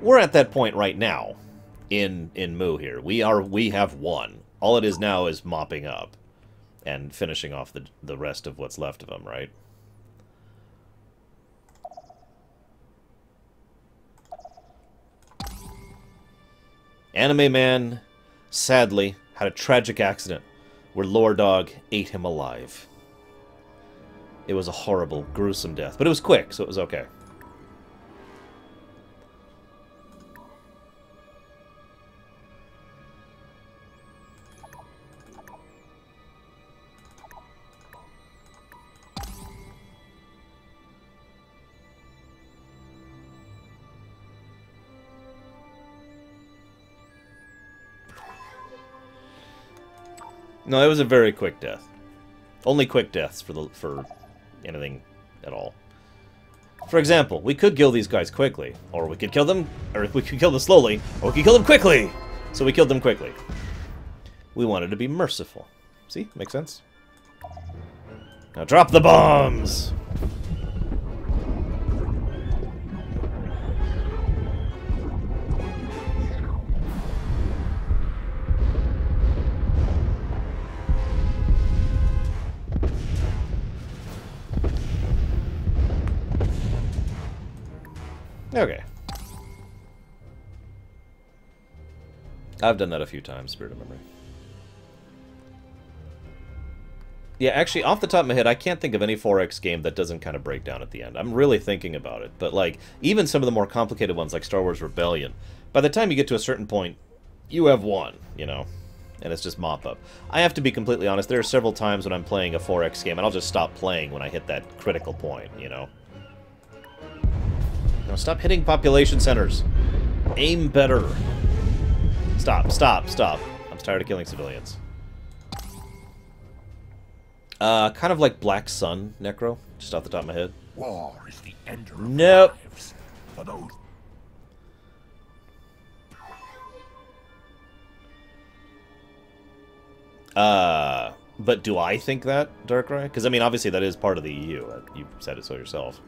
we're at that point right now in Moo here. We have won. All it is now is mopping up and finishing off the rest of what's left of them, right? Anime Man, sadly, had a tragic accident where Lore Dog ate him alive. It was a horrible, gruesome death, but it was quick, so it was okay. No, it was a very quick death. Only quick deaths for anything at all. For example, we could kill these guys quickly, or we could kill them, or we could kill them slowly, or we could kill them quickly. So we killed them quickly. We wanted to be merciful. See? Makes sense? Now drop the bombs! Okay. I've done that a few times, Spirit of Memory. Yeah, actually, off the top of my head, I can't think of any 4X game that doesn't kind of break down at the end. I'm really thinking about it. But, like, even some of the more complicated ones, like Star Wars Rebellion, by the time you get to a certain point, you have won, you know? And it's just mop-up. I have to be completely honest, there are several times when I'm playing a 4X game, and I'll just stop playing when I hit that critical point, you know? No, stop hitting population centers. Aim better. Stop, stop, stop. I'm tired of killing civilians. Kind of like Black Sun, Necro, just off the top of my head. War is the ender of Nope. lives. For those but do I think that, Darkrai? Because, I mean, obviously that is part of the EU. You said it so yourself.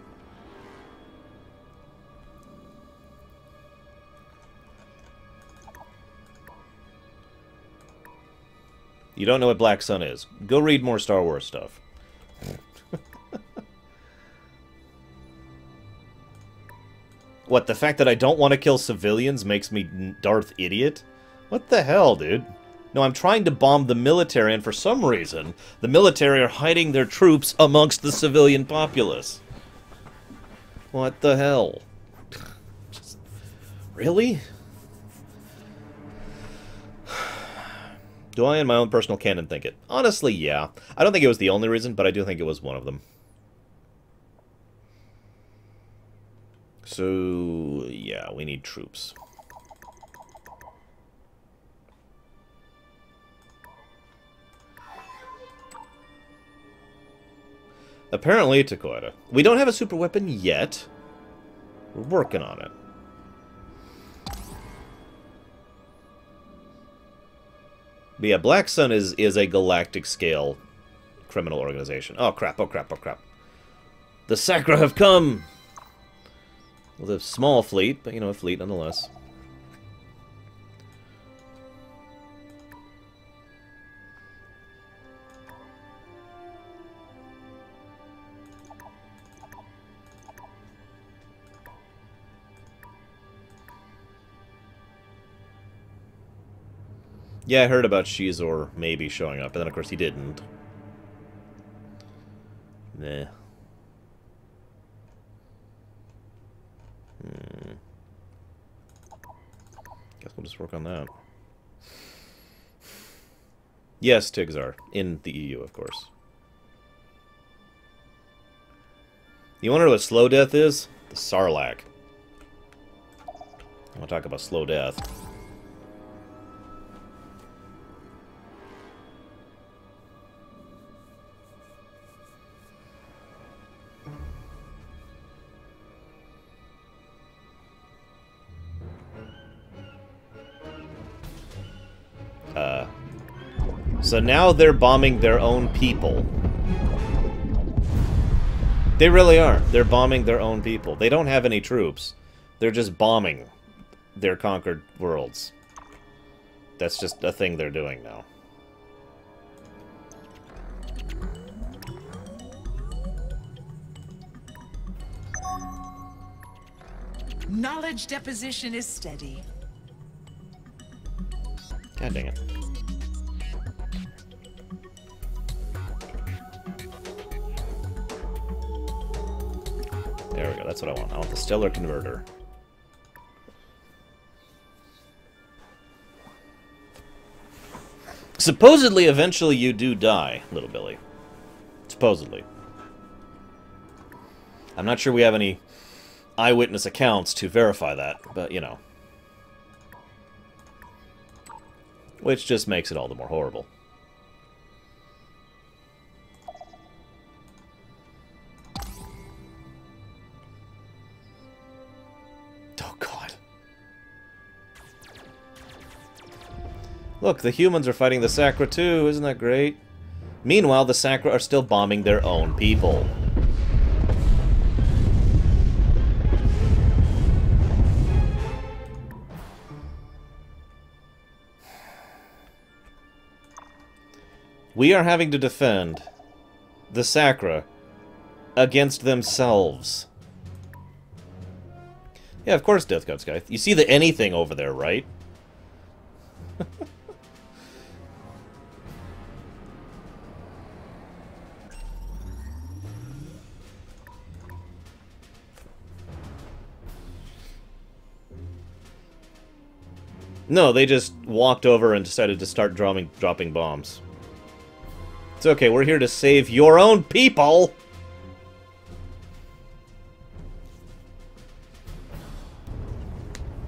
You don't know what Black Sun is. Go read more Star Wars stuff. What, the fact that I don't want to kill civilians makes me Darth Idiot? What the hell, dude? No, I'm trying to bomb the military, and for some reason, the military are hiding their troops amongst the civilian populace. What the hell? Really? Do I, in my own personal canon, think it? Honestly, yeah. I don't think it was the only reason, but I do think it was one of them. So, yeah, we need troops. Apparently, Takoida. We don't have a super weapon yet. We're working on it. But yeah, Black Sun is a galactic scale criminal organization. Oh crap, oh crap, oh crap. The Sacra have come! With a small fleet, but you know, a fleet nonetheless. Yeah, I heard about Shizor maybe showing up, and then of course he didn't. Nah. Guess we'll just work on that. Yes, Tigzar. In the EU, of course. You wanna know what slow death is? The Sarlacc. I want to talk about slow death. So now they're bombing their own people. They really are. They're bombing their own people. They don't have any troops. They're just bombing their conquered worlds. That's just a thing they're doing now. Knowledge deposition is steady. God dang it. That's what I want. I want the Stellar Converter. Supposedly, eventually you do die, little Billy. Supposedly. I'm not sure we have any eyewitness accounts to verify that, but, you know. Which just makes it all the more horrible. Oh, God. Look, the humans are fighting the Sacra too. Isn't that great? Meanwhile, the Sacra are still bombing their own people. We are having to defend the Sacra against themselves. Yeah, of course, Death God Sky. You see the anything over there, right? No, they just walked over and decided to start dropping bombs. It's okay, we're here to save your own people!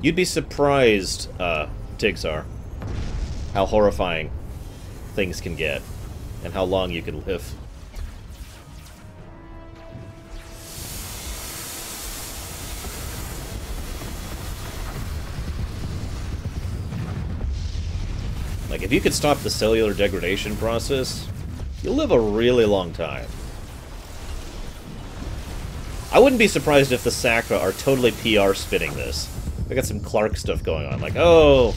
You'd be surprised, Tigzar, how horrifying things can get, and how long you can live. Like, if you could stop the cellular degradation process, you'll live a really long time. I wouldn't be surprised if the Sacra are totally PR spinning this. They got some Clark stuff going on, like, oh,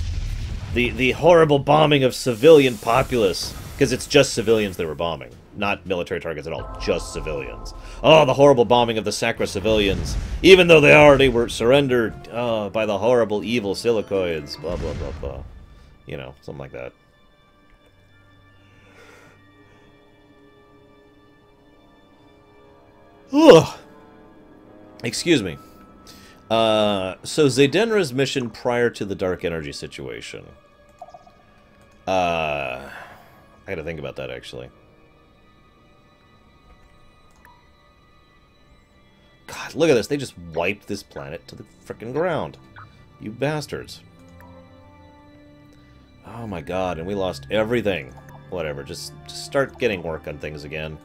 the horrible bombing of civilian populace, because it's just civilians they were bombing, not military targets at all, just civilians. Oh, the horrible bombing of the Sacra civilians, even though they already were surrendered by the horrible, evil silicoids, blah, blah, blah, blah. You know, something like that. Ugh. Excuse me. So Zaydenra's mission prior to the dark energy situation. I gotta think about that, actually. God, look at this. They just wiped this planet to the frickin' ground. You bastards. Oh my god, and we lost everything. Whatever, just start getting work on things again.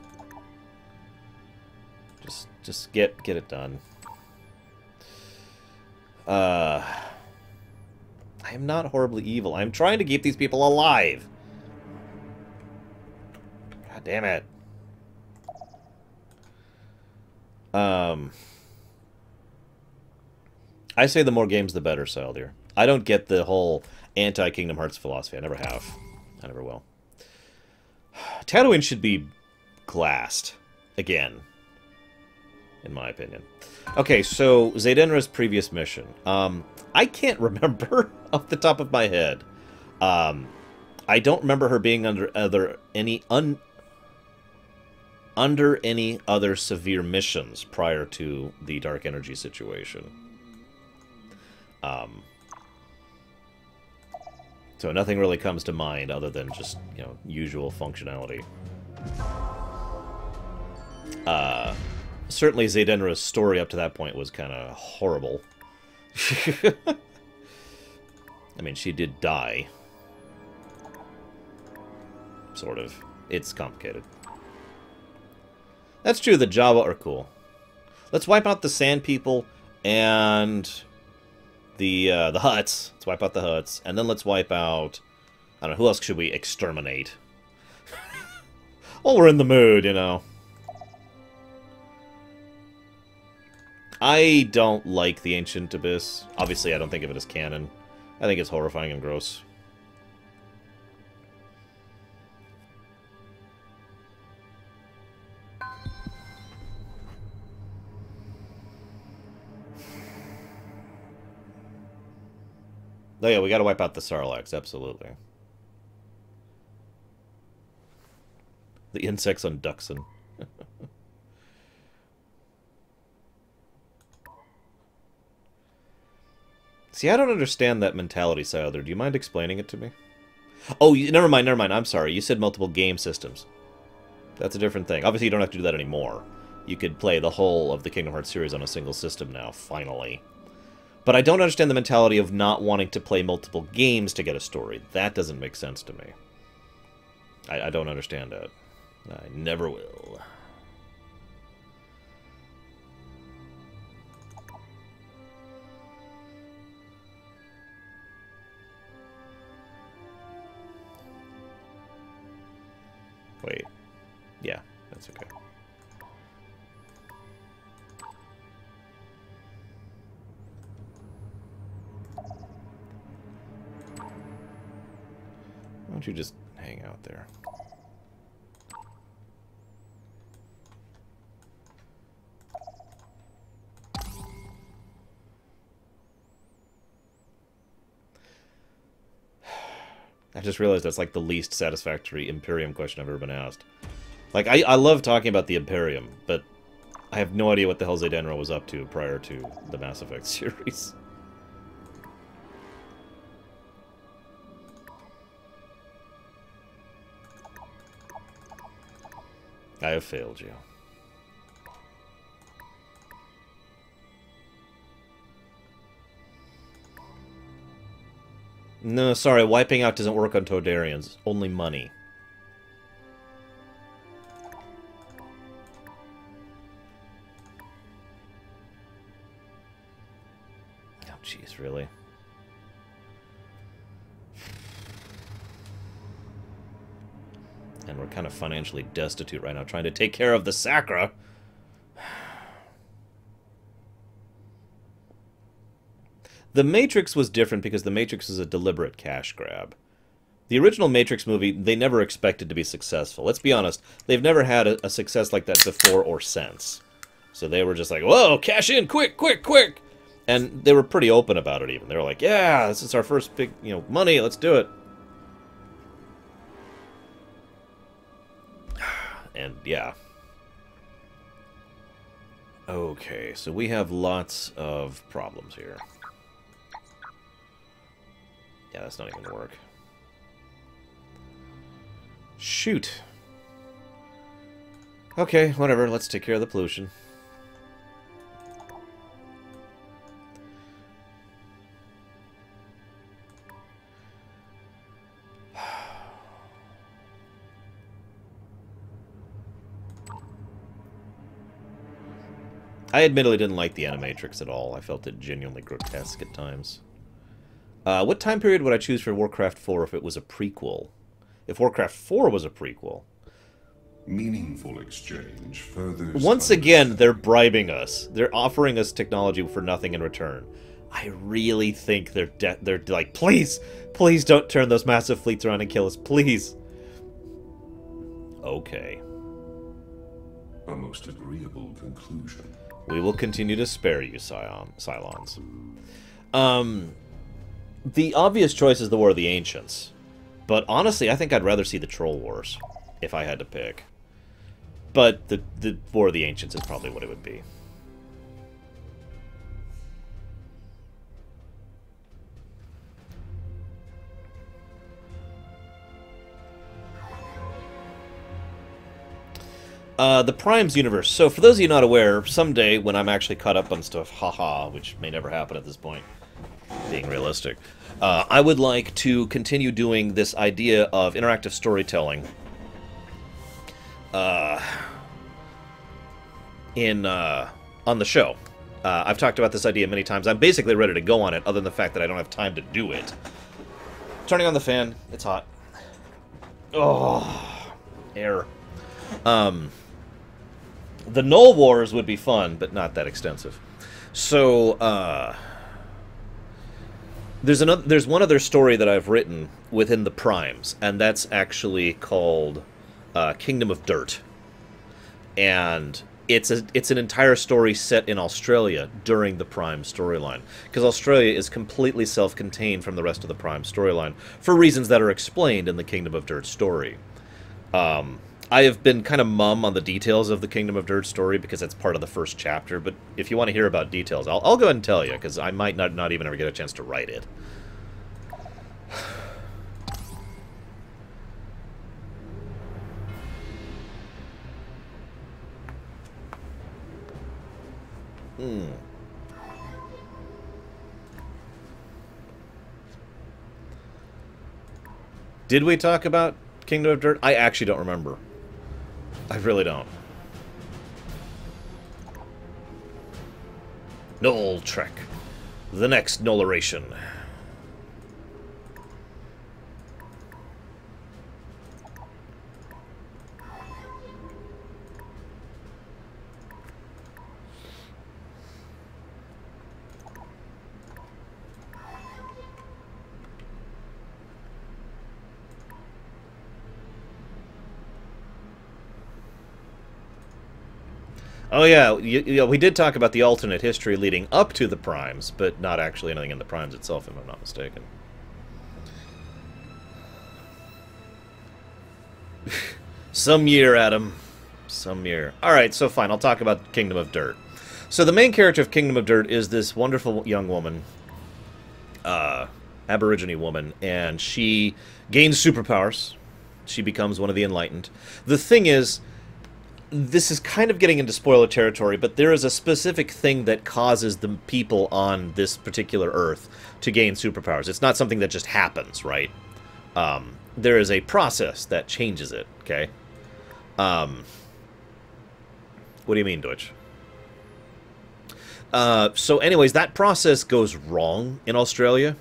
Just get it done. I am not horribly evil. I'm trying to keep these people alive. God damn it. I say the more games the better, Saldir. I don't get the whole anti-Kingdom Hearts philosophy. I never have. I never will. Tatooine should be glassed. Again. In my opinion. Okay, so Zaydenra's previous mission. I can't remember off the top of my head. I don't remember her being under any other severe missions prior to the dark energy situation. So nothing really comes to mind other than just, you know, usual functionality. Certainly Zaydenra's story up to that point was kind of horrible. I mean, she did die. Sort of. It's complicated. That's true, the Jawa are cool. Let's wipe out the Sand People and the Hutts. Let's wipe out the Hutts. And then let's wipe out... I don't know, who else should we exterminate? Well, we're in the mood, you know. I don't like the Ancient Abyss. Obviously, I don't think of it as canon. I think it's horrifying and gross. Oh yeah, we gotta wipe out the Sarlaccs, absolutely. The insects on Duxon. See, I don't understand that mentality, Siler. Do you mind explaining it to me? Oh, never mind, never mind. I'm sorry. You said multiple game systems. That's a different thing. Obviously, you don't have to do that anymore. You could play the whole of the Kingdom Hearts series on a single system now, finally. But I don't understand the mentality of not wanting to play multiple games to get a story. That doesn't make sense to me. I don't understand that. I never will. Wait. Yeah, that's okay. Why don't you just hang out there? I just realized that's like the least satisfactory Imperium question I've ever been asked. Like, I love talking about the Imperium, but I have no idea what the hell Zaydenra was up to prior to the Mass Effect series. I have failed you. No, sorry, wiping out doesn't work on Toydarians. Only money. Oh, jeez, really? And we're kind of financially destitute right now, trying to take care of the Sacra. The Matrix was different because the Matrix is a deliberate cash grab. The original Matrix movie, they never expected to be successful. Let's be honest, they've never had a success like that before or since. So they were just like, whoa, cash in, quick, quick, quick! And they were pretty open about it even. They were like, yeah, this is our first big, money, let's do it. And yeah. Okay, so we have lots of problems here. Yeah, that's not even gonna work. Shoot. Okay, whatever, let's take care of the pollution. I admittedly didn't like the Animatrix at all. I felt it genuinely grotesque at times. What time period would I choose for Warcraft 4 if it was a prequel? If Warcraft 4 was a prequel? Meaningful exchange furthers... Once again, they're bribing us. They're offering us technology for nothing in return. I really think they're like, please, please don't turn those massive fleets around and kill us, please. Okay. A most agreeable conclusion. We will continue to spare you, Cylons. The obvious choice is the War of the Ancients. But honestly, I think I'd rather see the Troll Wars, if I had to pick. But the War of the Ancients is probably what it would be. The Primes universe. So for those of you not aware, someday when I'm actually caught up on stuff, haha, which may never happen at this point, being realistic, I would like to continue doing this idea of interactive storytelling on the show. I've talked about this idea many times. I'm basically ready to go on it, other than the fact that I don't have time to do it. Turning on the fan. It's hot. Oh, air. The Null Wars would be fun, but not that extensive. So, there's one other story that I've written within the Primes, and that's actually called Kingdom of Dirt. And it's an entire story set in Australia during the Prime storyline, because Australia is completely self-contained from the rest of the Prime storyline for reasons that are explained in the Kingdom of Dirt story. I have been kind of mum on the details of the Kingdom of Dirt story because it's part of the first chapter, but if you want to hear about details, I'll go ahead and tell you, because I might not even ever get a chance to write it. Did we talk about Kingdom of Dirt? I actually don't remember. I really don't. Null Trek. The next nulleration. Oh yeah, we did talk about the alternate history leading up to the Primes, but not actually anything in the Primes itself, if I'm not mistaken. Some year, Adam. Some year. Alright, so fine, I'll talk about Kingdom of Dirt. So the main character of Kingdom of Dirt is this wonderful young woman, Aborigine woman, and she gains superpowers. She becomes one of the Enlightened. The thing is, this is kind of getting into spoiler territory, but there is a specific thing that causes the people on this particular Earth to gain superpowers. It's not something that just happens, right? There is a process that changes it, okay? What do you mean, Deutsch? So anyways, that process goes wrong in Australia.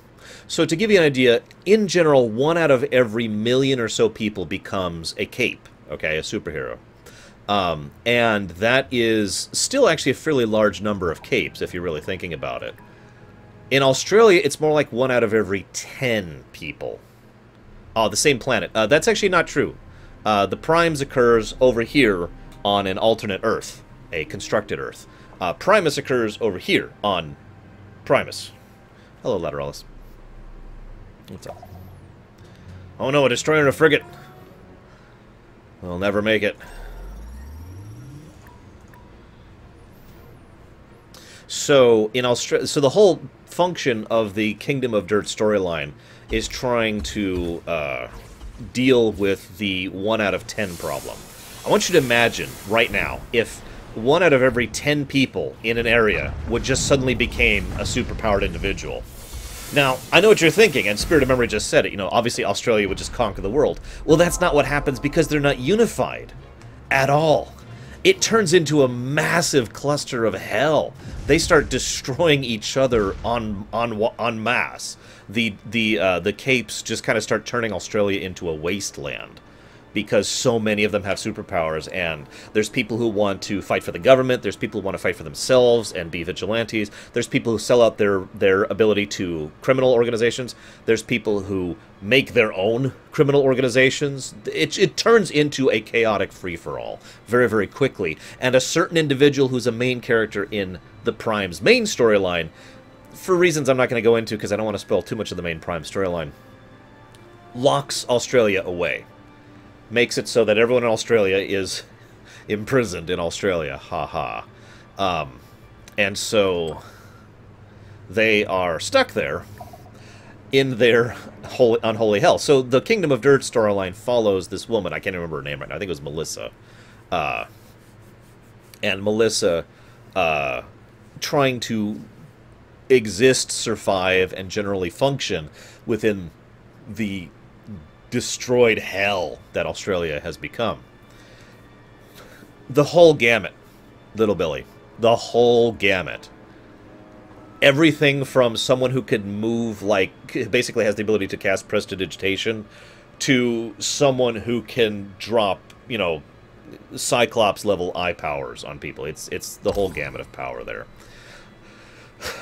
So to give you an idea, in general, 1 out of every million or so people becomes a cape, okay, a superhero. And that is still actually a fairly large number of capes, if you're really thinking about it. In Australia, it's more like 1 out of every 10 people. Oh, the same planet. That's actually not true. The Primes occurs over here on an alternate Earth, a constructed Earth. Primus occurs over here on Primus. Hello, Lateralis. What's up? Oh no, a destroyer and a frigate. We'll never make it. So in Australia, so the whole function of the Kingdom of Dirt storyline is trying to deal with the 1 out of 10 problem. I want you to imagine right now if 1 out of every 10 people in an area would just suddenly became a superpowered individual. Now, I know what you're thinking, and Spirit of Memory just said it. You know, obviously Australia would just conquer the world. Well, that's not what happens because they're not unified at all. It turns into a massive cluster of hell. They start destroying each other en masse. The capes just kind of start turning Australia into a wasteland because so many of them have superpowers, and there's people who want to fight for the government, there's people who want to fight for themselves and be vigilantes, there's people who sell out their ability to criminal organizations, there's people who make their own criminal organizations. It turns into a chaotic free-for-all very, very quickly, and a certain individual who's a main character in the Prime's main storyline, for reasons I'm not going to go into because I don't want to spoil too much of the main Prime storyline, locks Australia away. Makes it so that everyone in Australia is imprisoned in Australia. Ha ha. And so they are stuck there in their unholy hell. So the Kingdom of Dirt storyline follows this woman. I can't remember her name right now. I think it was Melissa. And Melissa trying to exist, survive, and generally function within the destroyed hell that Australia has become. The whole gamut, Little Billy. The whole gamut. Everything from someone who could move, like, basically has the ability to cast prestidigitation, to someone who can drop, you know, Cyclops-level eye powers on people. It's the whole gamut of power there.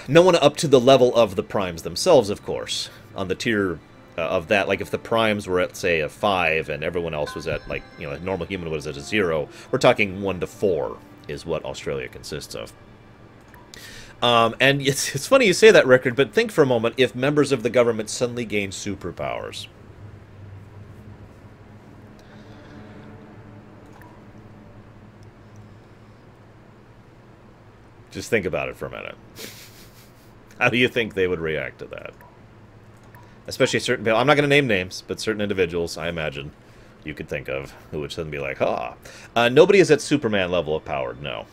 No one up to the level of the Primes themselves, of course, on the tier of that. Like if the Primes were at, say, a 5 and everyone else was at, like, you know, a normal human was at a 0, we're talking 1 to 4 is what Australia consists of. And it's funny you say that, Rickard, but think for a moment if members of the government suddenly gain superpowers. Just think about it for a minute. How do you think they would react to that? Especially certain people. I'm not going to name names, but certain individuals, I imagine, you could think of, who would suddenly be like, "Ha!" Nobody is at Superman level of powered, no.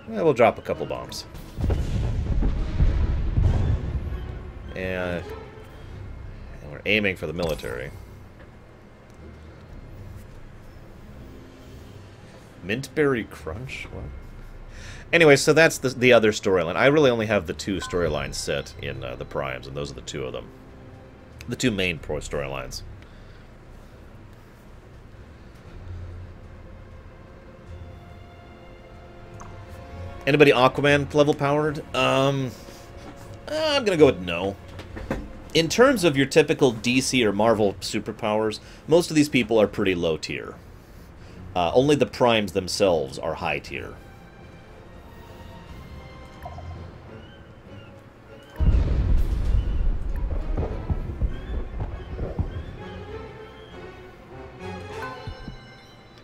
We'll drop a couple bombs. And we're aiming for the military. Mintberry Crunch? What? Anyway, so that's the other storyline. I really only have the two storylines set in the Primes, and those are the two of them. The two main storylines. Anybody Aquaman level powered? I'm gonna go with no. In terms of your typical DC or Marvel superpowers, most of these people are pretty low tier. Only the Primes themselves are high tier.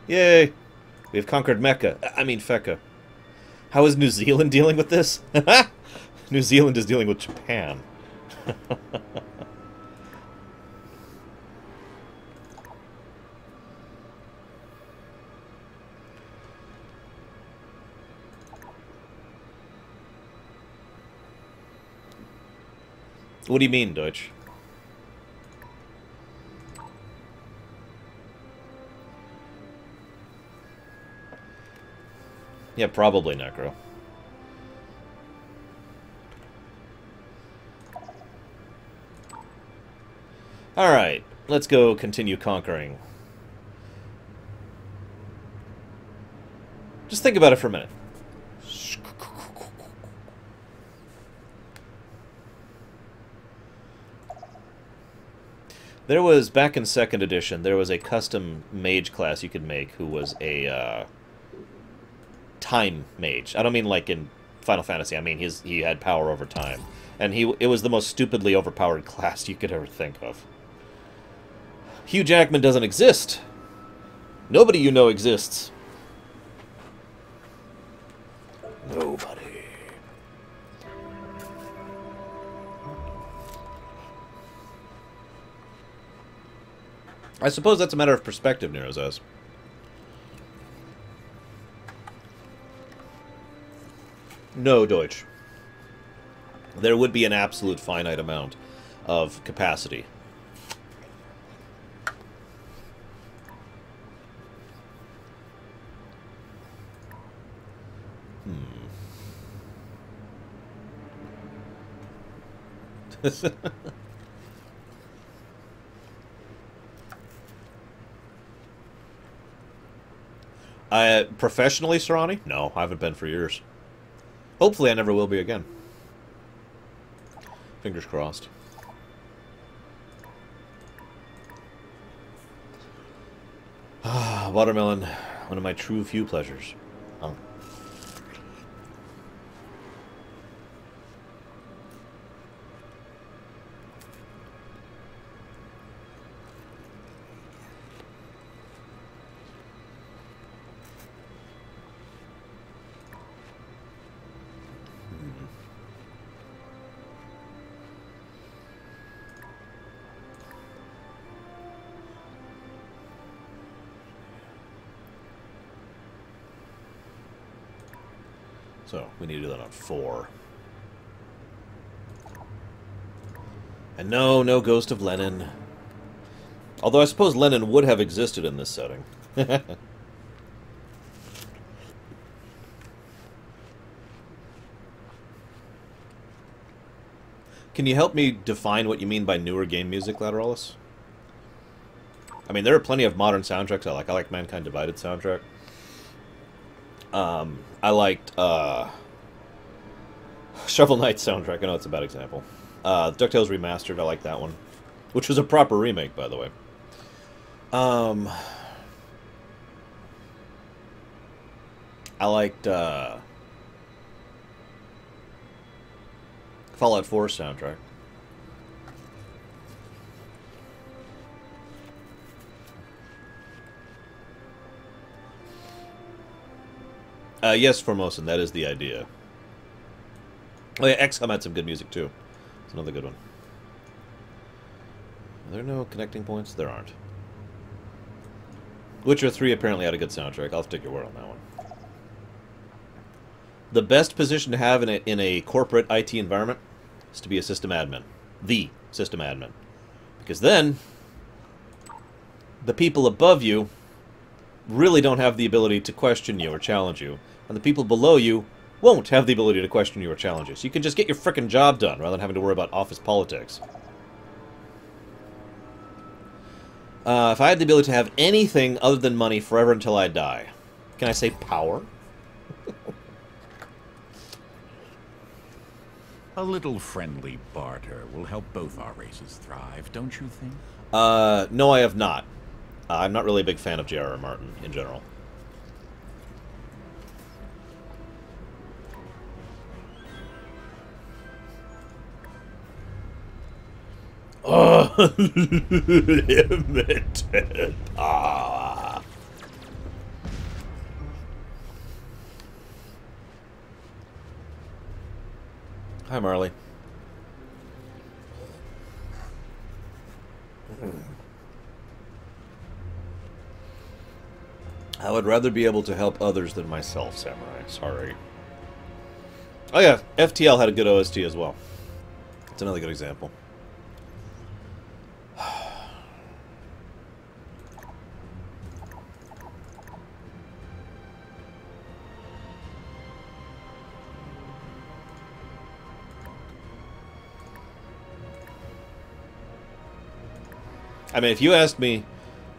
Yay! We have conquered Mecca. I mean Fecca. How is New Zealand dealing with this? New Zealand is dealing with Japan. What do you mean, Deutsch? Yeah, probably Necro. Alright, let's go continue conquering. Just think about it for a minute. There was, back in 2nd edition, there was a custom mage class you could make who was a, time mage. I don't mean like in Final Fantasy. I mean he had power over time. And it was the most stupidly overpowered class you could ever think of. Hugh Jackman doesn't exist. Nobody you know exists. Nobody. I suppose that's a matter of perspective, Nero says. No, Deutsch. There would be an absolute finite amount of capacity. Professionally, Serrani? No, I haven't been for years. Hopefully I never will be again. Fingers crossed. Watermelon, one of my true few pleasures. Oh. So, we need to do that on 4. And no, no Ghost of Lenin. Although I suppose Lenin would have existed in this setting. Can you help me define what you mean by newer game music, Lateralis? I mean, there are plenty of modern soundtracks I like. I like Mankind Divided soundtrack. I liked, Shovel Knight soundtrack. I know it's a bad example. DuckTales Remastered, I like that one. Which was a proper remake, by the way. I liked, Fallout 4 soundtrack. Yes, Formosan, that is the idea. Oh yeah, XCOM had some good music too. It's another good one. Are there no connecting points? There aren't. Witcher 3 apparently had a good soundtrack. I'll take your word on that one. The best position to have in a corporate IT environment is to be a system admin. The system admin. Because then, the people above you really don't have the ability to question you or challenge you. And the people below you won't have the ability to question you or challenge you. So you can just get your frickin' job done rather than having to worry about office politics. If I had the ability to have anything other than money forever until I die, can I say power? A little friendly barter will help both our races thrive, don't you think? No, I have not. I'm not really a big fan of J.R.R. Martin in general. Limited power. Hi, Marley. I would rather be able to help others than myself, Samurai. Sorry. Oh yeah, FTL had a good OST as well. It's another good example. I mean, if you asked me,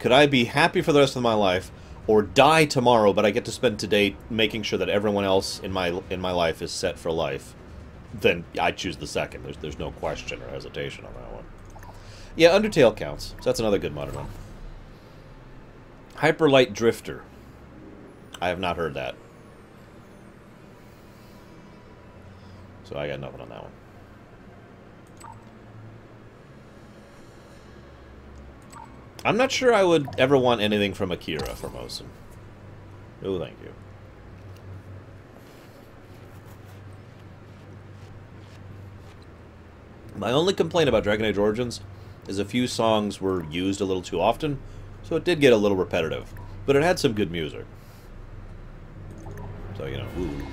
could I be happy for the rest of my life, or die tomorrow, but I get to spend today making sure that everyone else in my life is set for life, then I choose the second. There's no question or hesitation on that one. Yeah, Undertale counts. So that's another good modern one. Hyperlight Drifter. I have not heard that. So I got nothing on that one. I'm not sure I would ever want anything from Akira Formosan. Oh, thank you. My only complaint about Dragon Age Origins is a few songs were used a little too often, so it did get a little repetitive. But it had some good music. So, you know, ooh.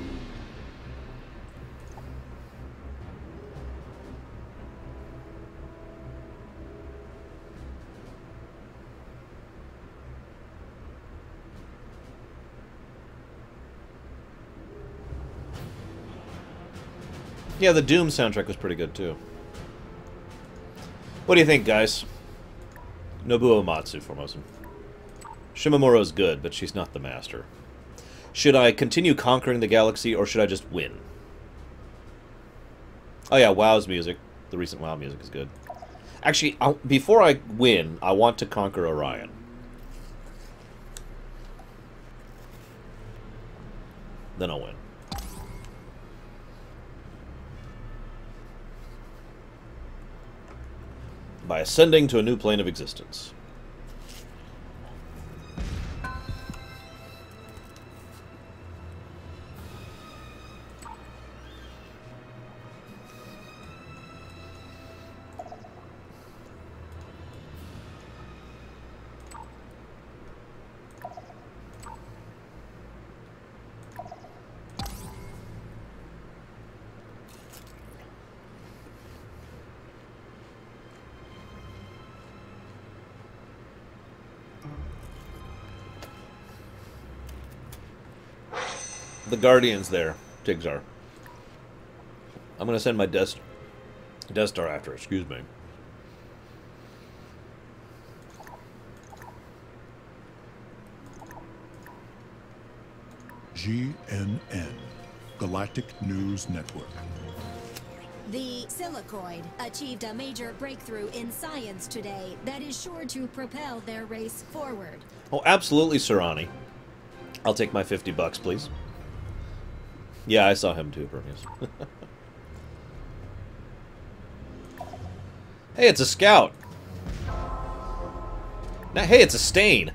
Yeah, the Doom soundtrack was pretty good, too. What do you think, guys? Nobuo Uematsu, Formosan. Shimamura is good, but she's not the master. Should I continue conquering the galaxy, or should I just win? Oh yeah, WoW's music. The recent WoW music is good. Actually, before I win, I want to conquer Orion. Then I'll win. By ascending to a new plane of existence. The Guardian's there, Tigzar. I'm going to send my Death Star after, excuse me. GNN, Galactic News Network. The Silicoid achieved a major breakthrough in science today that is sure to propel their race forward. Oh, absolutely, Sirani. I'll take my $50, please. Yeah, I saw him too, Prometheus. Hey, it's a scout. Now, hey, it's a stain.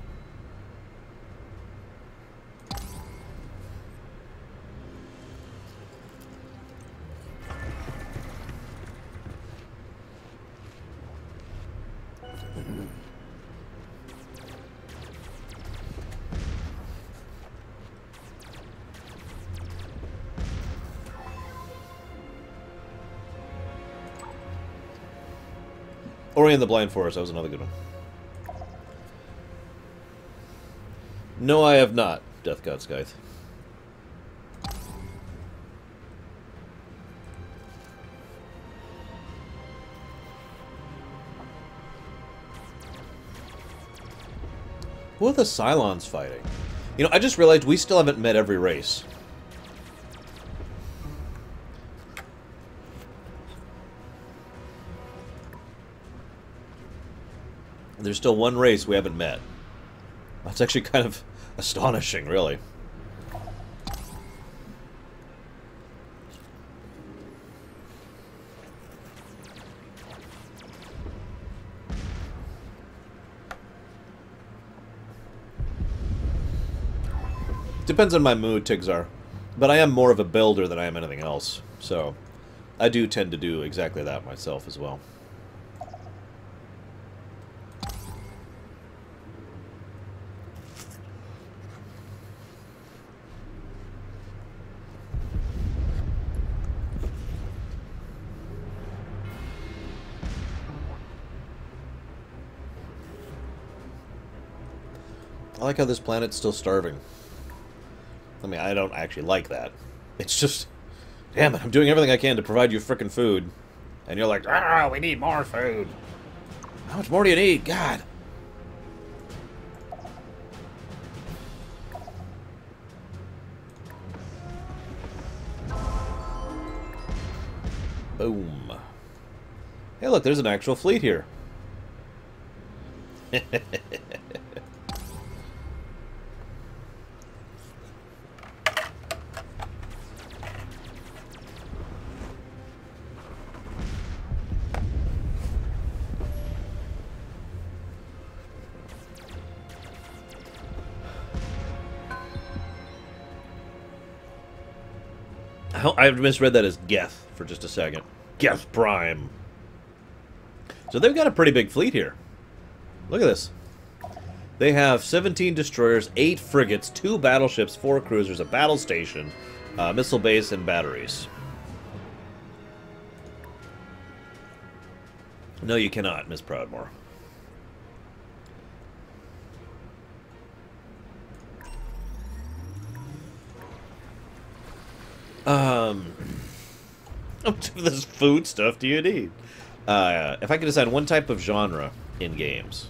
Ori and the Blind Forest, that was another good one. No, I have not, Death God Scythe. Who are the Cylons fighting? You know, I just realized we still haven't met every race. There's still one race we haven't met. That's actually kind of astonishing, really. Depends on my mood, Tigzar. But I am more of a builder than I am anything else. So, I do tend to do exactly that myself as well. I like how this planet's still starving. I mean, I don't actually like that. It's just... Damn it, I'm doing everything I can to provide you frickin' food. And you're like, ah, we need more food. How much more do you need? God. Boom. Hey, look, there's an actual fleet here. I misread that as Geth for just a second. Geth Prime. So they've got a pretty big fleet here. Look at this. They have 17 destroyers, 8 frigates, 2 battleships, 4 cruisers, a battle station, missile base, and batteries. No, you cannot, Miss Proudmore. How much of this food stuff do you need? If I could decide one type of genre in games.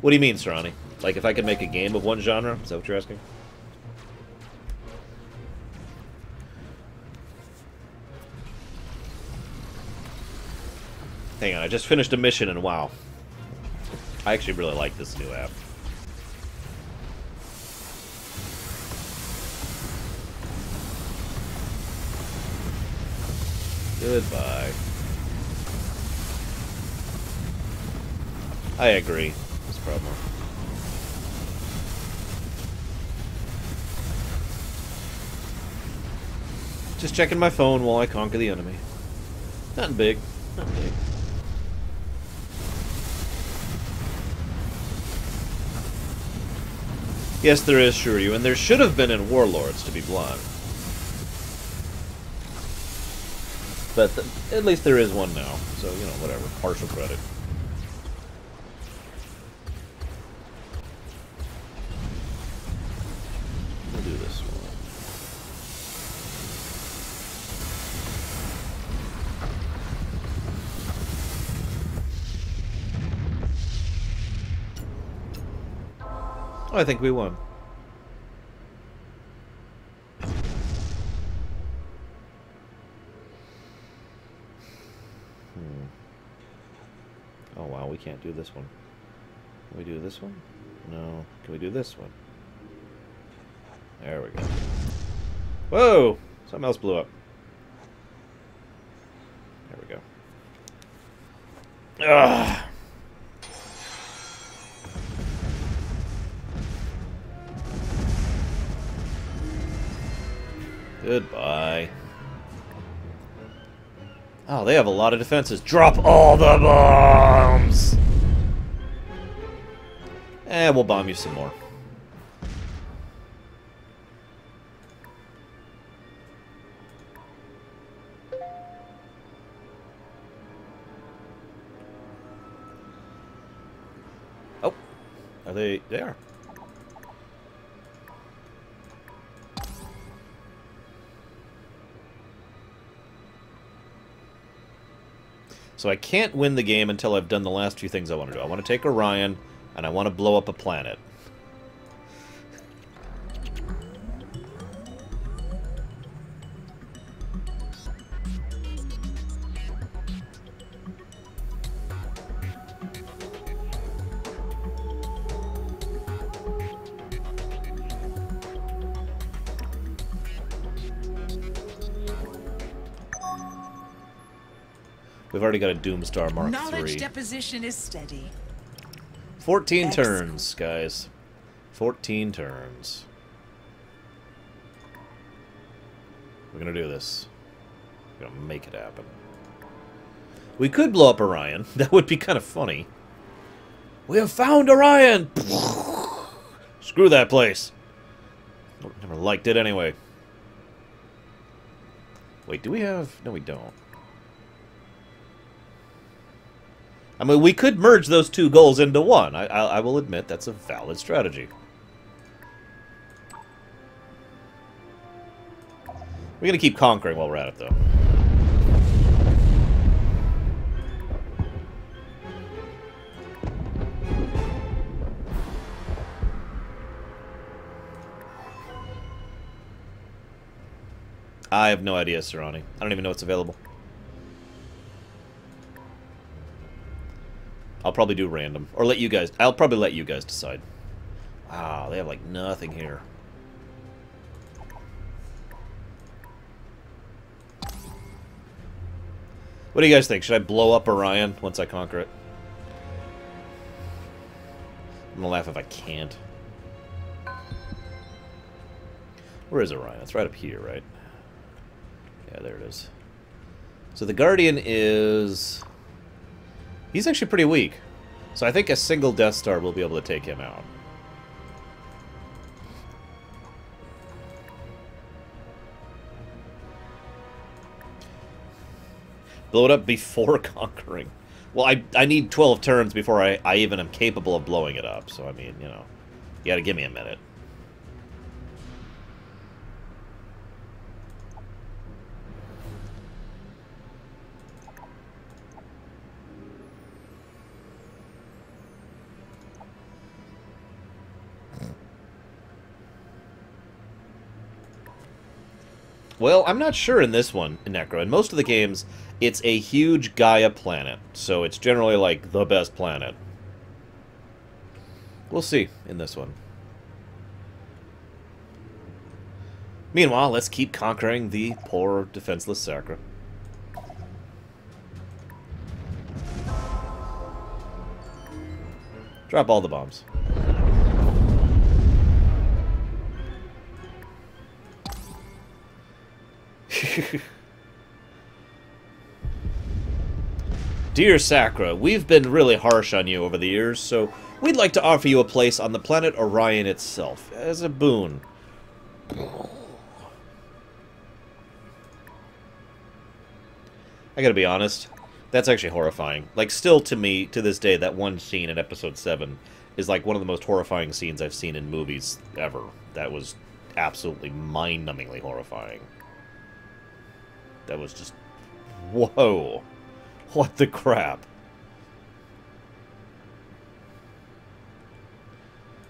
What do you mean, Serrani? Like, if I could make a game of one genre? Is that what you're asking? Hang on, I just finished a mission and wow. I actually really like this new app. Goodbye. I agree. That's a problem. Just checking my phone while I conquer the enemy. Nothing big. Nothing big. Yes, there is Shuryu, and there should have been in Warlords, to be blunt. But at least there is one now, so, you know, whatever. Partial credit. We'll do this one. Oh, I think we won. Oh wow, we can't do this one. Can we do this one? No. Can we do this one? There we go. Whoa! Something else blew up. There we go. Ugh! Goodbye. Oh, they have a lot of defenses. Drop all the bombs! We'll bomb you some more. Are they? They are. So I can't win the game until I've done the last few things I want to do. I want to take Orion, and I want to blow up a planet. We've already got a Doomstar Mark Knowledge III. deposition is steady. 14 turns, guys. 14 turns. We're gonna do this. We're gonna make it happen. We could blow up Orion. That would be kind of funny. We have found Orion! Screw that place. Never liked it anyway. Wait, do we have... No, we don't. I mean, we could merge those two goals into one. I will admit that's a valid strategy. We're going to keep conquering while we're at it, though. I have no idea, Serrani. I don't even know what's available. I'll probably do random. Or let you guys... I'll probably let you guys decide. Wow, they have, like, nothing here. What do you guys think? Should I blow up Orion once I conquer it? I'm gonna laugh if I can't. Where is Orion? It's right up here, right? Yeah, there it is. So the Guardian is... He's actually pretty weak. So I think a single Death Star will be able to take him out. Blow it up before conquering. Well, I need 12 turns before I even am capable of blowing it up. So, I mean, you know, you gotta give me a minute. Well, I'm not sure in this one, in Necro. In most of the games, it's a huge Gaia planet, so it's generally, like, the best planet. We'll see in this one. Meanwhile, let's keep conquering the poor, defenseless Sacra. Drop all the bombs. Dear Sacra, we've been really harsh on you over the years, so we'd like to offer you a place on the planet Orion itself, as a boon. I gotta be honest, that's actually horrifying. Like, still to me, to this day, that one scene in Episode 7 is like one of the most horrifying scenes I've seen in movies ever. That was absolutely mind-numbingly horrifying. That was just... Whoa. What the crap?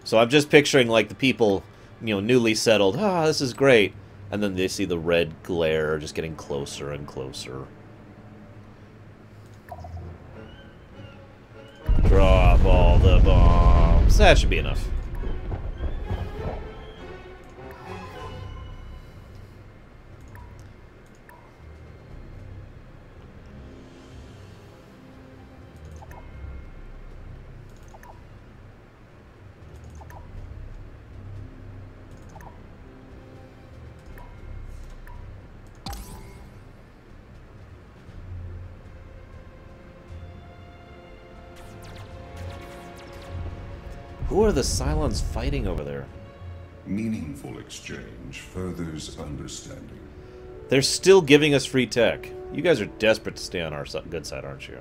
So I'm just picturing, like, the people, you know, newly settled. Ah, this is great. And then they see the red glare just getting closer and closer. Drop all the bombs. That should be enough. Who are the Cylons fighting over there? Meaningful exchange furthers understanding. They're still giving us free tech. You guys are desperate to stay on our good side, aren't you?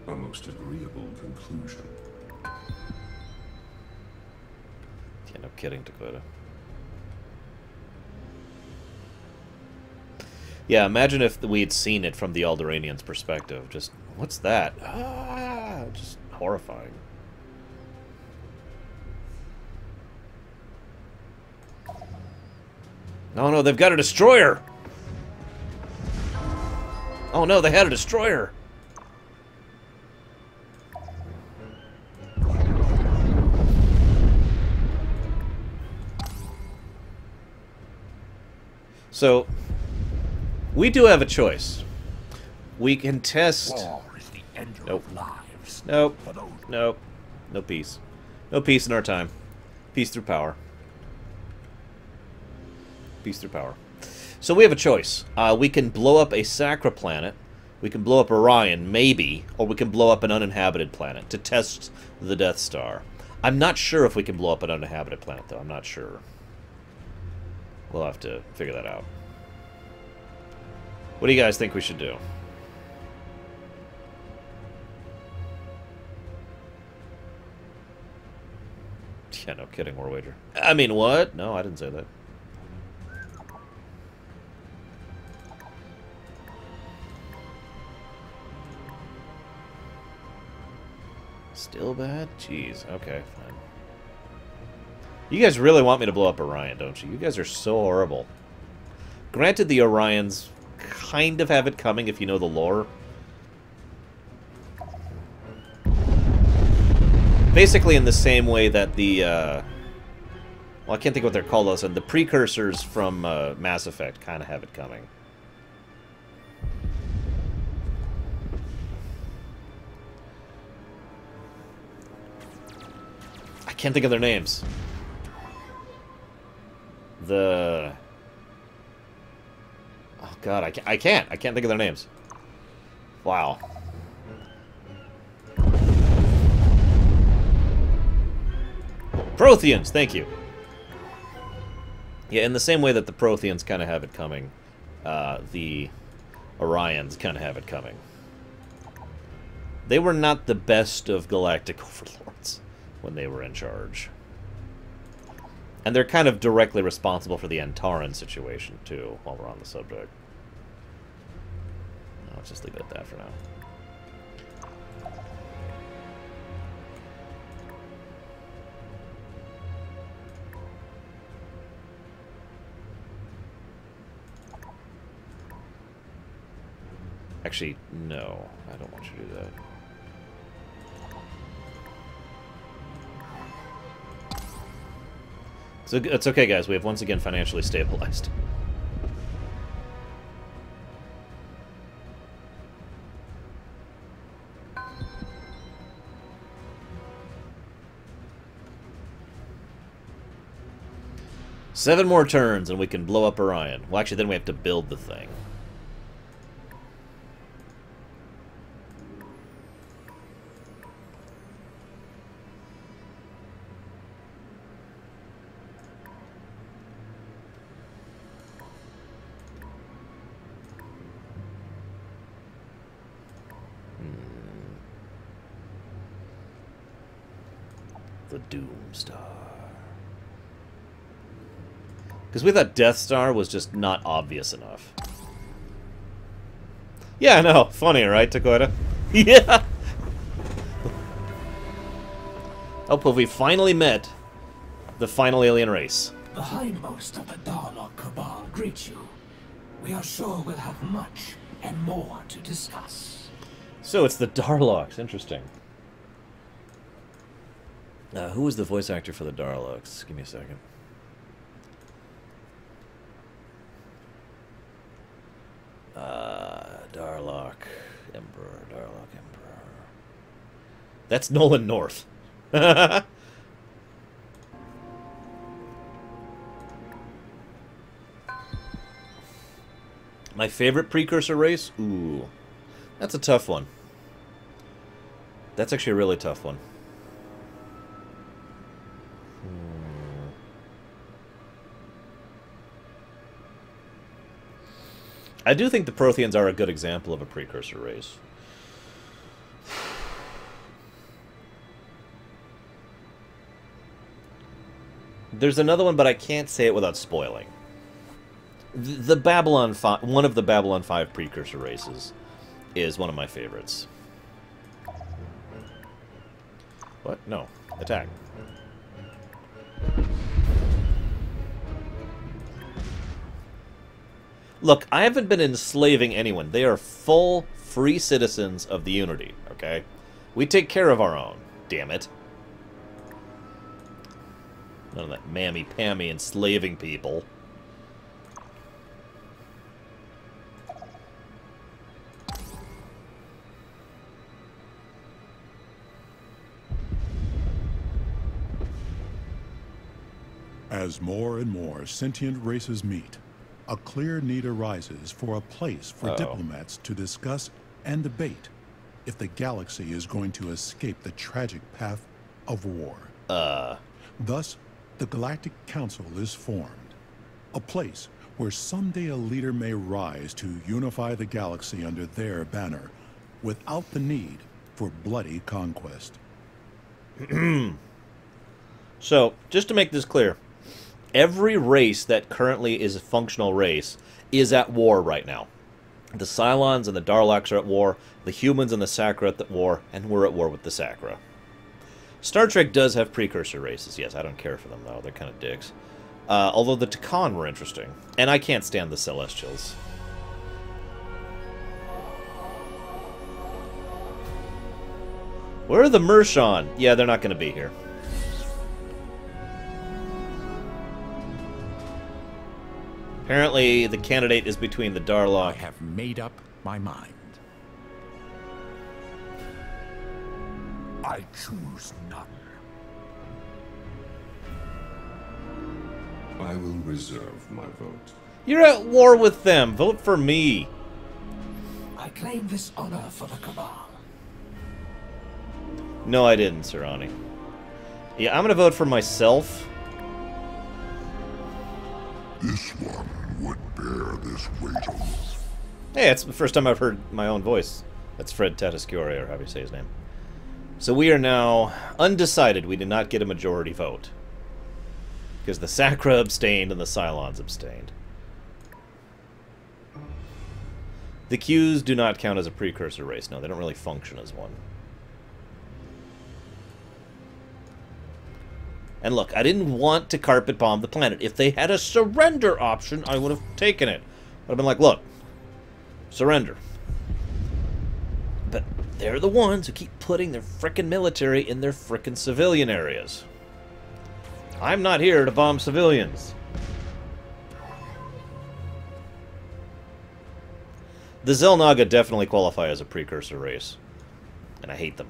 A most agreeable conclusion. no kidding, Dakota. Yeah, imagine if we had seen it from the Alderaanians' perspective. Just, what's that? Ah, just horrifying. Oh no, they've got a destroyer! Oh no, they had a destroyer! So, we do have a choice. We can test... War is the ender Nope. of lives. Nope. For those Nope. No peace. No peace in our time. Peace through power. Peace through power. So we have a choice. We can blow up a Sacra planet. We can blow up Orion, maybe. Or we can blow up an uninhabited planet to test the Death Star. I'm not sure if we can blow up an uninhabited planet, though. I'm not sure. We'll have to figure that out. What do you guys think we should do? Yeah, no kidding, War Wager. I mean, what? No, I didn't say that. Still bad? Jeez, okay, fine. You guys really want me to blow up Orion, don't you? You guys are so horrible. Granted, the Orions kind of have it coming if you know the lore. Basically in the same way that the, well, I can't think what they're called, also. The precursors from Mass Effect kind of have it coming. I can't think of their names. The... Oh, God, I can't. I can't think of their names. Wow. Protheans, thank you. Yeah, in the same way that the Protheans kind of have it coming, the Orions kind of have it coming. They were not the best of galactic overlords when they were in charge. And they're kind of directly responsible for the Antaran situation, too, while we're on the subject. Let's just leave it at that for now. Actually, no. I don't want you to do that. So it's okay, guys. We have once again financially stabilized. Seven more turns and we can blow up Orion. Well, actually, then we have to build the thing. The Doomstar. Because we thought Death Star was just not obvious enough. Yeah, I know. Funny, right, Dakota? Yeah! Oh, but we finally met the final alien race. the hindmost of the Darlock Cabal greet you. We are sure we'll have much and more to discuss. So it's the Darlocks. Interesting. Who was the voice actor for the Darlocks? Give me a second. Darlock Emperor. Darlock Emperor. That's Nolan North. My favorite precursor race? Ooh. That's a tough one. That's actually a really tough one. I do think the Protheans are a good example of a precursor race. There's another one, but I can't say it without spoiling. The Babylon 5, one of the Babylon 5 precursor races, is one of my favorites. What? No. Attack. Look, I haven't been enslaving anyone. They are full, free citizens of the Unity, okay? We take care of our own, damn it. None of that mammy-pammy enslaving people. As more and more sentient races meet, a clear need arises for a place for diplomats to discuss and debate if the galaxy is going to escape the tragic path of war. Thus, the Galactic Council is formed, a place where someday a leader may rise to unify the galaxy under their banner without the need for bloody conquest. So, just to make this clear, every race that currently is a functional race is at war right now. The Cylons and the Darloks are at war, the humans and the Sacra are at war, and we're at war with the Sacra. Star Trek does have precursor races, yes, I don't care for them though, they're kind of dicks. Although the Takan were interesting, and I can't stand the Celestials. Where are the Mershon? Yeah, they're not going to be here. Apparently, the candidate is between the Darlok. I have made up my mind. I choose none. I will reserve my vote. You're at war with them. Vote for me. I claim this honor for the Cabal. No, I didn't, Serrani. Yeah, I'm going to vote for myself. This one would bear this weight on. Hey, it's the first time I've heard my own voice. That's Fred Tatasciore, or however you say his name. So we are now undecided. We did not get a majority vote. Because the Sacra abstained and the Cylons abstained. The Qs do not count as a precursor race. No, they don't really function as one. And look, I didn't want to carpet bomb the planet. If they had a surrender option, I would have taken it. I'd have been like, look, surrender. But they're the ones who keep putting their frickin' military in their frickin' civilian areas. I'm not here to bomb civilians. The Xel'Naga definitely qualify as a precursor race. And I hate them.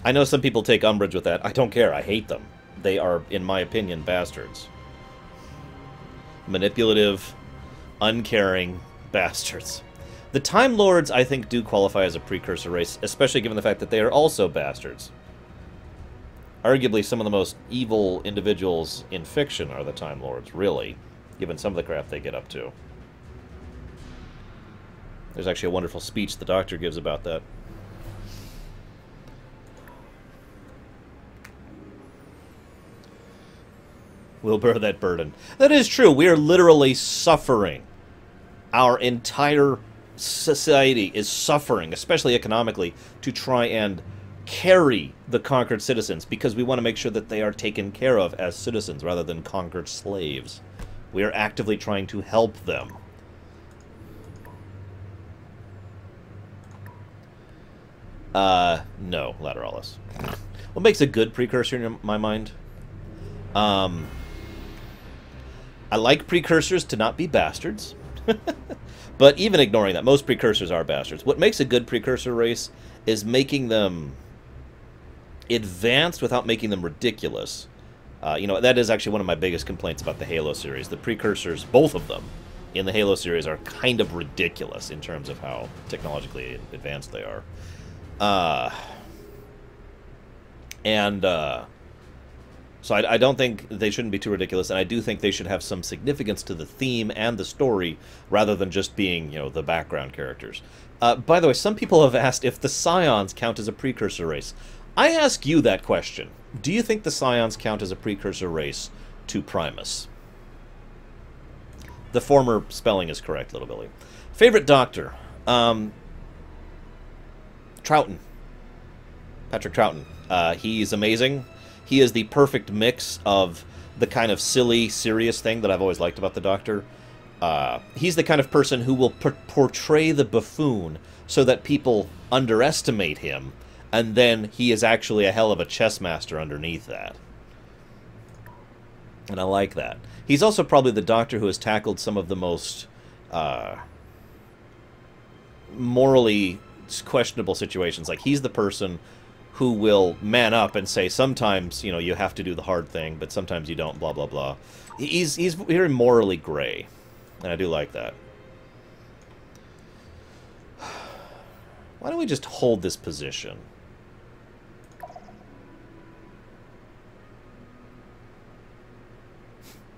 I know some people take umbrage with that. I don't care. I hate them. They are, in my opinion, bastards. Manipulative, uncaring bastards. The Time Lords, I think, do qualify as a precursor race, especially given the fact that they are also bastards. Arguably, some of the most evil individuals in fiction are the Time Lords, really, given some of the crap they get up to. There's actually a wonderful speech the Doctor gives about that. We'll bear that burden. That is true. We are literally suffering. Our entire society is suffering, especially economically, to try and carry the conquered citizens because we want to make sure that they are taken care of as citizens rather than conquered slaves. We are actively trying to help them. No, Lateralis. What makes a good precursor in my mind? I like precursors to not be bastards. But even ignoring that, most precursors are bastards. What makes a good precursor race is making them advanced without making them ridiculous. You know, that is actually one of my biggest complaints about the Halo series. The precursors, both of them, in the Halo series are kind of ridiculous in terms of how technologically advanced they are. So I don't think they shouldn't be too ridiculous, and I do think they should have some significance to the theme and the story, rather than just being, you know, the background characters. By the way, some people have asked if the Scions count as a precursor race. I ask you that question. Do you think the Scions count as a precursor race to Primus. The former spelling is correct, Little Billy. Favorite Doctor? Troughton. Patrick Troughton. He's amazing. He is the perfect mix of the kind of silly, serious thing that I've always liked about the Doctor. He's the kind of person who will portray the buffoon so that people underestimate him, and then he is actually a hell of a chess master underneath that. And I like that. He's also probably the Doctor who has tackled some of the most morally questionable situations. Like, he's the person who will man up and say, sometimes, you know, you have to do the hard thing, but sometimes you don't, blah, blah, blah. He's very morally gray, and I do like that. Why don't we just hold this position?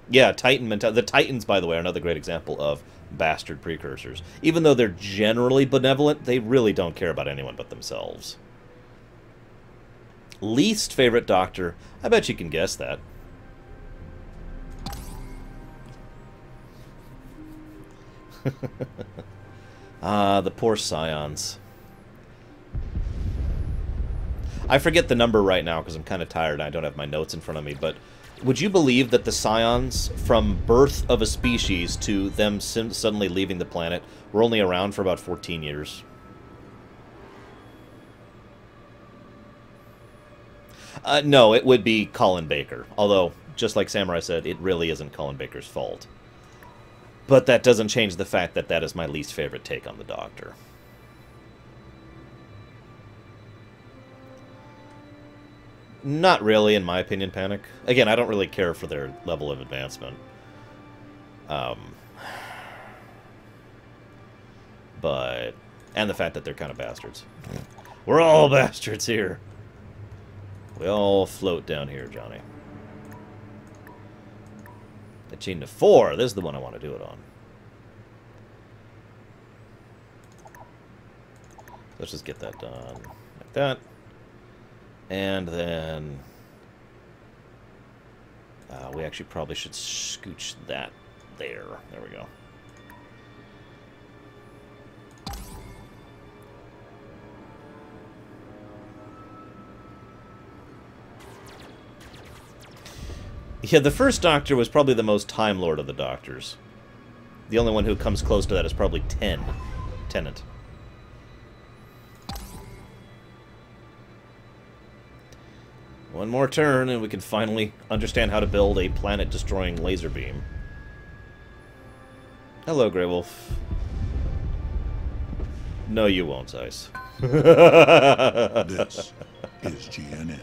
Yeah, Titan mentality. The Titans, by the way, are another great example of bastard precursors. Even though they're generally benevolent, they really don't care about anyone but themselves. Least favorite Doctor? I bet you can guess that. The poor Scions. I forget the number right now because I'm kind of tired and I don't have my notes in front of me, but would you believe that the Scions, from birth of a species to them suddenly leaving the planet, were only around for about 14 years? No, it would be Colin Baker. Although, just like Samurai said, it really isn't Colin Baker's fault. But that doesn't change the fact that that is my least favorite take on the Doctor. Not really, in my opinion, Panic. Again, I don't really care for their level of advancement. But... and the fact that they're kind of bastards. We're all bastards here. We all float down here, Johnny. The chain to 4. This is the one I want to do it on. Let's just get that done. Like that. And then... we actually probably should scooch that there. There we go. Yeah, the first Doctor was probably the most Time Lord of the Doctors. The only one who comes close to that is probably Tennant. One more turn, and we can finally understand how to build a planet-destroying laser beam. Hello, Grey Wolf. No, you won't, Ice. This is GNN.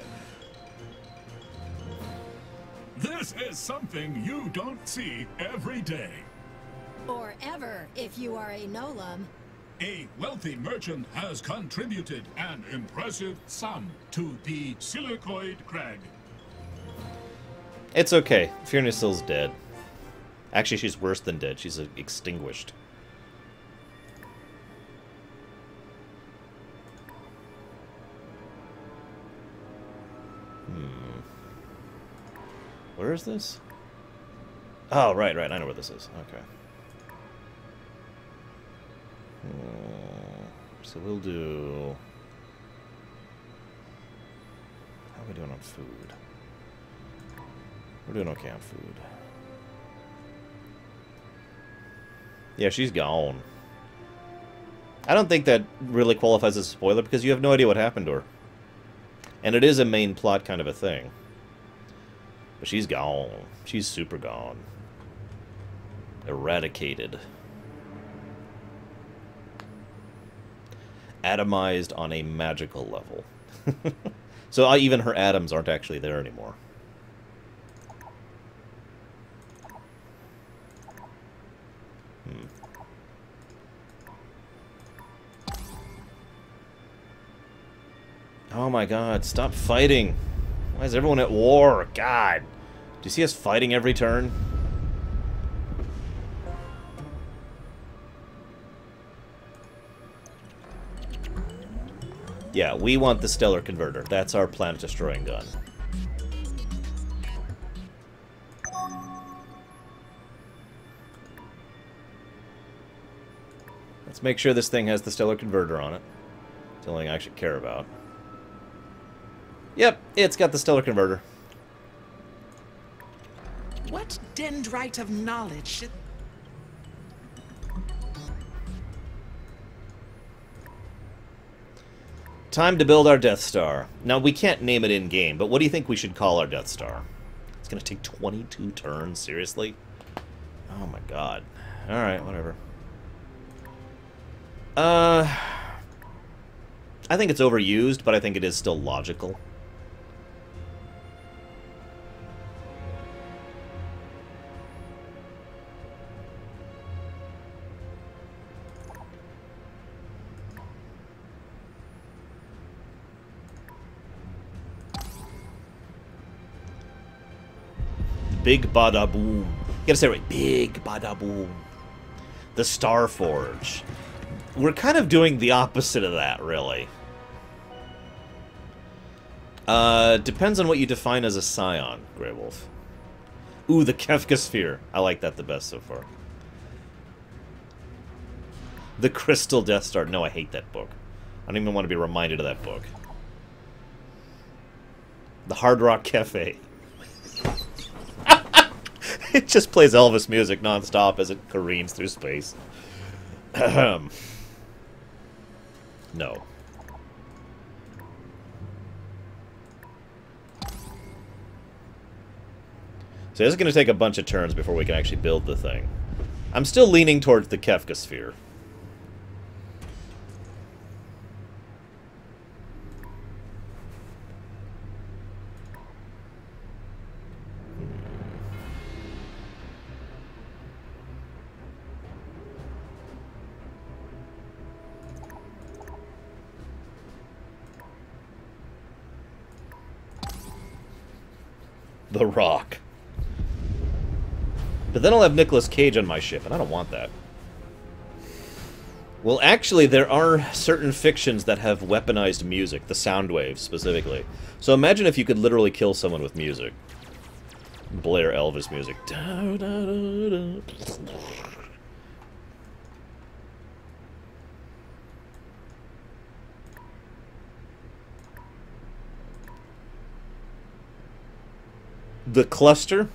This is something you don't see every day. Or ever, if you are a Nolam. A wealthy merchant has contributed an impressive sum to the Silicoid Crag. It's okay. Furnacel's dead. Actually, she's worse than dead. She's extinguished. Where is this? Oh, right. I know where this is. Okay. So we'll do... how are we doing on food? We're doing okay on food. Yeah, she's gone. I don't think that really qualifies as a spoiler because you have no idea what happened to her. And it is a main plot kind of a thing. But she's gone. She's super gone. Eradicated. Atomized on a magical level. So even her atoms aren't actually there anymore. Oh my god, stop fighting. Why is everyone at war? God. Do you see us fighting every turn? Yeah, we want the Stellar Converter. That's our planet-destroying gun. Let's make sure this thing has the stellar converter on it. It's the only thing I should care about. Yep, it's got the stellar converter. What dendrite of knowledge should... Time to build our Death Star. Now, we can't name it in-game, but what do you think we should call our Death Star? It's going to take 22 turns? Seriously? Oh my god. Alright, whatever. I think it's overused, but I think it is still logical. Big Bada Boom. You gotta say it right. Big Bada Boom. The Star Forge. We're kind of doing the opposite of that, really. Depends on what you define as a scion, Grey Wolf. Ooh, the Kefka Sphere. I like that the best so far. The Crystal Death Star. No, I hate that book. I don't even want to be reminded of that book. The Hard Rock Cafe. It just plays Elvis music non-stop as it careens through space. No. So this is going to take a bunch of turns before we can actually build the thing. I'm still leaning towards the Kefka Sphere. The Rock. But then I'll have Nicolas Cage on my ship, and I don't want that. Well, actually, there are certain fictions that have weaponized music, the sound waves, specifically. So imagine if you could literally kill someone with music. Blare Elvis music. Da, da, da, da. The cluster?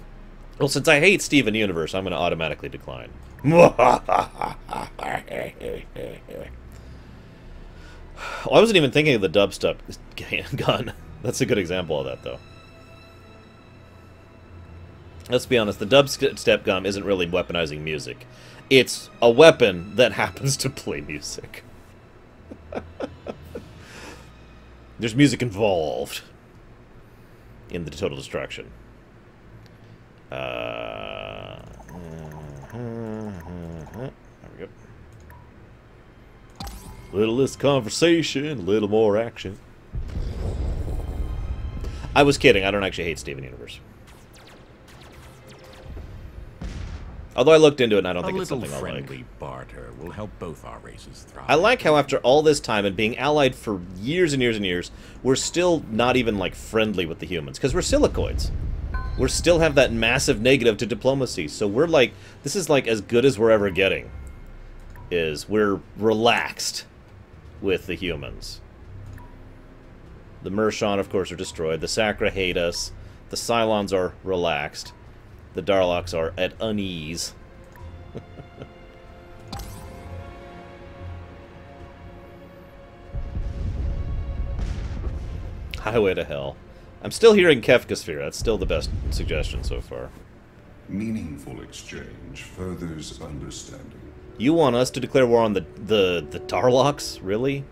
Well, since I hate Steven Universe, I'm going to automatically decline. Oh, I wasn't even thinking of the dubstep gun. That's a good example of that, though. Let's be honest, the dubstep gun isn't really weaponizing music. It's a weapon that happens to play music. There's music involved in the total destruction. There we go. Little less conversation, a little more action. I was kidding. I don't actually hate Steven Universe. Although I looked into it and I don't think it's something I like. A little friendly barter will help both our races thrive. I like how after all this time and being allied for years and years and years, we're still not even, like, friendly with the humans. Because we're silicoids. We still have that massive negative to diplomacy. So we're like, this is like as good as we're ever getting. We're relaxed with the humans. The Mershon, of course, are destroyed. The Sacra hate us. The Cylons are relaxed. The Darloks are at unease. Highway to Hell. I'm still hearing Kefka Sphere. That's still the best suggestion so far. Meaningful exchange furthers understanding. You want us to declare war on the Darloks? Really?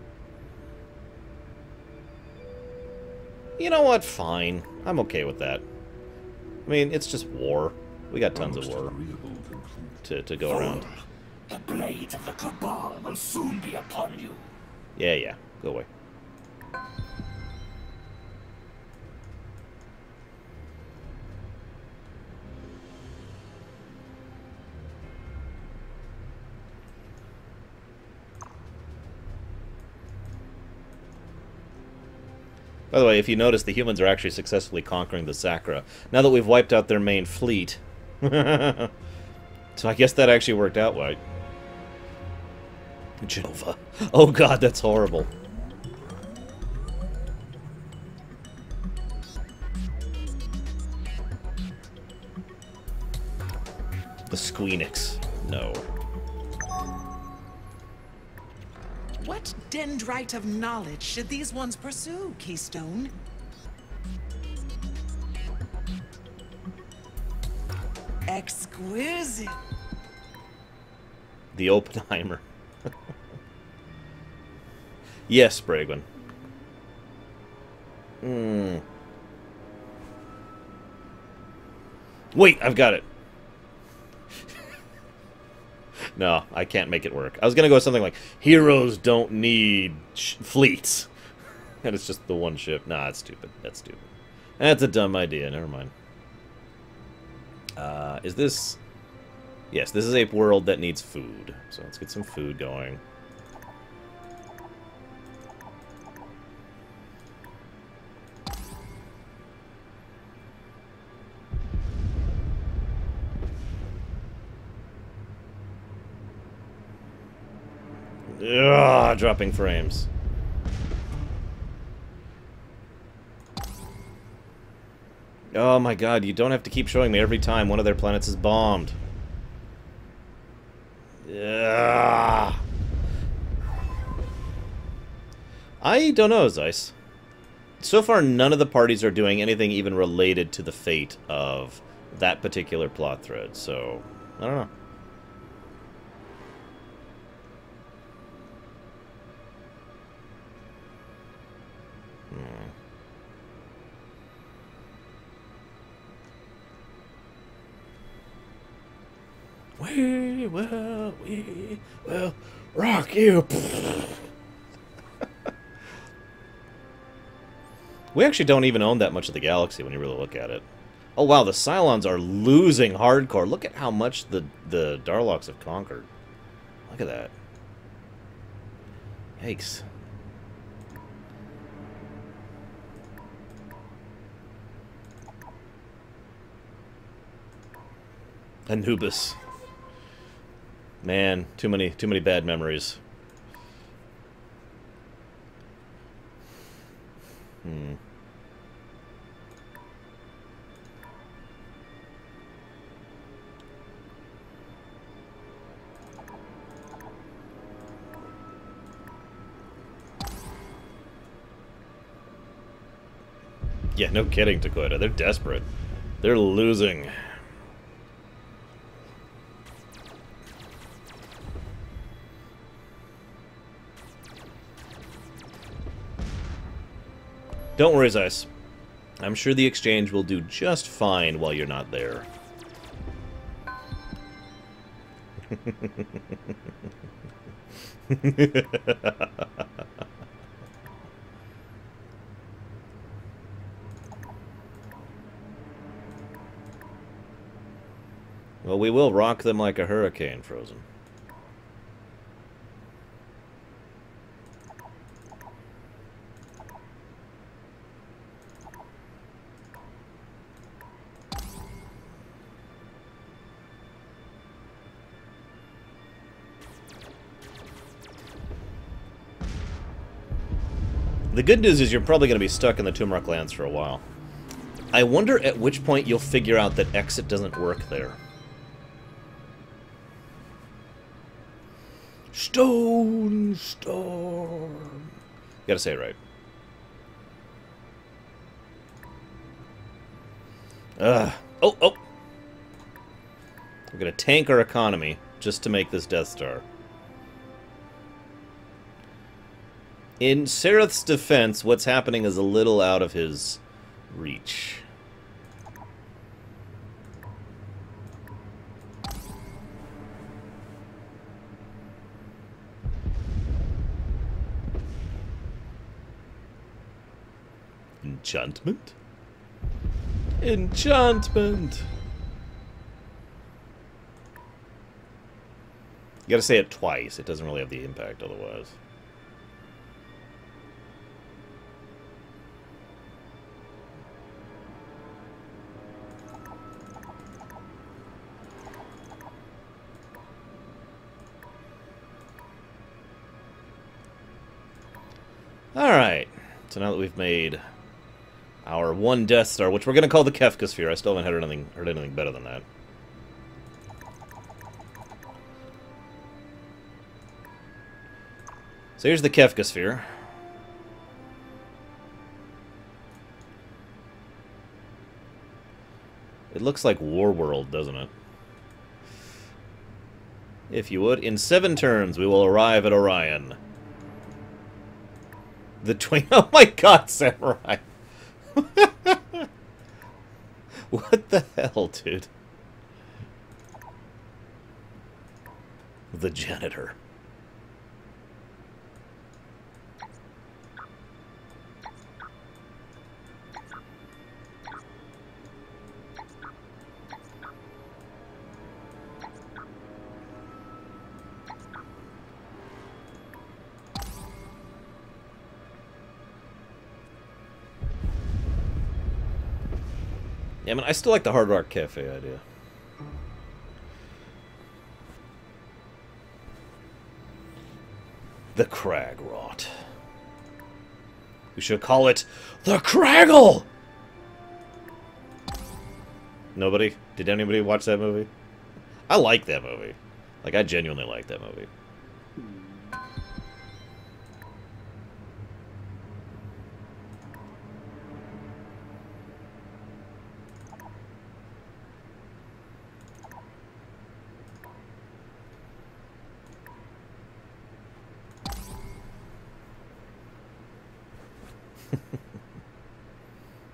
You know what? Fine. I'm okay with that. I mean, it's just war. We got tons of war to go around. The blade of the Cabal will soon be upon you. Yeah. Go away. By the way, if you notice, the humans are actually successfully conquering the Sacra. Now that we've wiped out their main fleet. So I guess that actually worked out right. Genova. Oh god, that's horrible. The Squeenix. No. What dendrite of knowledge should these ones pursue, Keystone? Exquisite. The Oppenheimer. Yes, Bragwin. Wait, I've got it. No, I can't make it work. I was gonna go with something like, heroes don't need fleets. And it's just the one ship. Nah, that's stupid. That's stupid. That's a dumb idea. Never mind. Is this... Yes, this is a world that needs food. So let's get some food going. Ugh, dropping frames. Oh my god, you don't have to keep showing me every time one of their planets is bombed. Ugh. I don't know, Zeiss. So far, none of the parties are doing anything even related to the fate of that particular plot thread, so I don't know. We will rock you. We actually don't even own that much of the galaxy when you really look at it. Oh wow, the Cylons are losing hardcore. Look at how much the Darloks have conquered. Look at that. Yikes. Anubis. Man, too many bad memories. Yeah, no kidding, Dakota. They're desperate. They're losing. Don't worry, Zeiss. I'm sure the exchange will do just fine while you're not there. Well, we will rock them like a hurricane, Frozen. The good news is you're probably going to be stuck in the Tumrock lands for a while. I wonder at which point you'll figure out that exit doesn't work there. Stone Storm. You gotta say it right. Oh! We're gonna tank our economy just to make this Death Star. In Sereth's defense, what's happening is a little out of his reach. Enchantment? Enchantment! You gotta say it twice. It doesn't really have the impact otherwise. Alright. So now that we've made our one Death Star, which we're going to call the Kefka Sphere. I still haven't heard anything better than that. So here's the Kefka Sphere. It looks like Warworld, doesn't it? If you would, in 7 turns we will arrive at Orion. The twin... Oh my god, Samurai! What the hell, dude? The janitor. Yeah, I mean, I still like the Hard Rock Cafe idea. The Crag Rot. We should call it the Craggle! Nobody? Did anybody watch that movie? I like that movie. Like, I genuinely like that movie.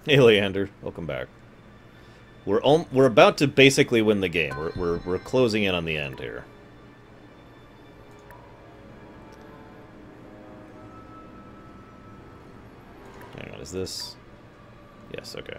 Hey, Leander, welcome back. We're about to basically win the game. We're closing in on the end here. Hang on, is this? Yes, okay.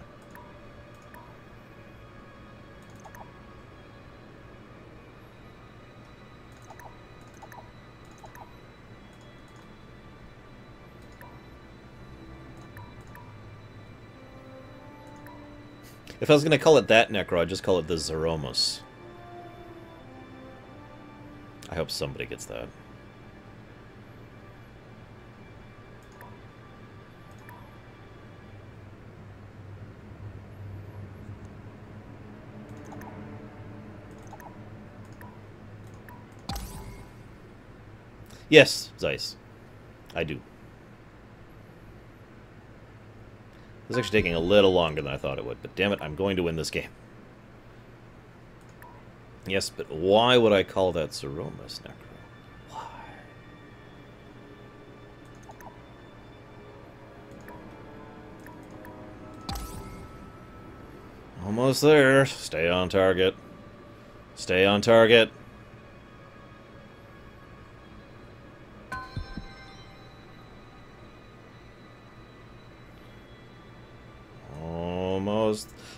If I was going to call it that Necro, I'd just call it the Zeromus. I hope somebody gets that. Yes, Zeiss. I do. This is actually taking a little longer than I thought it would, but damn it, I'm going to win this game. Yes, but why would I call that Zeromus, Necro? Why? Almost there. Stay on target. Stay on target.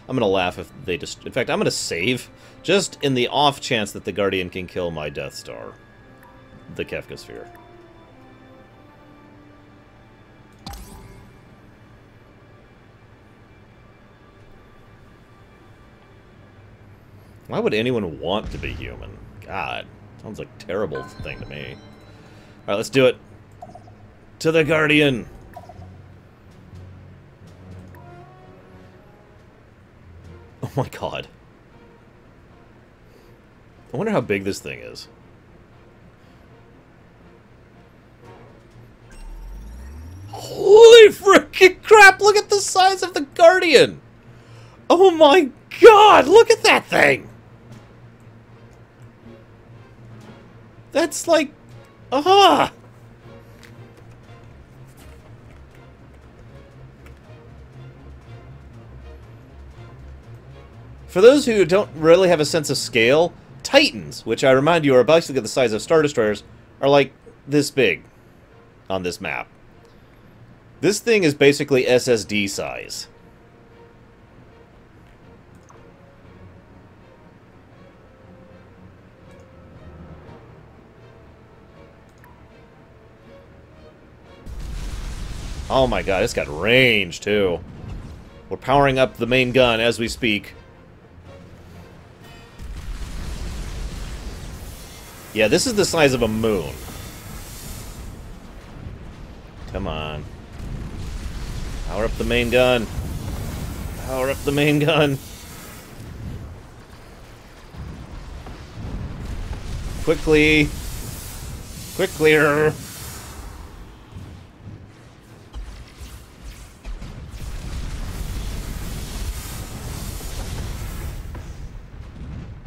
I'm gonna laugh if they just... In fact, I'm gonna save, just in the off chance that the Guardian can kill my Death Star. The Kefka Sphere. Why would anyone want to be human? God, sounds like a terrible thing to me. Alright, let's do it. To the Guardian! Oh my god. I wonder how big this thing is. Holy freaking crap! Look at the size of the Guardian! Oh my god! Look at that thing! That's like... Aha! For those who don't really have a sense of scale, Titans, which I remind you are basically the size of Star Destroyers, are like this big on this map. This thing is basically SSD size. Oh my god, it's got range too. We're powering up the main gun as we speak. Yeah, this is the size of a moon. Come on. Power up the main gun. Power up the main gun. Quickly. Quickly.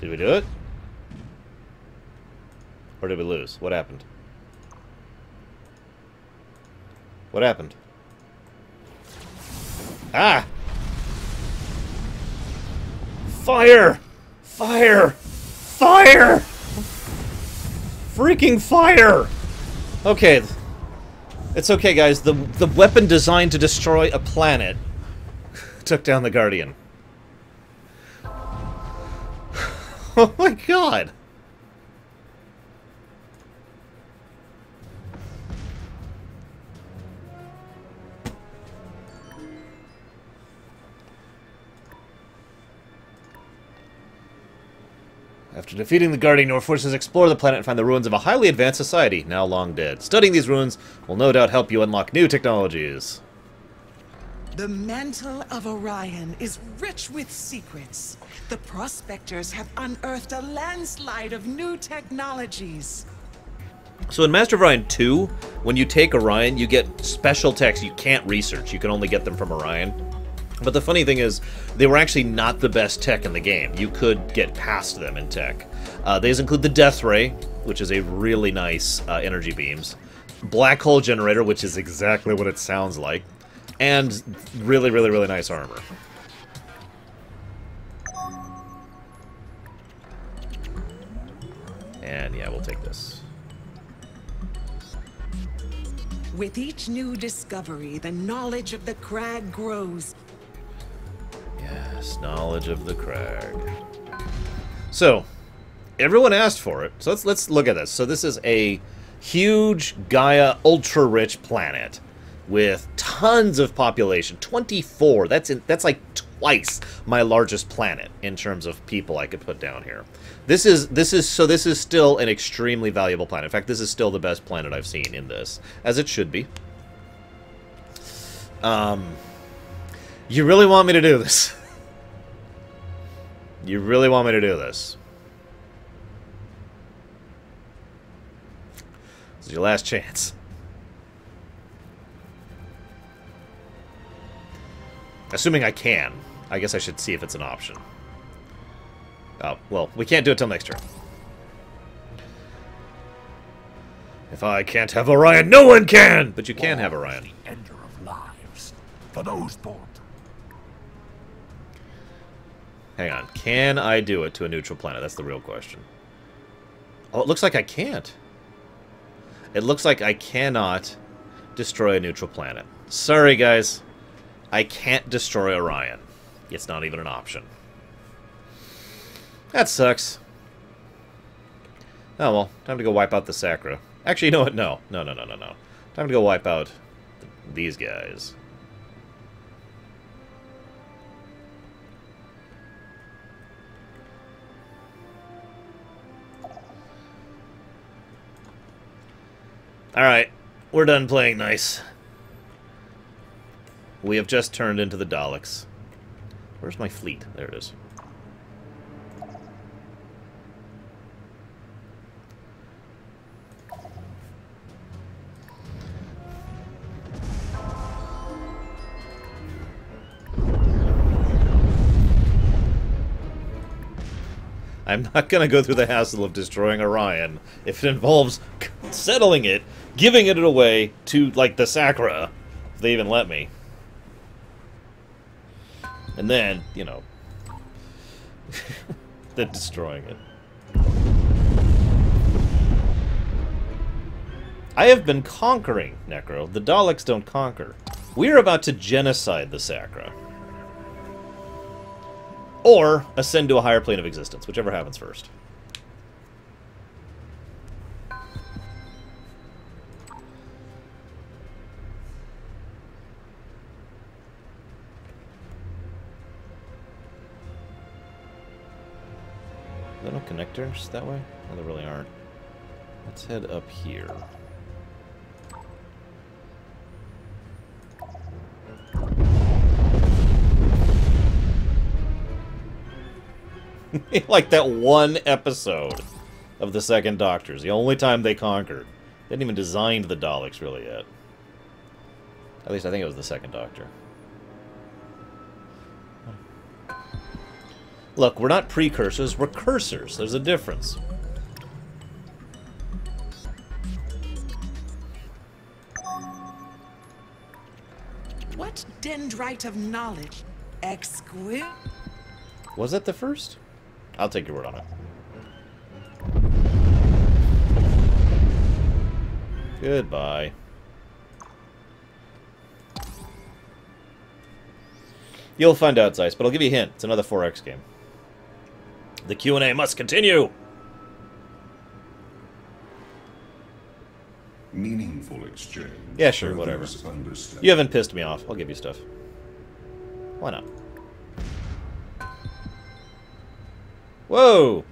Did we do it? Or did we lose? What happened? What happened? Ah! Fire! Fire! Fire! Freaking fire! Okay. It's okay, guys. The weapon designed to destroy a planet took down the Guardian. Oh my god! After defeating the Guardian, your forces explore the planet and find the ruins of a highly advanced society, now long dead. Studying these ruins will no doubt help you unlock new technologies. The mantle of Orion is rich with secrets. The prospectors have unearthed a landslide of new technologies. So in Master of Orion 2, when you take Orion, you get special techs you can't research. You can only get them from Orion. But the funny thing is, they were actually not the best tech in the game. You could get past them in tech. These include the Death Ray, which is a really nice energy beams. Black Hole Generator, which is exactly what it sounds like. And really, really, really nice armor. And yeah, we'll take this. With each new discovery, the knowledge of the Crag grows. Yes, knowledge of the Crag. So, everyone asked for it. So let's look at this. So this is a huge Gaia ultra-rich planet with tons of population. 24. That's like twice my largest planet in terms of people I could put down here. This is still an extremely valuable planet. In fact, this is still the best planet I've seen in this, as it should be. You really want me to do this? You really want me to do this? This is your last chance. Assuming I can. I guess I should see if it's an option. Oh, well, we can't do it till next turn. If I can't have Orion, no one can! But you can have Orion. The ender of lives for those born. Hang on. Can I do it to a neutral planet? That's the real question. Oh, it looks like I can't. It looks like I cannot destroy a neutral planet. Sorry, guys. I can't destroy Orion. It's not even an option. That sucks. Oh, well. Time to go wipe out the Sacra. Actually, you know what? No. No. Time to go wipe out these guys. Alright. We're done playing nice. We have just turned into the Daleks. Where's my fleet? There it is. I'm not going to go through the hassle of destroying Orion if it involves settling it, giving it away to, like, the Sacra, if they even let me. And then, you know, then destroying it. I have been conquering, Necro. The Daleks don't conquer. We're about to genocide the Sacra. Or ascend to a higher plane of existence, whichever happens first. Are there no connectors that way? No, there really aren't. Let's head up here. Like that one episode of the Second Doctor's, the only time they conquered. They didn't even design the Daleks really yet. At least I think it was the Second Doctor. Look, we're not precursors, we're cursors. There's a difference. What dendrite of knowledge? Exquisite. Was that the first? I'll take your word on it. Goodbye. You'll find out, Zeiss, but I'll give you a hint. It's another 4X game. The Q&A must continue! Meaningful exchange. Yeah, sure, whatever. You haven't pissed me off. I'll give you stuff. Why not? Whoa!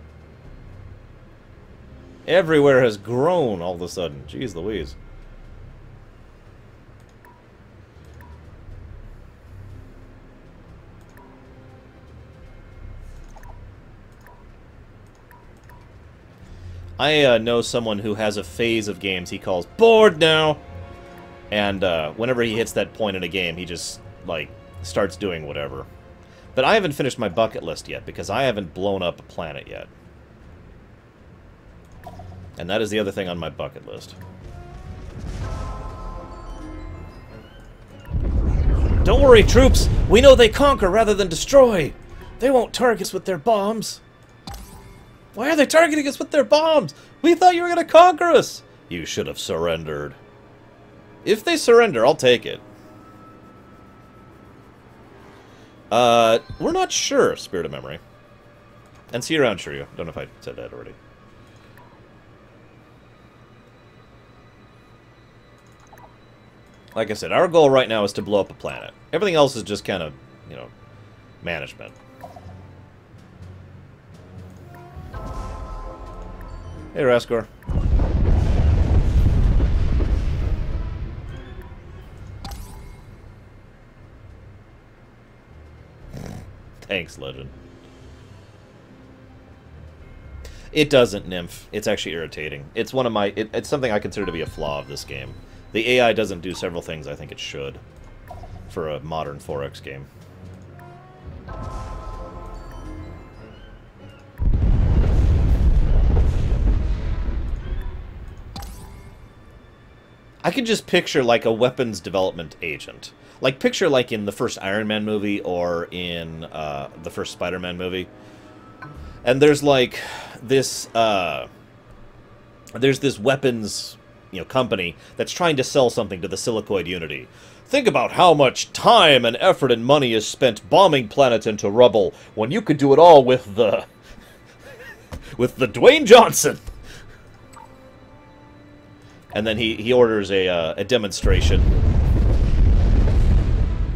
Everywhere has grown all of a sudden. Jeez Louise. I know someone who has a phase of games he calls bored now, and whenever he hits that point in a game, he just, like, starts doing whatever. But I haven't finished my bucket list yet, because I haven't blown up a planet yet. And that is the other thing on my bucket list. Don't worry, troops! We know they conquer rather than destroy! They won't target us with their bombs! Why are they targeting us with their bombs? We thought you were going to conquer us! You should have surrendered. If they surrender, I'll take it. We're not sure, Spirit of Memory. And see you around, Shiryu. Don't know if I said that already. Like I said, our goal right now is to blow up a planet. Everything else is just kind of, you know, management. Hey, Raskor. Thanks, Legend. It doesn't, Nymph. It's actually irritating. It's one of my... it's something I consider to be a flaw of this game. The AI doesn't do several things I think it should for a modern 4X game. I could just picture, like, a weapons development agent. Like, picture, like, in the first Iron Man movie or in the first Spider-Man movie. And there's, like, this, there's this weapons, you know, company that's trying to sell something to the Silicoid Unity. Think about how much time and effort and money is spent bombing planets into rubble when you could do it all with the... with the Dwayne Johnson! And then he orders a demonstration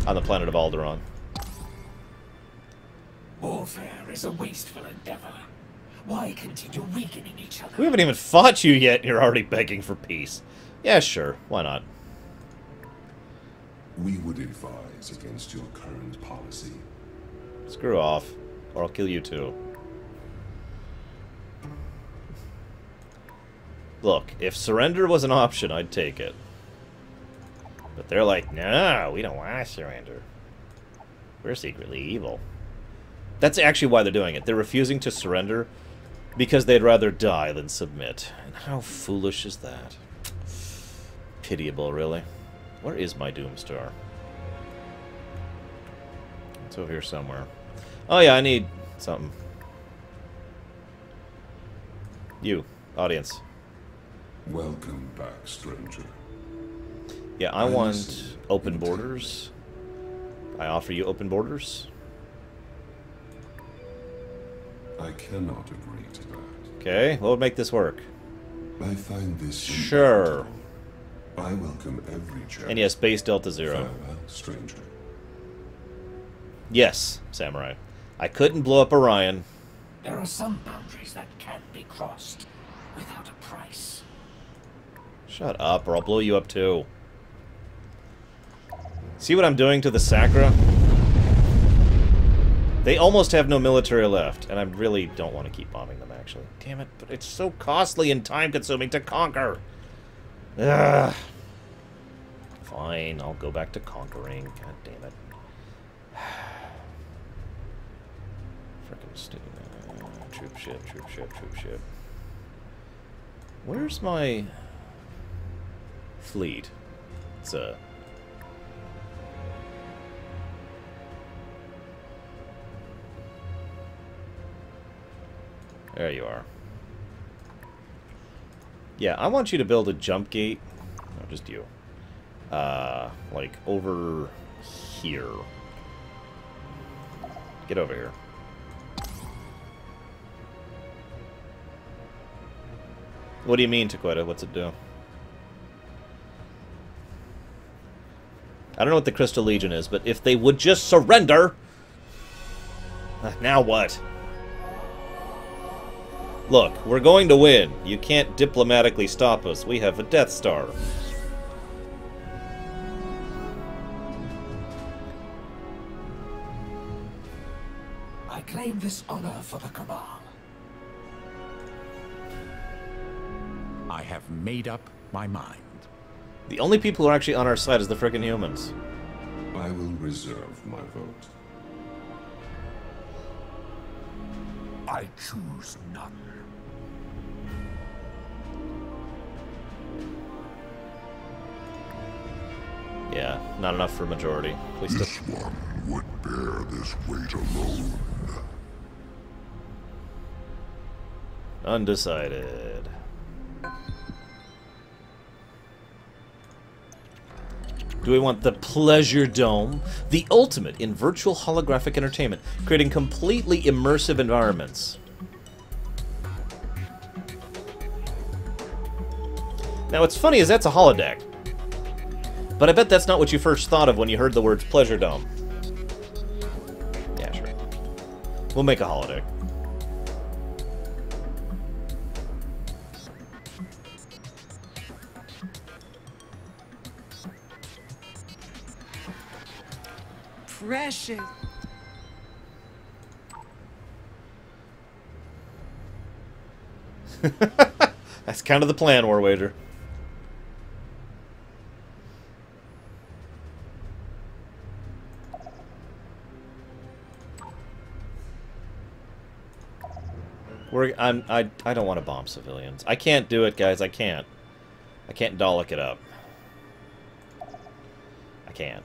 on the planet of Alderaan. Warfare is a wasteful endeavor. Why continue weakening each other? We haven't even fought you yet, and you're already begging for peace. Yeah, sure. Why not? We would advise against your current policy. Screw off, or I'll kill you too. Look, if surrender was an option, I'd take it. But they're like, no, we don't want to surrender. We're secretly evil. That's actually why they're doing it. They're refusing to surrender because they'd rather die than submit. And how foolish is that? Pitiable, really. Where is my Doomstar? It's over here somewhere. Oh yeah, I need something. You, audience. Welcome back, stranger. Yeah, I want open borders. I offer you open borders. I cannot agree to that. Okay, what would make this work? I find this Sure. I welcome every chance. And yes, base Delta Zero. Farewell, stranger. Yes, Samurai. I couldn't blow up Orion. There are some boundaries that can't be crossed without a price. Shut up, or I'll blow you up too. See what I'm doing to the Sacra? They almost have no military left, and I really don't want to keep bombing them, actually. Damn it, but it's so costly and time-consuming to conquer. Ugh. Fine, I'll go back to conquering. God damn it. Frickin' stupid. Troop ship, troop ship, troop ship. Where's my fleet? It's There you are. Yeah, I want you to build a jump gate. No, just you. Like over here. Get over here. What do you mean, Taqueta? What's it do? I don't know what the Crystal Legion is, but if they would just surrender... Now what? Look, we're going to win. You can't diplomatically stop us. We have a Death Star. I claim this honor for the Cabal. I have made up my mind. The only people who are actually on our side is the frickin' humans. I will reserve my vote. I choose none. Yeah, not enough for majority. Please This stop. one would bear this weight alone. Undecided. Do we want the Pleasure Dome? The ultimate in virtual holographic entertainment, creating completely immersive environments. Now what's funny is that's a holodeck. But I bet that's not what you first thought of when you heard the words Pleasure Dome. Yeah, sure. We'll make a holodeck. Precious. That's kind of the plan, War Wager. I don't want to bomb civilians. I can't do it, guys. I can't. I can't Dalek it up. I can't.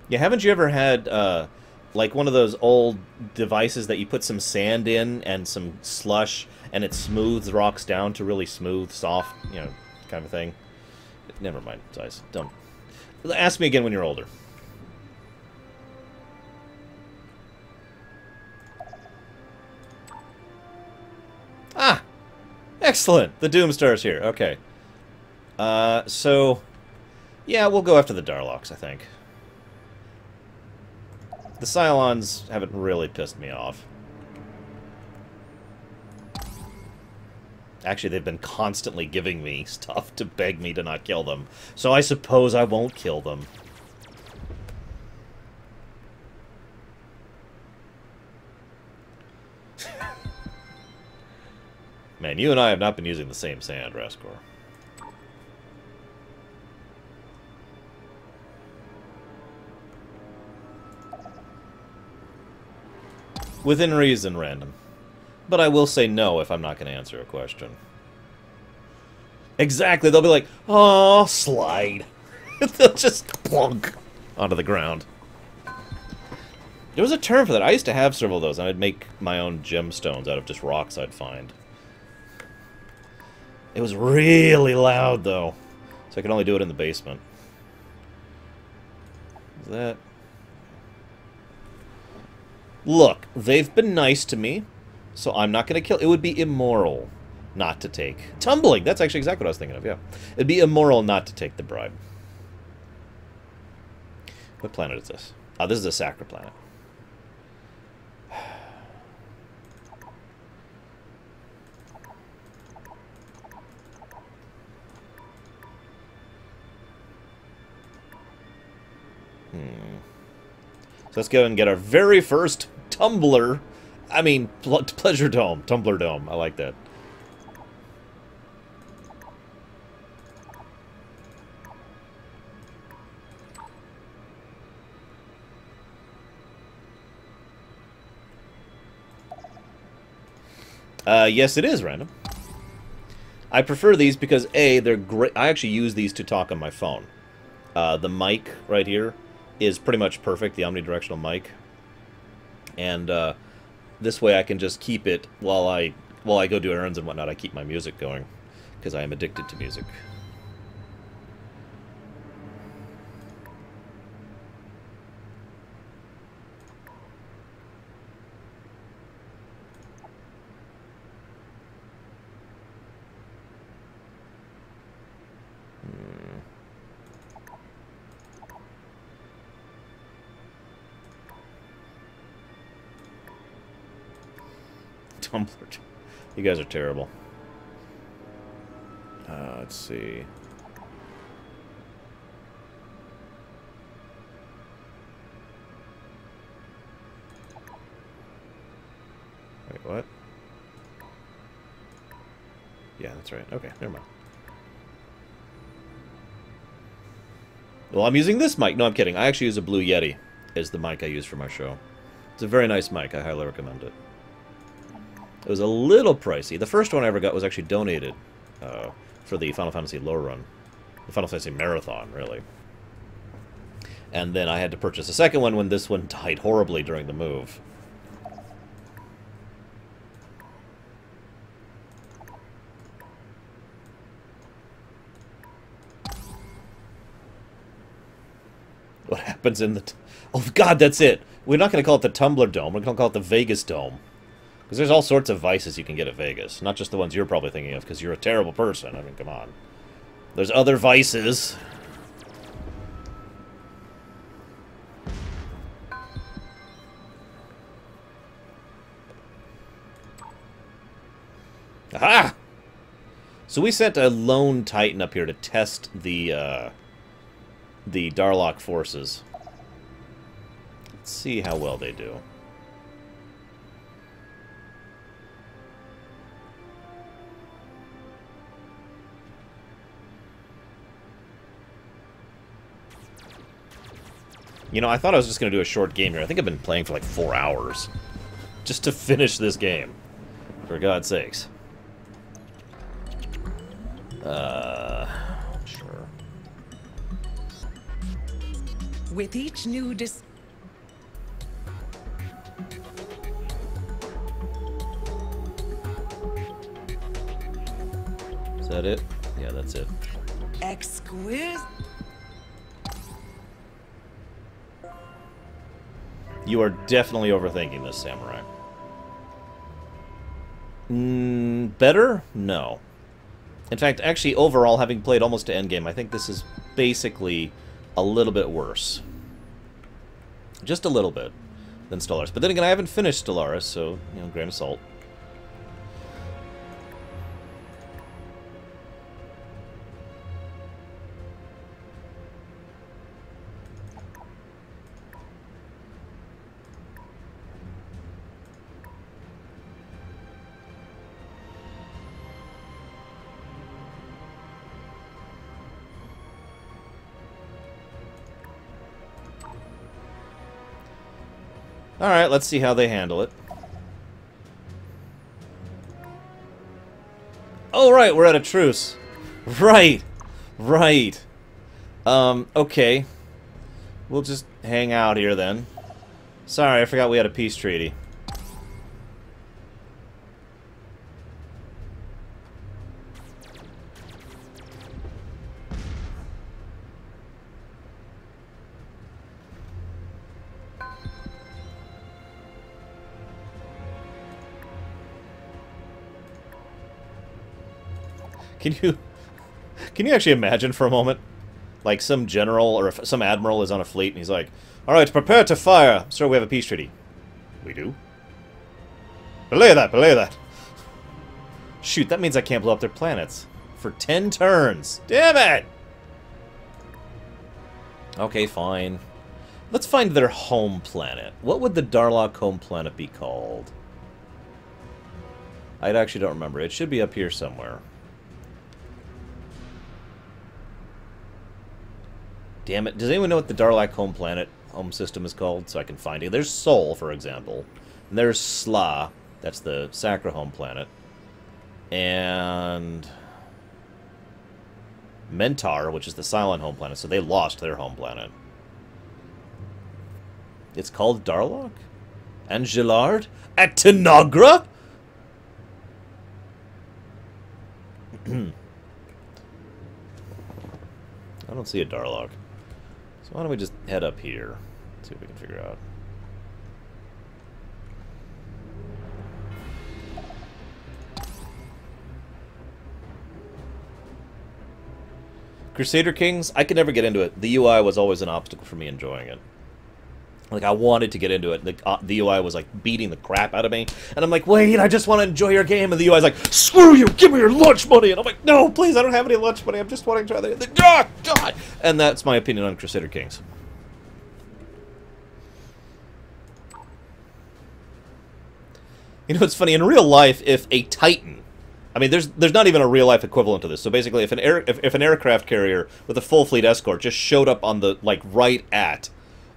Yeah, haven't you ever had, like one of those old devices that you put some sand in and some slush, and it smooths rocks down to really smooth, soft, you know, kind of thing? Never mind, size. Don't. Ask me again when you're older. Ah! Excellent! The Doomstar's here. Okay. So... yeah, we'll go after the Darlocks, I think. The Cylons haven't really pissed me off. Actually, they've been constantly giving me stuff to beg me to not kill them. So I suppose I won't kill them. Man, you and I have not been using the same sand, Raskor. Within reason, random. But I will say no if I'm not going to answer a question. Exactly, they'll be like, oh, slide. They'll just plunk onto the ground. There was a term for that. I used to have several of those, and I'd make my own gemstones out of just rocks I'd find. It was really loud, though, so I could only do it in the basement. Is that... Look, they've been nice to me, so I'm not going to kill... It would be immoral not to take... Tumbling! That's actually exactly what I was thinking of, yeah. It'd be immoral not to take the bribe. What planet is this? Oh, this is a Sacra planet. So let's go and get our very first Tumbler. I mean, Pleasure Dome. Tumbler Dome. I like that. Yes, it is random. I prefer these because, A, they're great. I actually use these to talk on my phone. The mic right here is pretty much perfect, the omnidirectional mic. And this way I can just keep it while I go do errands and whatnot. I keep my music going because I am addicted to music. Tumblr. You guys are terrible. Let's see. Wait, what? Yeah, that's right. Okay, never mind. Well, I'm using this mic. No, I'm kidding. I actually use a Blue Yeti as the mic I use for my show. It's a very nice mic. I highly recommend it. It was a little pricey. The first one I ever got was actually donated for the Final Fantasy Lore Run. The Final Fantasy Marathon, really. And then I had to purchase a second one when this one died horribly during the move. What happens in the... Oh, God, that's it. We're not going to call it the Tumbler Dome. We're going to call it the Vegas Dome. Because there's all sorts of vices you can get at Vegas. Not just the ones you're probably thinking of, because you're a terrible person. I mean, come on. There's other vices. Aha! So we sent a lone Titan up here to test the Darlock forces. Let's see how well they do. You know, I thought I was just going to do a short game here. I think I've been playing for like 4 hours. Just to finish this game. For God's sakes. Sure. With each new Is that it? Yeah, that's it. exquisite... You are definitely overthinking this, Samurai. Better? No. In fact, actually, overall, having played almost to endgame, I think this is basically a little bit worse. Just a little bit than Stellaris. But then again, I haven't finished Stellaris, so, you know, grain of salt. Alright, let's see how they handle it. Oh, right, we're at a truce. Right. Right. Okay. We'll just hang out here then. Sorry, I forgot we had a peace treaty. Can you actually imagine for a moment, like some general or if some admiral is on a fleet and he's like, "All right, prepare to fire, sir. We have a peace treaty." We do. Belay that, belay that. Shoot, that means I can't blow up their planets for 10 turns. Damn it! Okay, fine. Let's find their home planet. What would the Darlock home planet be called? I actually don't remember. It should be up here somewhere. Damn it. Does anyone know what the Darlock home planet, home system is called? So I can find it. There's Sol, for example. And there's Sla. That's the Sacra home planet. And Mentar, which is the Silent home planet. So they lost their home planet. It's called Darlock? And Gillard? At Tanagra? I don't see a Darlock. So why don't we just head up here? See what we can figure out. Crusader Kings? I could never get into it. The UI was always an obstacle for me enjoying it. Like, I wanted to get into it. The UI was, like, beating the crap out of me. And I'm like, wait, I just want to enjoy your game. And the UI's like, screw you, give me your lunch money. And I'm like, no, please, I don't have any lunch money. I'm just wanting to try the God! And that's my opinion on Crusader Kings. You know, it's funny. In real life, if a Titan... I mean, there's not even a real-life equivalent to this. So basically, if an aircraft carrier with a full fleet escort just showed up on the, like, right at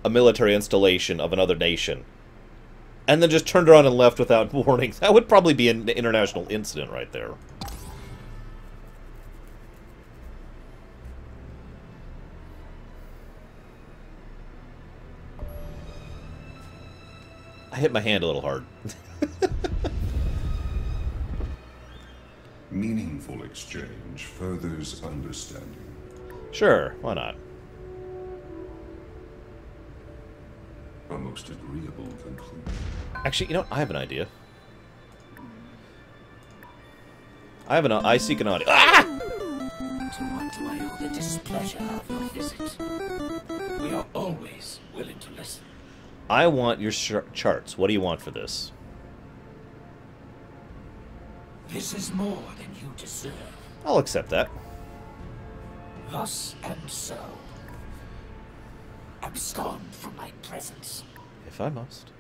a military installation of another nation, and then just turned around and left without warning, that would probably be an international incident right there. I hit my hand a little hard. Meaningful exchange furthers understanding. Sure, why not? A most agreeable conclusion. Actually, you know what? I have an idea. I seek an audio. Ah! To what do I owe the displeasure of your visit? We are always willing to listen. I want your charts. What do you want for this? This is more than you deserve. I'll accept that. Thus and so. Abscond from my presence. If I must.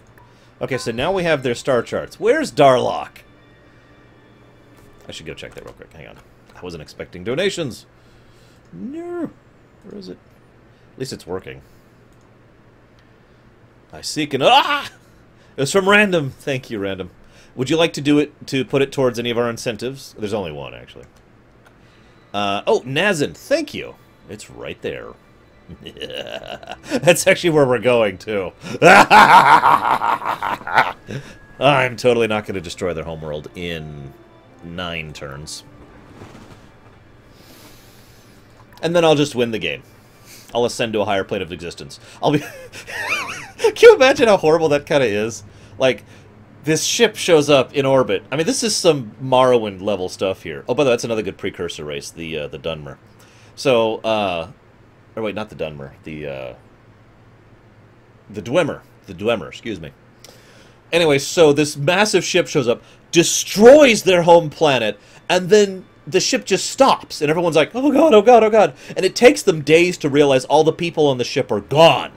Okay, so now we have their star charts. Where's Darlock? I should go check that real quick. Hang on. I wasn't expecting donations. No. Where is it? At least it's working. I seek an... Ah! It was from Random. Thank you, Random. Would you like to do it, to put it towards any of our incentives? There's only one, actually. Oh, Nazin. Thank you. It's right there. That's actually where we're going, too. I'm totally not going to destroy their homeworld in 9 turns. And then I'll just win the game. I'll ascend to a higher plane of existence. I'll be... Can you imagine how horrible that kind of is? Like, this ship shows up in orbit. I mean, this is some Morrowind level stuff here. Oh, by the way, that's another good precursor race, the Dunmer. So, or wait, not the Dunmer. The Dwemer. The Dwemer, excuse me. Anyway, so this massive ship shows up, destroys their home planet, and then the ship just stops. And everyone's like, oh god, oh god, oh god. And it takes them days to realize all the people on the ship are gone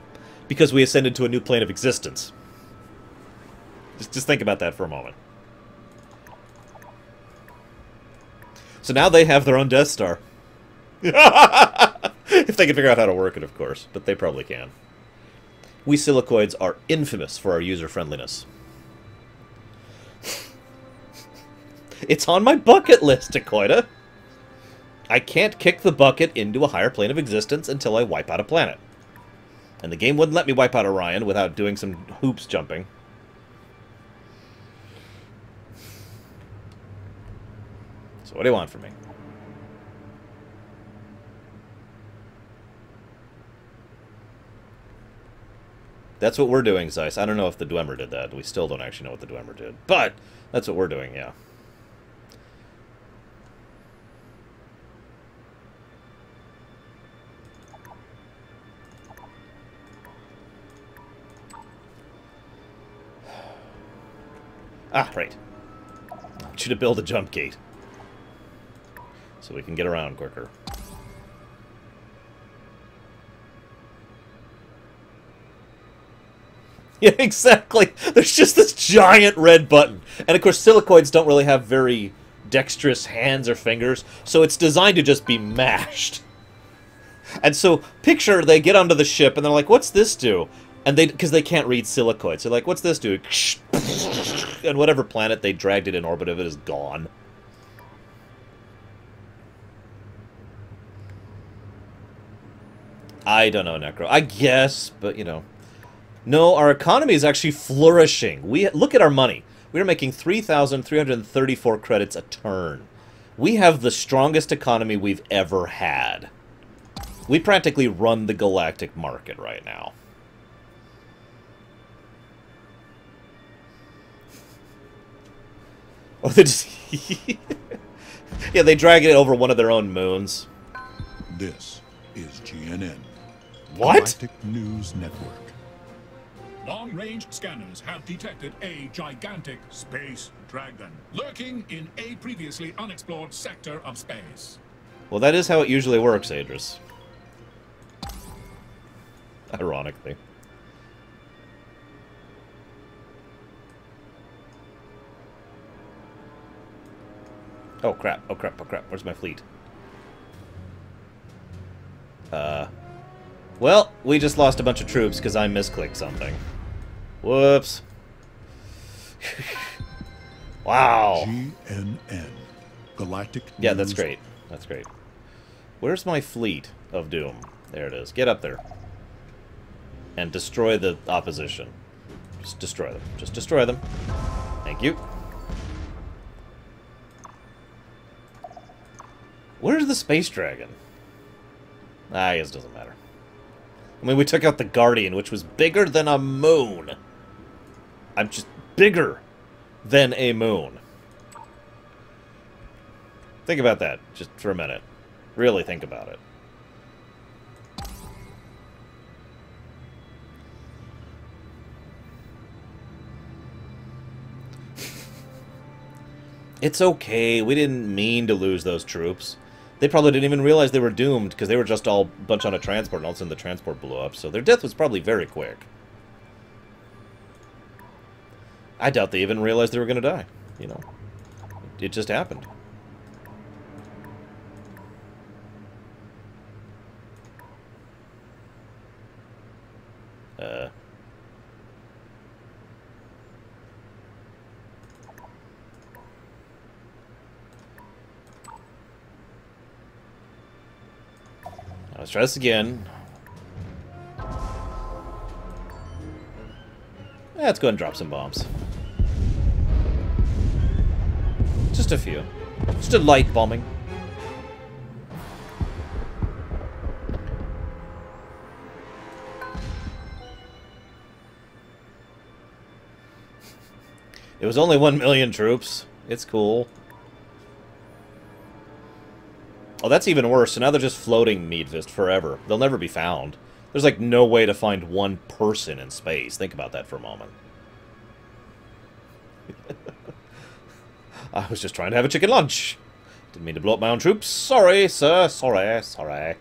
because we ascended to a new plane of existence. Just think about that for a moment. So now they have their own Death Star. If they can figure out how to work it, of course. But they probably can. We Silicoids are infamous for our user-friendliness. It's on my bucket list, Takoida. I can't kick the bucket into a higher plane of existence until I wipe out a planet. And the game wouldn't let me wipe out Orion without doing some hoops jumping. So what do you want from me? That's what we're doing, Zeiss. I don't know if the Dwemer did that. We still don't actually know what the Dwemer did. But that's what we're doing, yeah. Ah, right. I want you to build a jump gate. So we can get around quicker. Yeah, exactly. There's just this giant red button. And of course, silicoids don't really have very dexterous hands or fingers, so it's designed to just be mashed. And so, picture they get onto the ship and they're like, what's this do? And because they can't read silicoids. They're like, what's this do? And whatever planet they dragged it in orbit of it is gone. I don't know, Necro. I guess, but, you know. No, our economy is actually flourishing. Look at our money. We are making 3,334 credits a turn. We have the strongest economy we've ever had. We practically run the galactic market right now. Oh, they just... yeah, they drag it over one of their own moons. This is GNN. What? Galactic News Network. Long-range scanners have detected a gigantic space dragon lurking in a previously unexplored sector of space. Well, that is how it usually works, Adris. Ironically. Oh crap, oh crap, oh crap, where's my fleet? Well, we just lost a bunch of troops because I misclicked something. Whoops. Wow. GNN. Galactic Yeah, that's News. great. That's great. Where's my fleet of doom? There it is. Get up there. And destroy the opposition. Just destroy them. Just destroy them. Thank you. Where's the space dragon? I guess it doesn't matter. I mean, we took out the Guardian, which was bigger than a moon. I'm just bigger than a moon. Think about that, just for a minute. Really think about it. It's okay. We didn't mean to lose those troops. They probably didn't even realize they were doomed because they were just all a bunch on a transport and all of a sudden the transport blew up. So their death was probably very quick. I doubt they even realized they were going to die. You know, it just happened. Let's try this again. Let's go ahead and drop some bombs. Just a few. Just a light bombing. It was only 1 million troops. It's cool. Oh, that's even worse. So now they're just floating Meadfist forever. They'll never be found. There's like no way to find one person in space. Think about that for a moment. I was just trying to have a chicken lunch. Didn't mean to blow up my own troops. Sorry, sir. Sorry, sorry.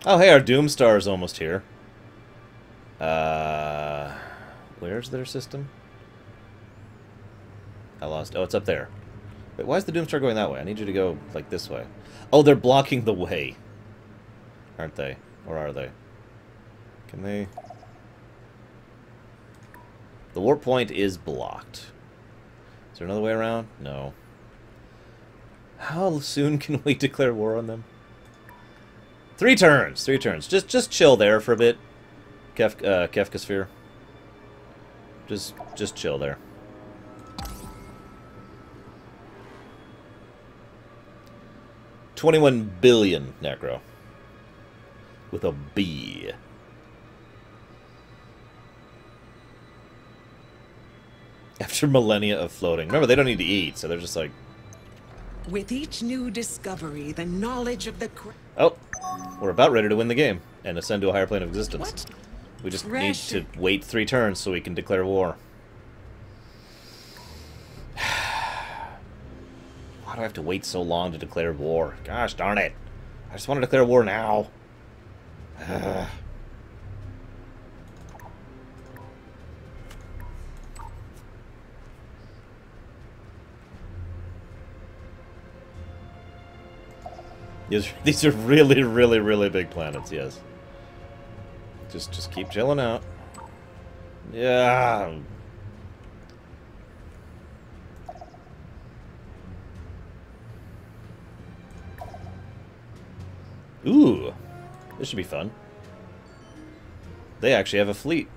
Oh, hey, our Doomstar is almost here. Where's their system? I lost. Oh, it's up there. Wait, why is the Doomstar going that way? I need you to go, like, this way. Oh, they're blocking the way. Aren't they? Or are they? Can they... The warp point is blocked. Is there another way around? No. How soon can we declare war on them? 3 turns. 3 turns. Just chill there for a bit. Kefka Sphere. Just chill there. $21 billion, Necro. With a B. After millennia of floating. Remember, they don't need to eat, so they're just like... With each new discovery, the knowledge of the... Oh, we're about ready to win the game and ascend to a higher plane of existence. What? We just need to wait 3 turns so we can declare war. Why do I have to wait so long to declare war? Gosh darn it. I just want to declare war now. These are really, really, really big planets, yes. Just keep chilling out. Yeah. Ooh. This should be fun. They actually have a fleet.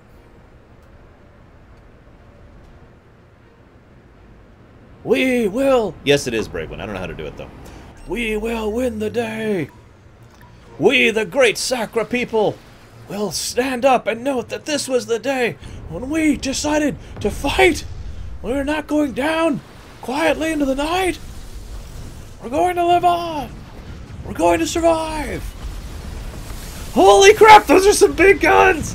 We will! Yes, it is Bravewind. I don't know how to do it, though. We will win the day! We, the great Sacra people, will stand up and note that this was the day when we decided to fight! We're not going down quietly into the night! We're going to live on! We're going to survive! Holy crap, those are some big guns!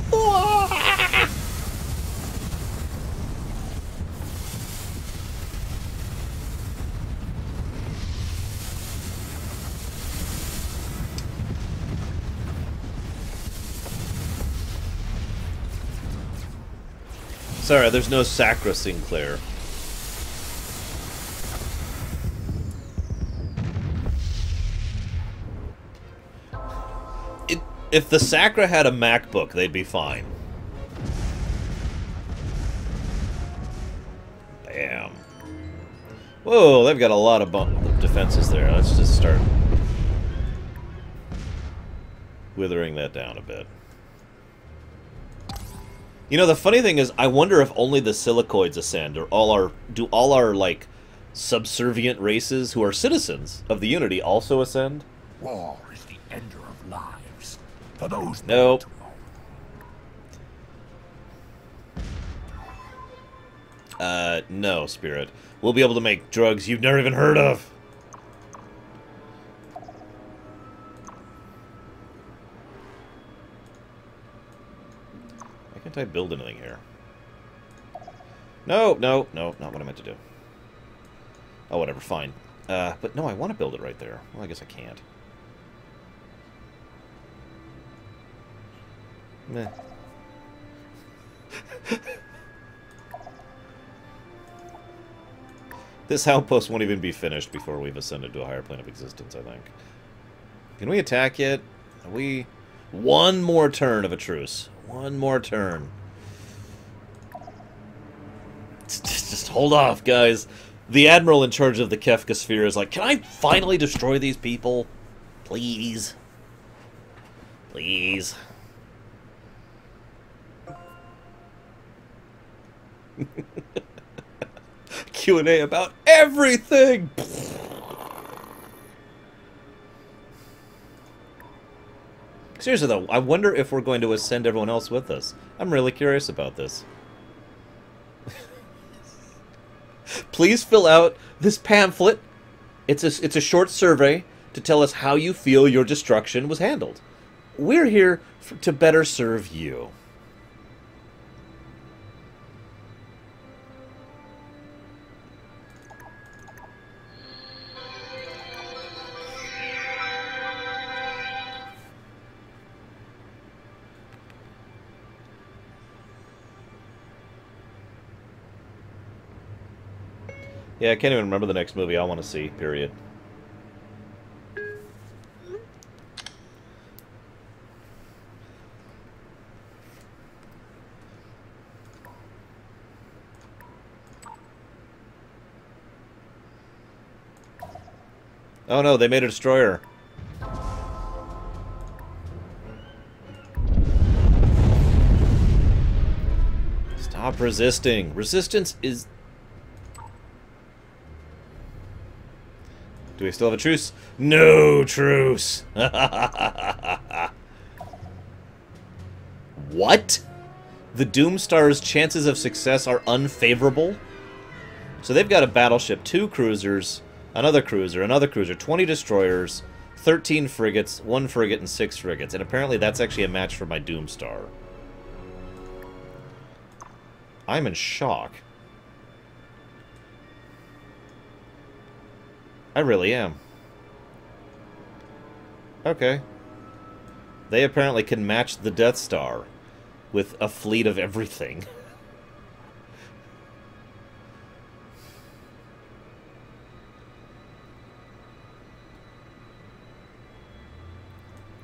Sorry, there's no Sacra Sinclair. If the Sacra had a MacBook, they'd be fine. Bam. Whoa, they've got a lot of defenses there. Let's just start withering that down a bit. You know, the funny thing is, I wonder if only the Silicoids ascend, or do all our, like, subservient races who are citizens of the Unity also ascend? War is the ender of lives. For those Nope. No, Spirit. We'll be able to make drugs you've never even heard of. Why can't I build anything here? No, no, no, not what I meant to do. Oh, whatever, fine. But no, I want to build it right there. Well, I guess I can't. Meh. This outpost won't even be finished before we've ascended to a higher plane of existence, I think. Can we attack yet? Are we... One more turn of a truce. One more turn. Just hold off, guys. The admiral in charge of the Kefka Sphere is like, can I finally destroy these people? Please. Please. Q&A about everything! Seriously though, I wonder if we're going to ascend everyone else with us. I'm really curious about this. Please fill out this pamphlet. It's a short survey to tell us how you feel your destruction was handled. We're here to better serve you. Yeah, I can't even remember the next movie I want to see, period. Oh no, they made a destroyer. Stop resisting. Resistance is... Do we still have a truce? No truce! What? The Doomstar's chances of success are unfavorable? So they've got a battleship, 2 cruisers, another cruiser, 20 destroyers, 13 frigates, 1 frigate, and 6 frigates. And apparently that's actually a match for my Doomstar. I'm in shock. I really am. Okay. They apparently can match the Death Star with a fleet of everything.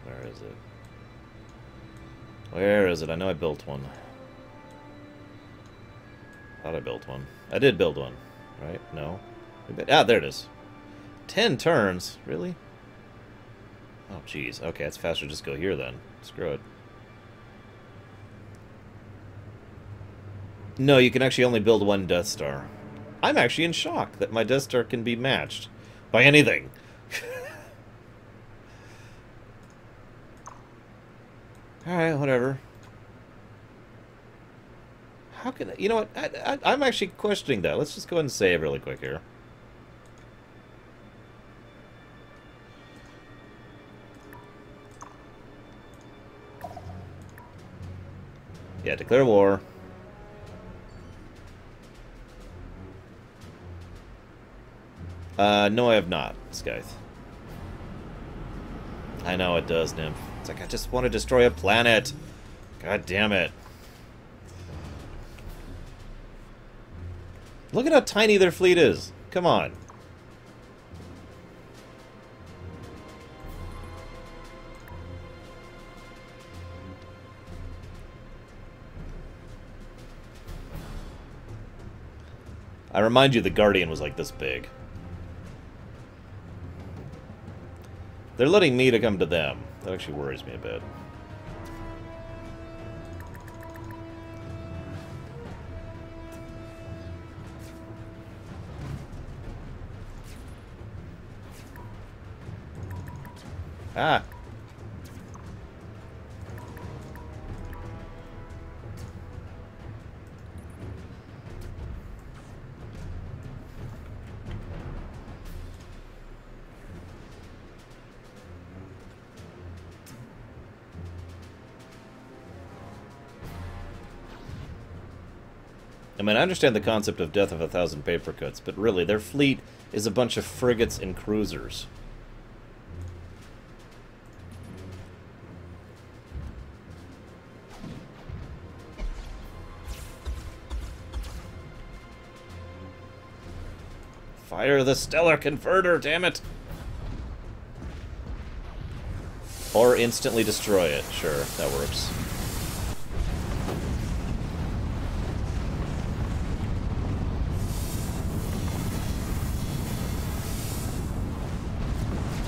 Where is it? Where is it? I know I built one. Thought I built one. I did build one, right? No? Ah, there it is. 10 turns? Really? Oh, jeez. Okay, it's faster to just go here then. Screw it. No, you can actually only build one Death Star. I'm actually in shock that my Death Star can be matched by anything. Alright, whatever. How can... You know what? I'm actually questioning that. Let's just go ahead and save really quick here. Yeah, declare war. No, I have not, Scythe. I know it does, Nymph. It's like, I just want to destroy a planet. God damn it. Look at how tiny their fleet is. Come on. I remind you, the Guardian was like this big. They're letting me to come to them. That actually worries me a bit. Ah! I mean, I understand the concept of death of 1,000 paper cuts, but really, their fleet is a bunch of frigates and cruisers. Fire the Stellar Converter, damn it! Or instantly destroy it. Sure, that works.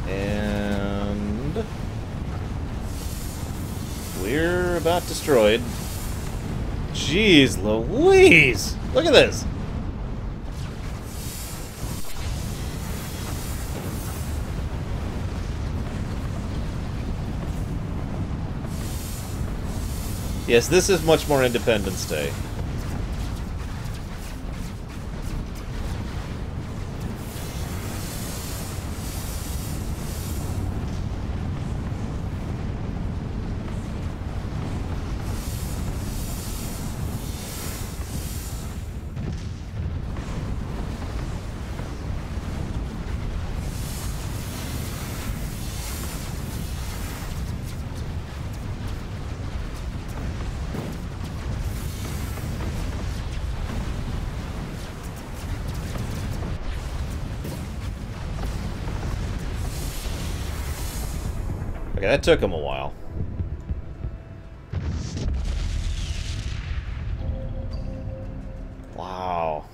And we're about destroyed. Jeez Louise! Look at this! Yes, this is much more Independence Day. Okay, that took him a while. Wow.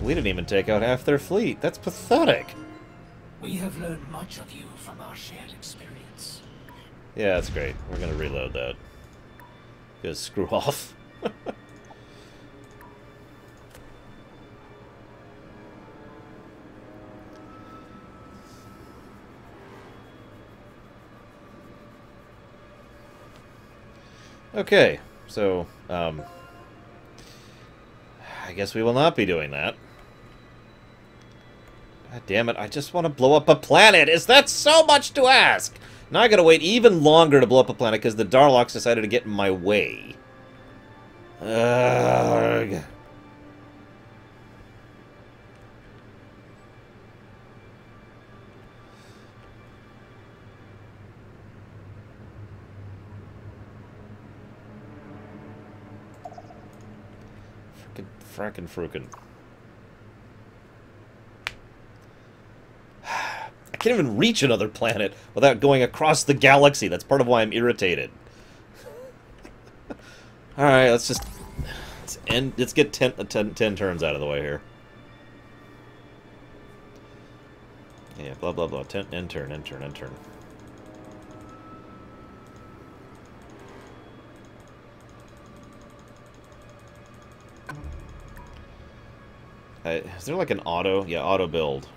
We didn't even take out half their fleet. That's pathetic. We have learned much of you from our shared experience. Yeah, that's great. We're gonna reload that. Just screw off. Okay, so, I guess we will not be doing that. God damn it, I just want to blow up a planet! Is that so much to ask? Now I gotta wait even longer to blow up a planet because the Darlocks decided to get in my way. Ugh. Frackin' frukin'. I can't even reach another planet without going across the galaxy. That's part of why I'm irritated. Alright, let's get 10 turns out of the way here. Yeah, blah blah blah. End turn. Is there like an auto? Yeah, auto build.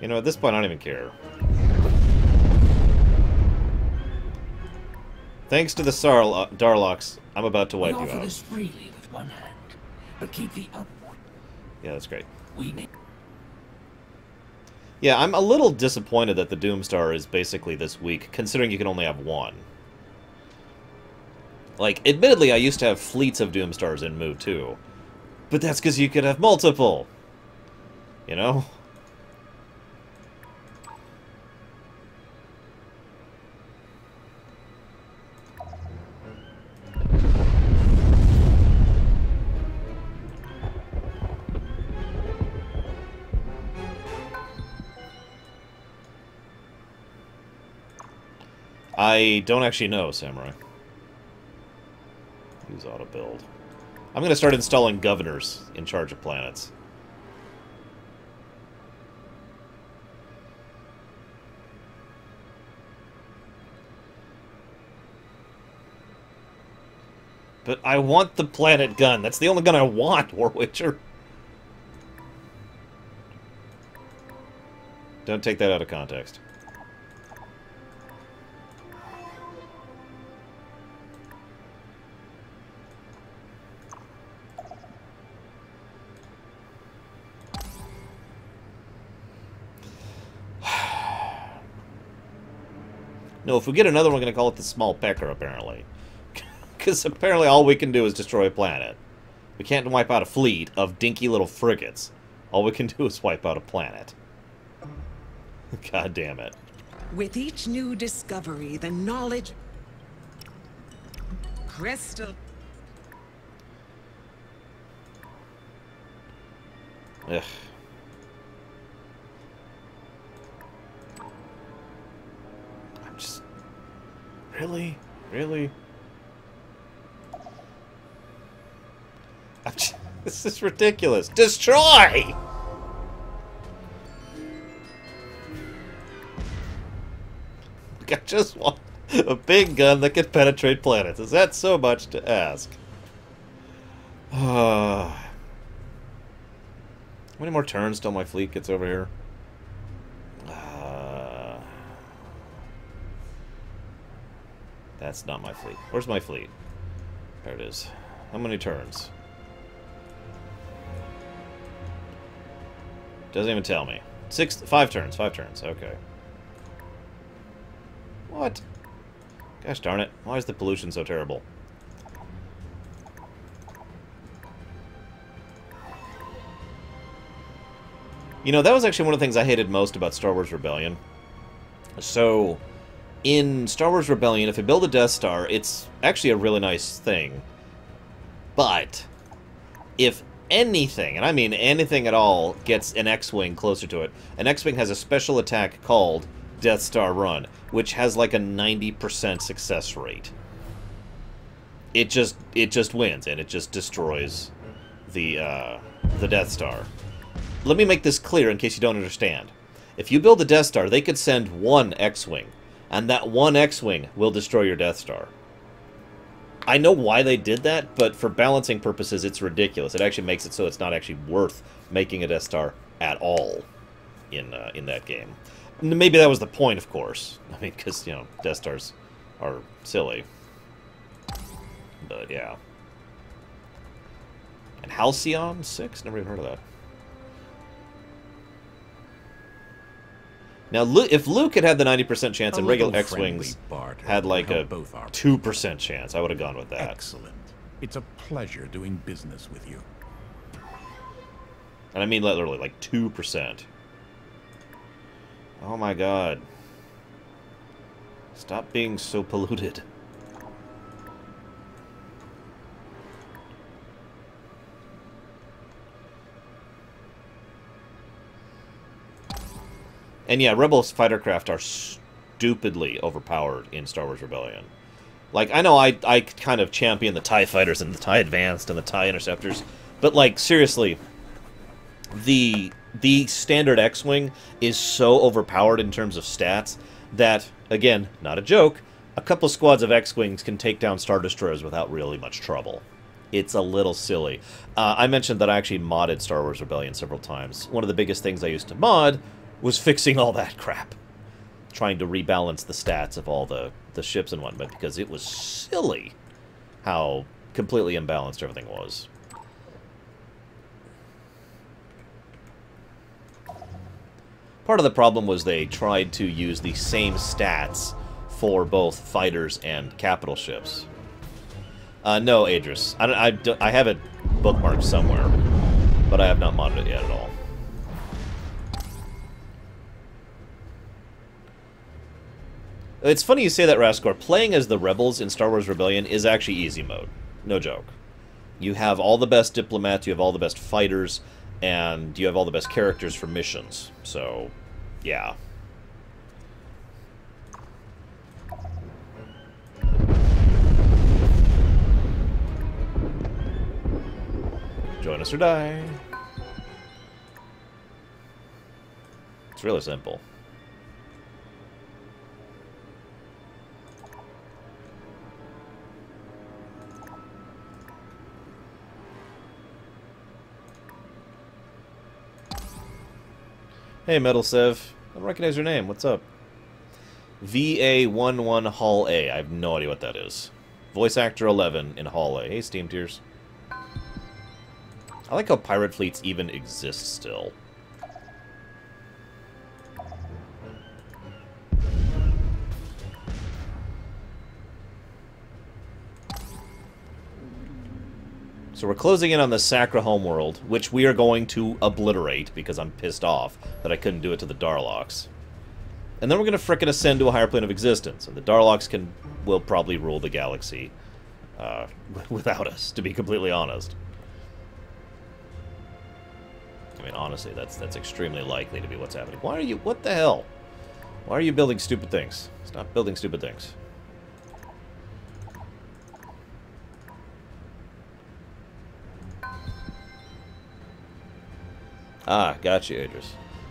You know, at this point, I don't even care. Thanks to the Darlocks, I'm about to wipe you offer out. this freely with one hand, but keep the other one. Yeah, that's great. We need. Yeah, I'm a little disappointed that the Doomstar is basically this weak, considering you can only have one. Like, admittedly, I used to have fleets of Doomstars in Mu 2. But that's because you could have multiple. You know? I don't actually know, Samurai. Use auto build. I'm going to start installing governors in charge of planets. But I want the planet gun. That's the only gun I want, War Witcher. Don't take that out of context. No, if we get another one, we're going to call it the Small Pecker, apparently. Because apparently all we can do is destroy a planet. We can't wipe out a fleet of dinky little frigates. All we can do is wipe out a planet. God damn it. With each new discovery, the knowledge... Crystal... Ugh. I'm just... Really? Really? This is ridiculous. Destroy! I just want a big gun that can penetrate planets. Is that so much to ask? How many more turns till my fleet gets over here? That's not my fleet. Where's my fleet? There it is. How many turns? Doesn't even tell me. 5 turns. 5 turns. Okay. What? Gosh darn it. Why is the pollution so terrible? You know, that was actually one of the things I hated most about Star Wars Rebellion. So, in Star Wars Rebellion, if you build a Death Star, it's actually a really nice thing. But, if anything, and I mean anything at all, gets an X-Wing closer to it, an X-Wing has a special attack called Death Star Run, which has like a 90% success rate. It just wins, and it just destroys the Death Star. Let me make this clear in case you don't understand. If you build a Death Star, they could send one X-Wing, and that one X-Wing will destroy your Death Star. I know why they did that, but for balancing purposes, it's ridiculous. It actually makes it so it's not actually worth making a Death Star at all in that game. Maybe that was the point, of course. I mean, because, you know, Death Stars are silly. But, yeah. And Halcyon 6? Never even heard of that. Now, if Luke had had the 90% chance and regular X-Wings had like a 2% chance, I would have gone with that. Excellent. It's a pleasure doing business with you. And I mean literally like 2%. Oh my god. Stop being so polluted. And yeah, Rebels fightercraft are stupidly overpowered in Star Wars Rebellion. Like, I know I kind of champion the TIE fighters and the TIE Advanced and the TIE Interceptors, but, like, seriously, the standard X-Wing is so overpowered in terms of stats that, again, not a joke, a couple squads of X-Wings can take down Star Destroyers without really much trouble. It's a little silly. I mentioned that I actually modded Star Wars Rebellion several times. One of the biggest things I used to mod was fixing all that crap. Trying to rebalance the stats of all the ships and whatnot, because it was silly how completely imbalanced everything was. Part of the problem was they tried to use the same stats for both fighters and capital ships. No, Adris. I have it bookmarked somewhere, but I have not modded it yet at all. It's funny you say that, Raskor. Playing as the Rebels in Star Wars Rebellion is actually easy mode. No joke. You have all the best diplomats, you have all the best fighters, and you have all the best characters for missions. So, yeah. Join us or die. It's really simple. Hey, Metal Sev. I don't recognize your name. What's up? VA11 Hall A. I have no idea what that is. Voice Actor 11 in Hall A. Hey, Steam Tears. I like how pirate fleets even exist still. So we're closing in on the Sacra homeworld, which we are going to obliterate because I'm pissed off that I couldn't do it to the Darloks. And then we're going to frickin' ascend to a higher plane of existence, and the Darloks will probably rule the galaxy without us, to be completely honest. I mean, honestly, that's extremely likely to be what's happening. Why are you... What the hell? Why are you building stupid things? Stop building stupid things. Ah, got you, Adris.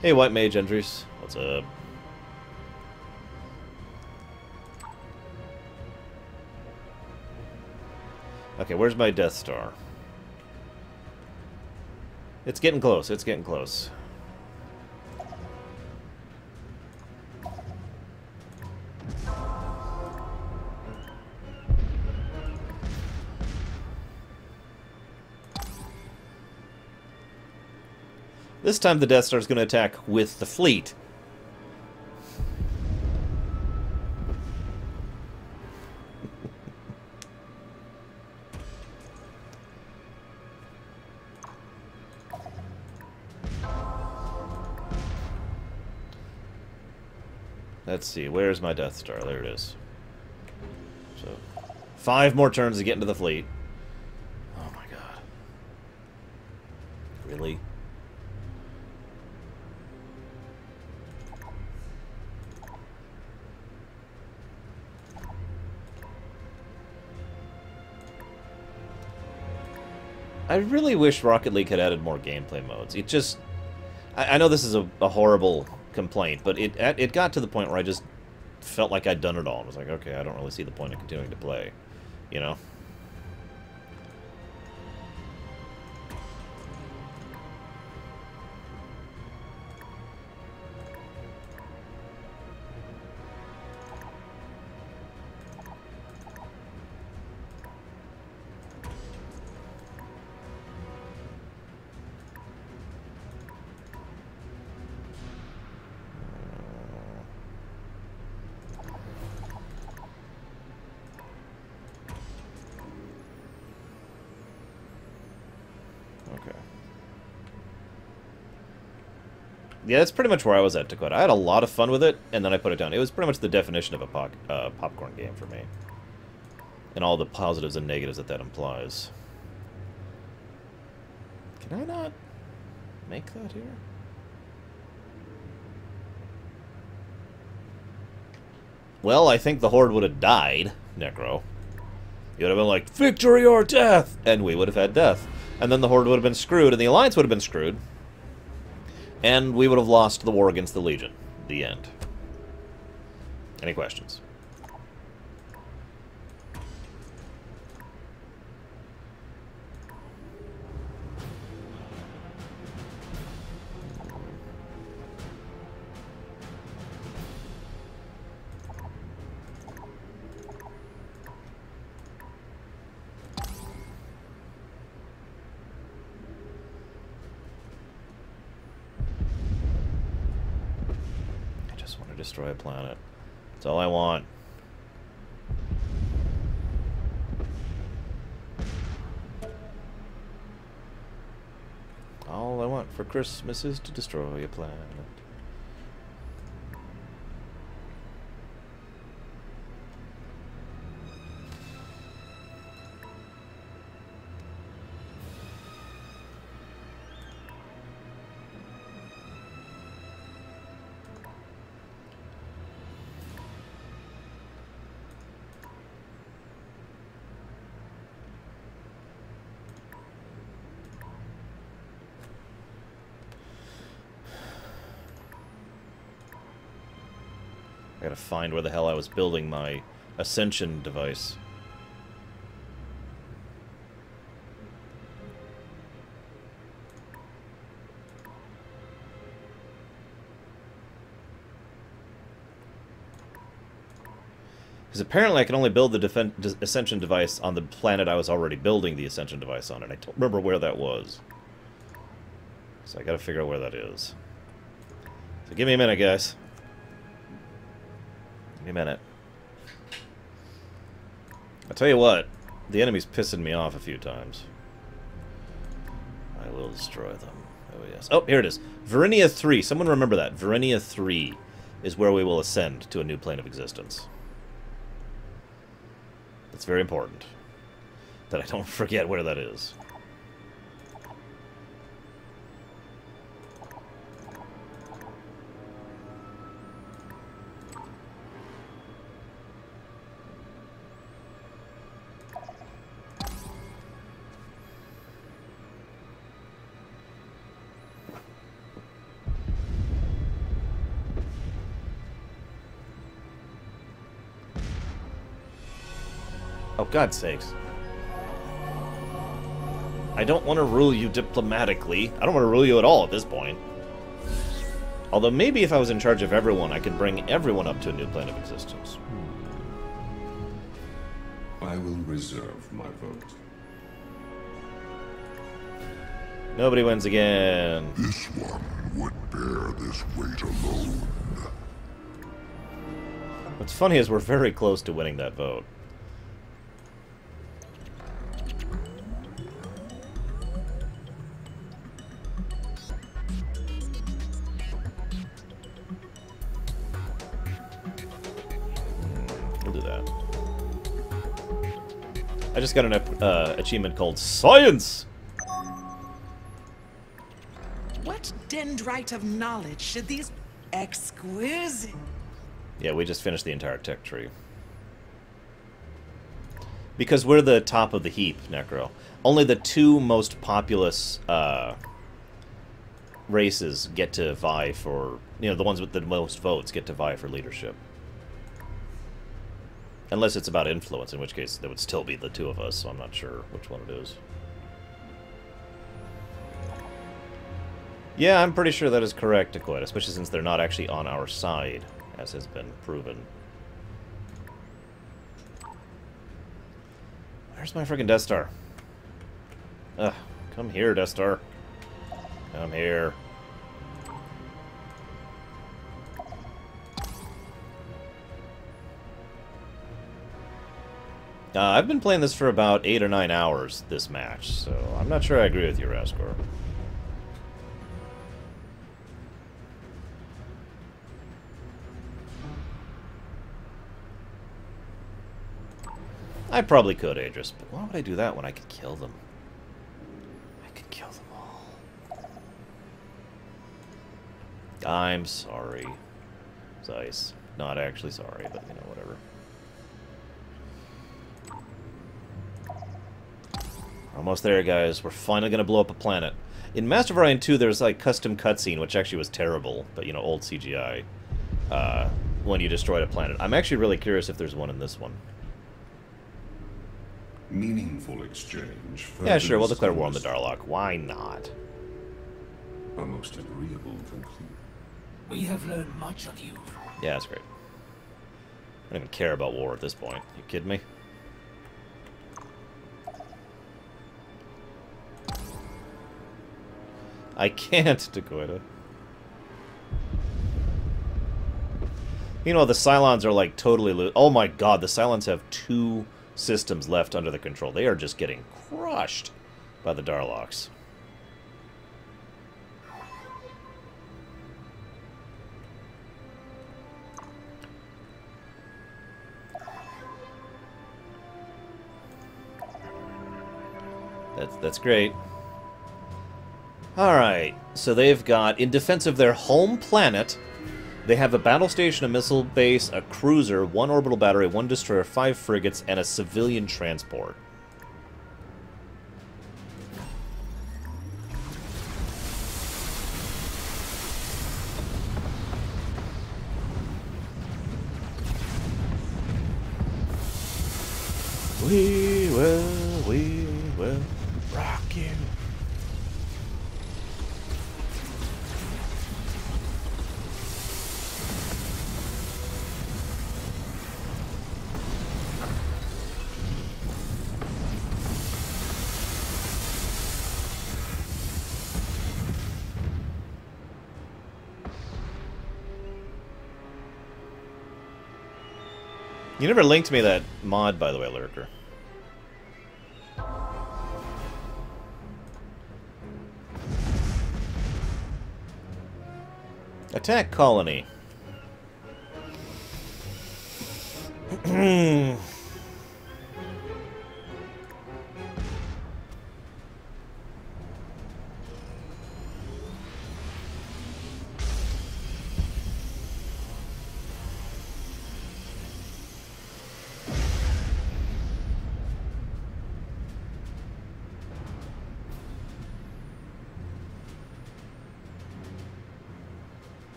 Hey, White Mage Endries. What's up? Okay, where's my Death Star? It's getting close, it's getting close. This time the Death Star is going to attack with the fleet. Let's see, where's my Death Star? There it is. So, 5 more turns to get into the fleet. Oh my god. Really? I really wish Rocket League had added more gameplay modes. It just... I know this is a horrible complaint, but it got to the point where I just felt like I'd done it all. I was like, okay, I don't really see the point of continuing to play, you know? Yeah, that's pretty much where I was at, Dakota. I had a lot of fun with it, and then I put it down. It was pretty much the definition of a popcorn game for me. And all the positives and negatives that implies. Can I not make that here? Well, I think the Horde would have died, Necro. You would have been like, victory or death! And we would have had death. And then the Horde would have been screwed, and the Alliance would have been screwed. And we would have lost the war against the Legion. The end. Any questions? Destroy a planet. That's all I want. All I want for Christmas is to destroy a planet. I gotta find where the hell I was building my Ascension device. Because apparently I can only build the Ascension device on the planet I was already building the Ascension device on, and I don't remember where that was. So I gotta figure out where that is. So give me a minute, guys. Give me a minute. I'll tell you what, the enemy's pissing me off a few times. I will destroy them. Oh, yes. Oh, here it is. Verinia 3. Someone remember that. Verinia 3 is where we will ascend to a new plane of existence. It's very important that I don't forget where that is. Oh, God's sakes. I don't want to rule you diplomatically. I don't want to rule you at all at this point. Although maybe if I was in charge of everyone, I could bring everyone up to a new plane of existence. I will reserve my vote. Nobody wins again. This one would bear this weight alone. What's funny is we're very close to winning that vote. I just got an achievement called Science! What dendrite of knowledge should these exquisite... Yeah, we just finished the entire tech tree. Because we're the top of the heap, Necro. Only the two most populous races get to vie for... You know, the ones with the most votes get to vie for leadership. Unless it's about influence, in which case there would still be the two of us, so I'm not sure which one it is. Yeah, I'm pretty sure that is correct, Dakota, especially since they're not actually on our side, as has been proven. Where's my freaking Death Star? Ugh, come here, Death Star. Come here. I've been playing this for about 8 or 9 hours, this match, so I'm not sure I agree with you, Raskor. I probably could, Adris, but why would I do that when I could kill them? I could kill them all. I'm sorry, Zeiss. Not actually sorry, but, you know, whatever. Almost there, guys. We're finally going to blow up a planet. In Master of Orion 2, there's, like, custom cutscene, which actually was terrible, but, you know, old CGI, when you destroyed a planet. I'm actually really curious if there's one in this one. Meaningful exchange. Yeah, sure, we'll declare war on the Darlock. Why not? A most agreeable conclusion. We have learned much of you. Yeah, that's great. I don't even care about war at this point. You kidding me? I can't, Dakoita. You know, the Cylons are like totally oh my god, the Cylons have 2 systems left under the control. They are just getting crushed by the Darlocks. That's great. Alright, so they've got, in defense of their home planet, they have a battle station, a missile base, a cruiser, 1 orbital battery, 1 destroyer, 5 frigates, and a civilian transport. We will rock you. You never linked me that mod, by the way, Lurker. Attack colony.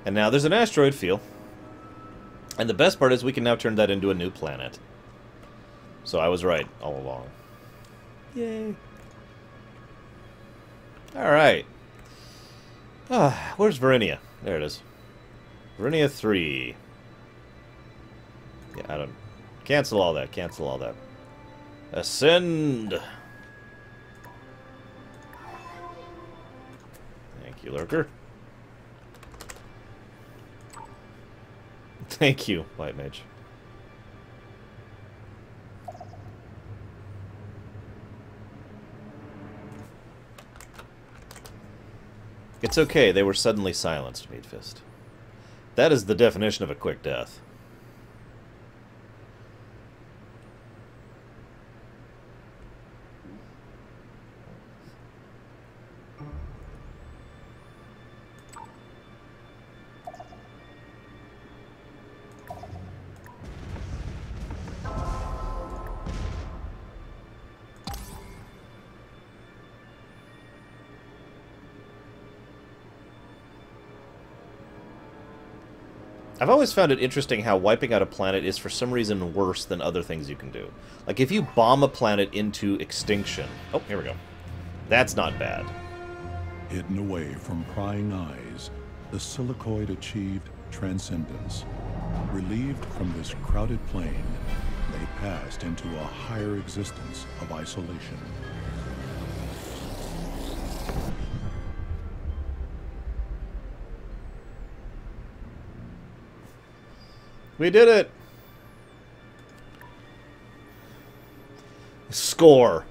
And now there's an asteroid field. And the best part is we can now turn that into a new planet. So I was right all along. Yay. Alright. Ah, where's Verinia? There it is. Verinia 3. Yeah, I don't... Cancel all that. Cancel all that. Ascend! Thank you, Lurker. Thank you, White Mage. It's okay, they were suddenly silenced, Meatfist. That is the definition of a quick death. I've always found it interesting how wiping out a planet is for some reason worse than other things you can do. Like, if you bomb a planet into extinction... Oh, here we go. That's not bad. Hidden away from prying eyes, the Silicoid achieved transcendence. Relieved from this crowded plane, they passed into a higher existence of isolation. We did it! Score!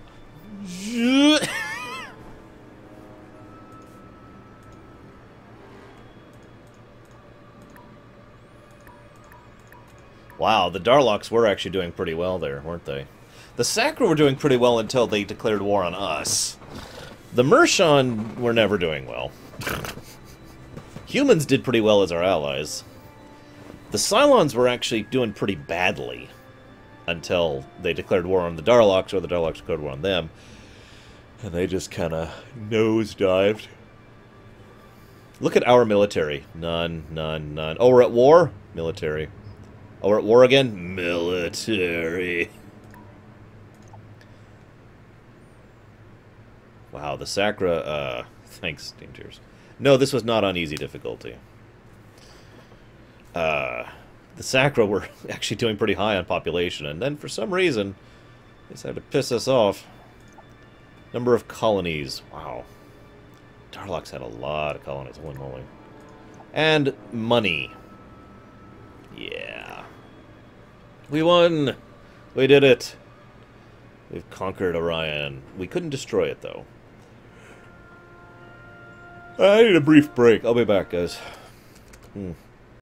Wow, the Darlocks were actually doing pretty well there, weren't they? The Sacra were doing pretty well until they declared war on us. The Mershon were never doing well. Humans did pretty well as our allies. The Cylons were actually doing pretty badly until they declared war on the Darlocks, or the Darlocks declared war on them. And they just kind of nosedived. Look at our military. None, none, none. Oh, we're at war? Military. Oh, we're at war again? Military. Wow, the Sacra, thanks, Team Tears. No, this was not on easy difficulty. The Sacra were actually doing pretty high on population, and then for some reason, they decided to piss us off. Number of colonies. Wow. Darlocks had a lot of colonies, holy moly. And money. Yeah. We won! We did it! We've conquered Orion. We couldn't destroy it, though. I need a brief break. I'll be back, guys.